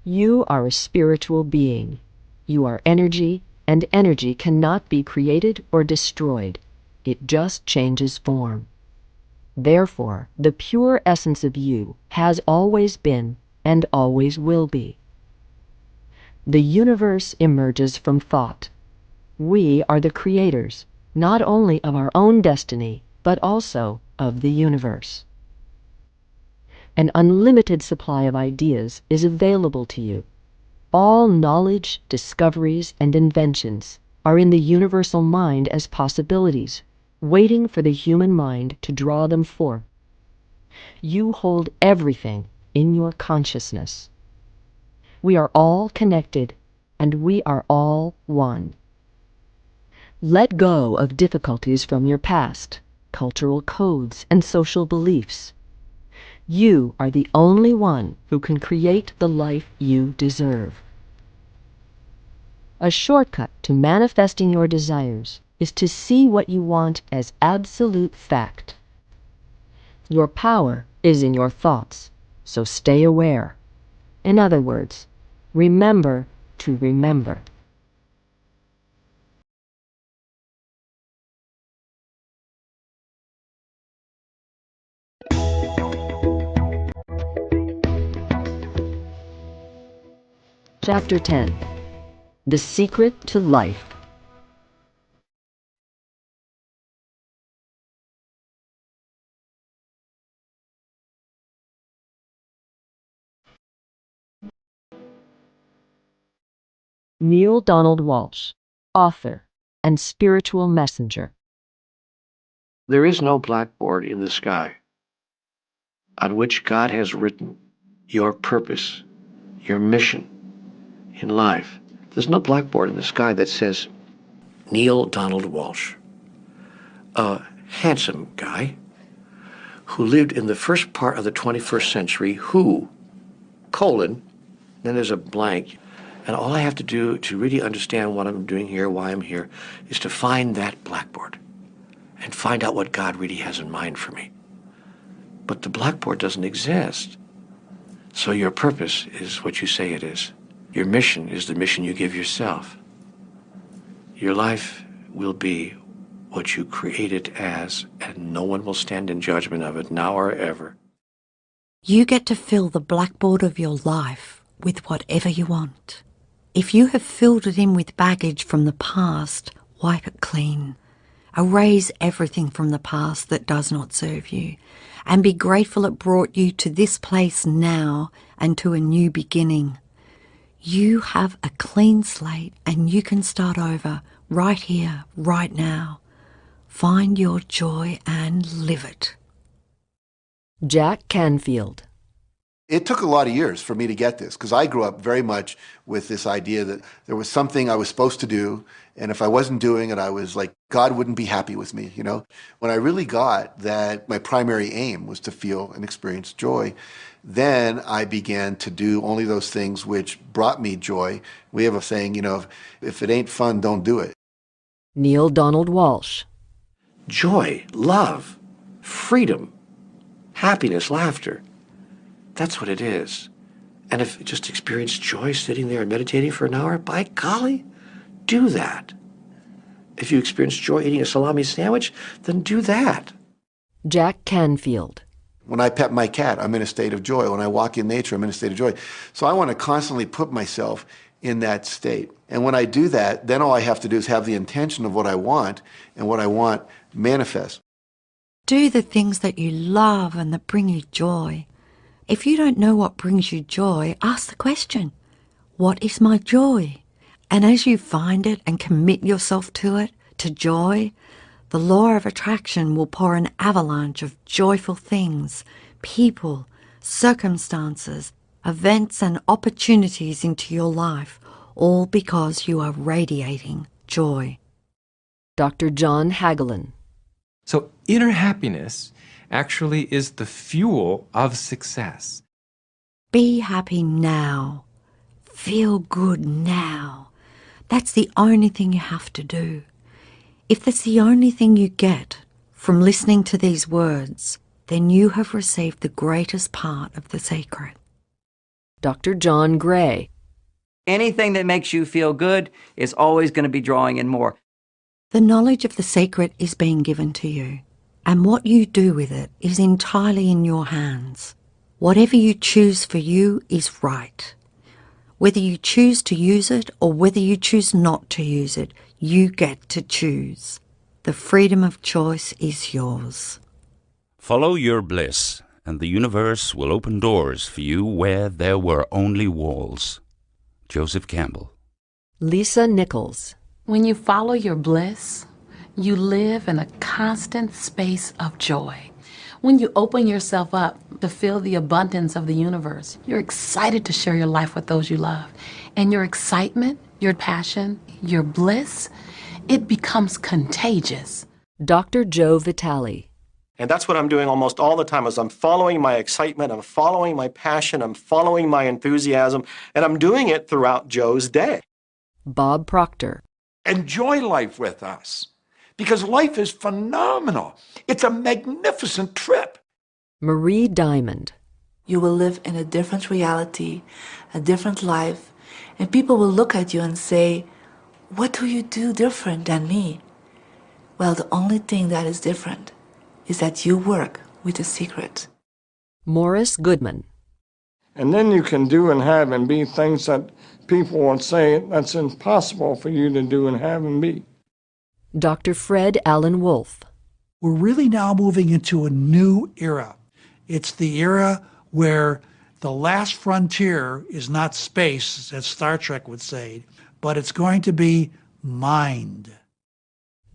[SPEAKER 2] You are a spiritual being. You are energy, and energy cannot be created or destroyed. It just changes form. Therefore, the pure essence of you has always been and always will be. The universe emerges from thought. We are the creators, not only of our own destiny, but also of the universe. An unlimited supply of ideas is available to you. All knowledge, discoveries, and inventions are in the universal mind as possibilities, waiting for the human mind to draw them forth. You hold everything in your consciousness. We are all connected, and we are all one. Let go of difficulties from your past, cultural codes, and social beliefs. You are the only one who can create the life you deserve. A shortcut to manifesting your desires is to see what you want as absolute fact. Your power is in your thoughts, so stay aware. In other words, remember to remember. Chapter 10. The Secret to Life. Neale Donald Walsch, author and spiritual messenger.
[SPEAKER 22] There is no blackboard in the sky on which God has written your purpose, your mission in life. There's no blackboard in the sky that says, Neale Donald Walsch, a handsome guy who lived in the first part of the 21st century, who, colon, then there's a blank, and all I have to do to really understand what I'm doing here, why I'm here, is to find that blackboard and find out what God really has in mind for me. But the blackboard doesn't exist. So your purpose is what you say it is. Your mission is the mission you give yourself. Your life will be what you create it as, and no one will stand in judgment of it now or ever.
[SPEAKER 1] You get to fill the blackboard of your life with whatever you want. If you have filled it in with baggage from the past, wipe it clean. Erase everything from the past that does not serve you, and be grateful it brought you to this place now and to a new beginning. You have a clean slate and you can start over right here, right now. Find your joy and live it.
[SPEAKER 2] Jack Canfield.
[SPEAKER 15] It took a lot of years for me to get this, because I grew up very much with this idea that there was something I was supposed to do, and if I wasn't doing it, I was like, God wouldn't be happy with me, you know? When I really got that my primary aim was to feel and experience joy, then I began to do only those things which brought me joy. We have a saying, you know, if it ain't fun, don't do it.
[SPEAKER 2] Neale Donald Walsch.
[SPEAKER 22] Joy, love, freedom, happiness, laughter. That's what it is. And if you just experience joy sitting there and meditating for an hour, by golly, do that. If you experience joy eating a salami sandwich, then do that.
[SPEAKER 2] Jack Canfield.
[SPEAKER 15] When I pet my cat, I'm in a state of joy. When I walk in nature, I'm in a state of joy. So I want to constantly put myself in that state. And when I do that, then all I have to do is have the intention of what I want, and what I want manifests.
[SPEAKER 1] Do the things that you love and that bring you joy. If you don't know what brings you joy, ask the question, what is my joy? And as you find it and commit yourself to it, to joy, the law of attraction will pour an avalanche of joyful things, people, circumstances, events and opportunities into your life, all because you are radiating joy.
[SPEAKER 2] Dr. John Hagelin.
[SPEAKER 5] So inner happiness actually is the fuel of success.
[SPEAKER 1] Be happy now. Feel good now. That's the only thing you have to do. If that's the only thing you get from listening to these words, then you have received the greatest part of the secret.
[SPEAKER 2] Dr. John Gray.
[SPEAKER 7] Anything that makes you feel good is always going to be drawing in more.
[SPEAKER 1] The knowledge of the secret is being given to you, and what you do with it is entirely in your hands. Whatever you choose for you is right. Whether you choose to use it or whether you choose not to use it, you get to choose. The freedom of choice is yours.
[SPEAKER 11] Follow your bliss, and the universe will open doors for you where there were only walls. Joseph Campbell.
[SPEAKER 2] Lisa Nichols.
[SPEAKER 9] When you follow your bliss, you live in a constant space of joy. When you open yourself up to feel the abundance of the universe, you're excited to share your life with those you love. And your excitement, your passion, your bliss, it becomes contagious.
[SPEAKER 2] Dr. Joe Vitale.
[SPEAKER 18] And that's what I'm doing almost all the time is I'm following my excitement, I'm following my passion, I'm following my enthusiasm, and I'm doing it throughout Joe's day.
[SPEAKER 2] Bob Proctor.
[SPEAKER 3] Enjoy life with us because life is phenomenal. It's a magnificent trip.
[SPEAKER 2] Marie Diamond.
[SPEAKER 4] You will live in a different reality, a different life, and people will look at you and say, "What do you do different than me?" Well, the only thing that is different is that you work with the secret.
[SPEAKER 2] Morris Goodman.
[SPEAKER 20] And then you can do and have and be things that people will say that's impossible for you to do and have and be.
[SPEAKER 2] Dr. Fred Allen Wolf.
[SPEAKER 19] We're really now moving into a new era. It's the era where the last frontier is not space, as Star Trek would say, but it's going to be mind.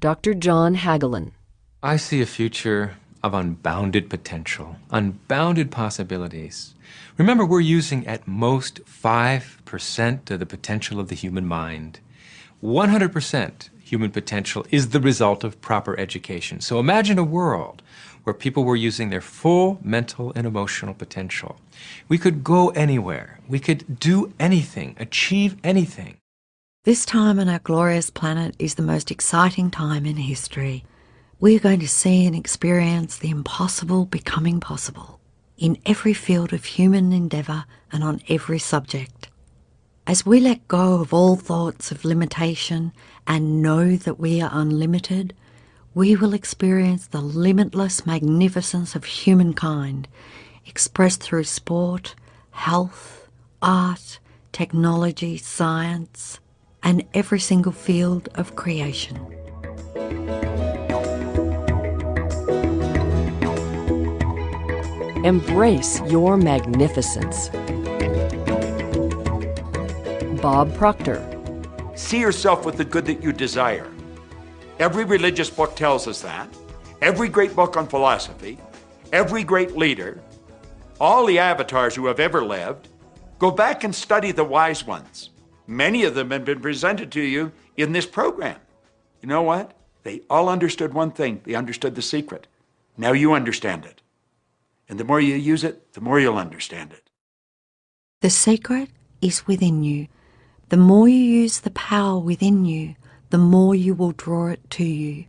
[SPEAKER 2] Dr. John Hagelin.
[SPEAKER 5] I see a future of unbounded potential, unbounded possibilities. Remember, we're using at most 5% of the potential of the human mind. 100% human potential is the result of proper education. So imagine a world where people were using their full mental and emotional potential. We could go anywhere. We could do anything, achieve anything.
[SPEAKER 1] This time on our glorious planet is the most exciting time in history. We are going to see and experience the impossible becoming possible in every field of human endeavour and on every subject. As we let go of all thoughts of limitation and know that we are unlimited, we will experience the limitless magnificence of humankind, expressed through sport, health, art, technology, science, and every single field of creation.
[SPEAKER 2] Embrace your magnificence. Bob Proctor.
[SPEAKER 3] See yourself with the good that you desire. Every religious book tells us that. Every great book on philosophy, every great leader, all the avatars who have ever lived, go back and study the wise ones. Many of them have been presented to you in this program. You know what? They all understood one thing. They understood the secret. Now you understand it. And the more you use it, the more you'll understand it.
[SPEAKER 1] The secret is within you. The more you use the power within you, the more you will draw it to you.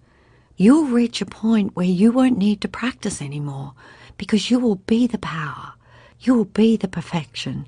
[SPEAKER 1] You'll reach a point where you won't need to practice anymore because you will be the power. You will be the perfection.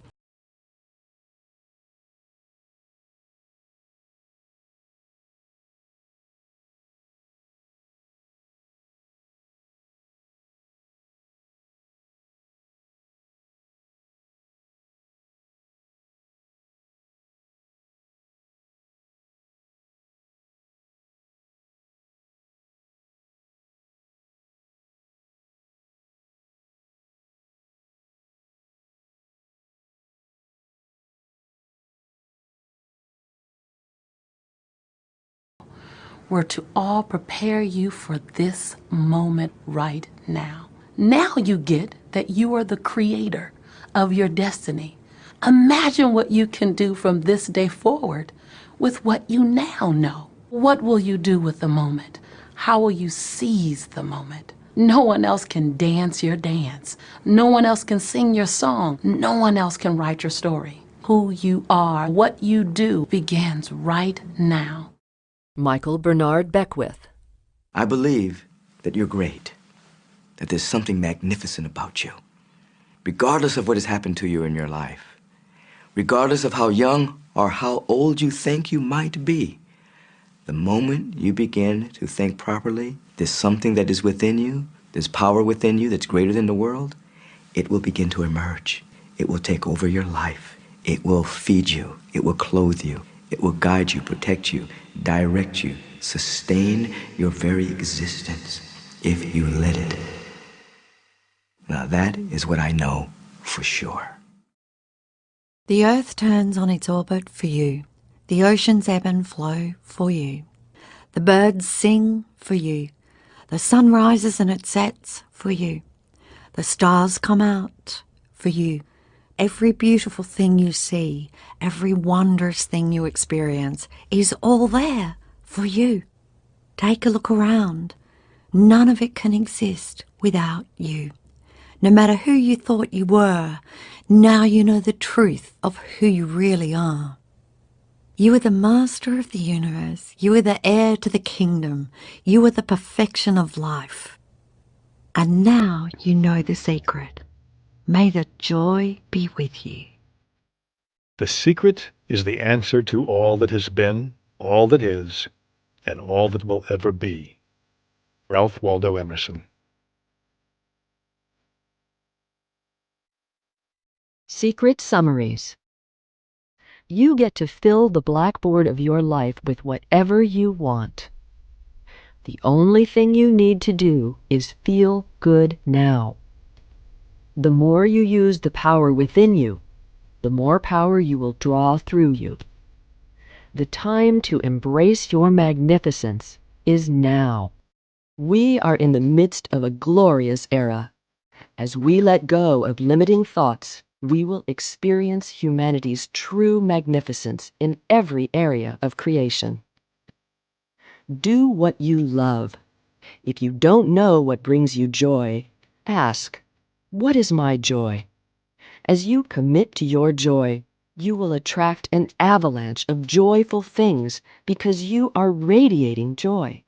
[SPEAKER 9] Were to all prepare you for this moment right now. Now you get that you are the creator of your destiny. Imagine what you can do from this day forward with what you now know. What will you do with the moment? How will you seize the moment? No one else can dance your dance. No one else can sing your song. No one else can write your story. Who you are, what you do begins right now.
[SPEAKER 2] Michael Bernard Beckwith.
[SPEAKER 10] I believe that you're great, that there's something magnificent about you. Regardless of what has happened to you in your life, regardless of how young or how old you think you might be, the moment you begin to think properly, there's something that is within you, there's power within you that's greater than the world, it will begin to emerge. It will take over your life. It will feed you. It will clothe you. It will guide you, protect you, direct you, sustain your very existence if you let it. Now that is what I know for sure.
[SPEAKER 1] The earth turns on its orbit for you. The oceans ebb and flow for you. The birds sing for you. The sun rises and it sets for you. The stars come out for you. Every beautiful thing you see, every wondrous thing you experience is all there for you. Take a look around. None of it can exist without you. No matter who you thought you were, now you know the truth of who you really are. You are the master of the universe. You are the heir to the kingdom. You are the perfection of life. And now you know the secret. May the joy be with you.
[SPEAKER 14] The secret is the answer to all that has been, all that is, and all that will ever be. Ralph Waldo Emerson.
[SPEAKER 2] Secret summaries. You get to fill the blackboard of your life with whatever you want. The only thing you need to do is feel good now. The more you use the power within you, the more power you will draw through you. The time to embrace your magnificence is now. We are in the midst of a glorious era. As we let go of limiting thoughts, we will experience humanity's true magnificence in every area of creation. Do what you love. If you don't know what brings you joy, ask, what is my joy? As you commit to your joy, you will attract an avalanche of joyful things because you are radiating joy.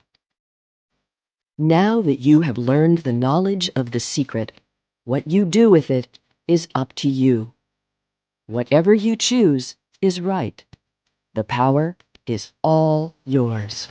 [SPEAKER 2] Now that you have learned the knowledge of the secret, what you do with it is up to you. Whatever you choose is right. The power is all yours.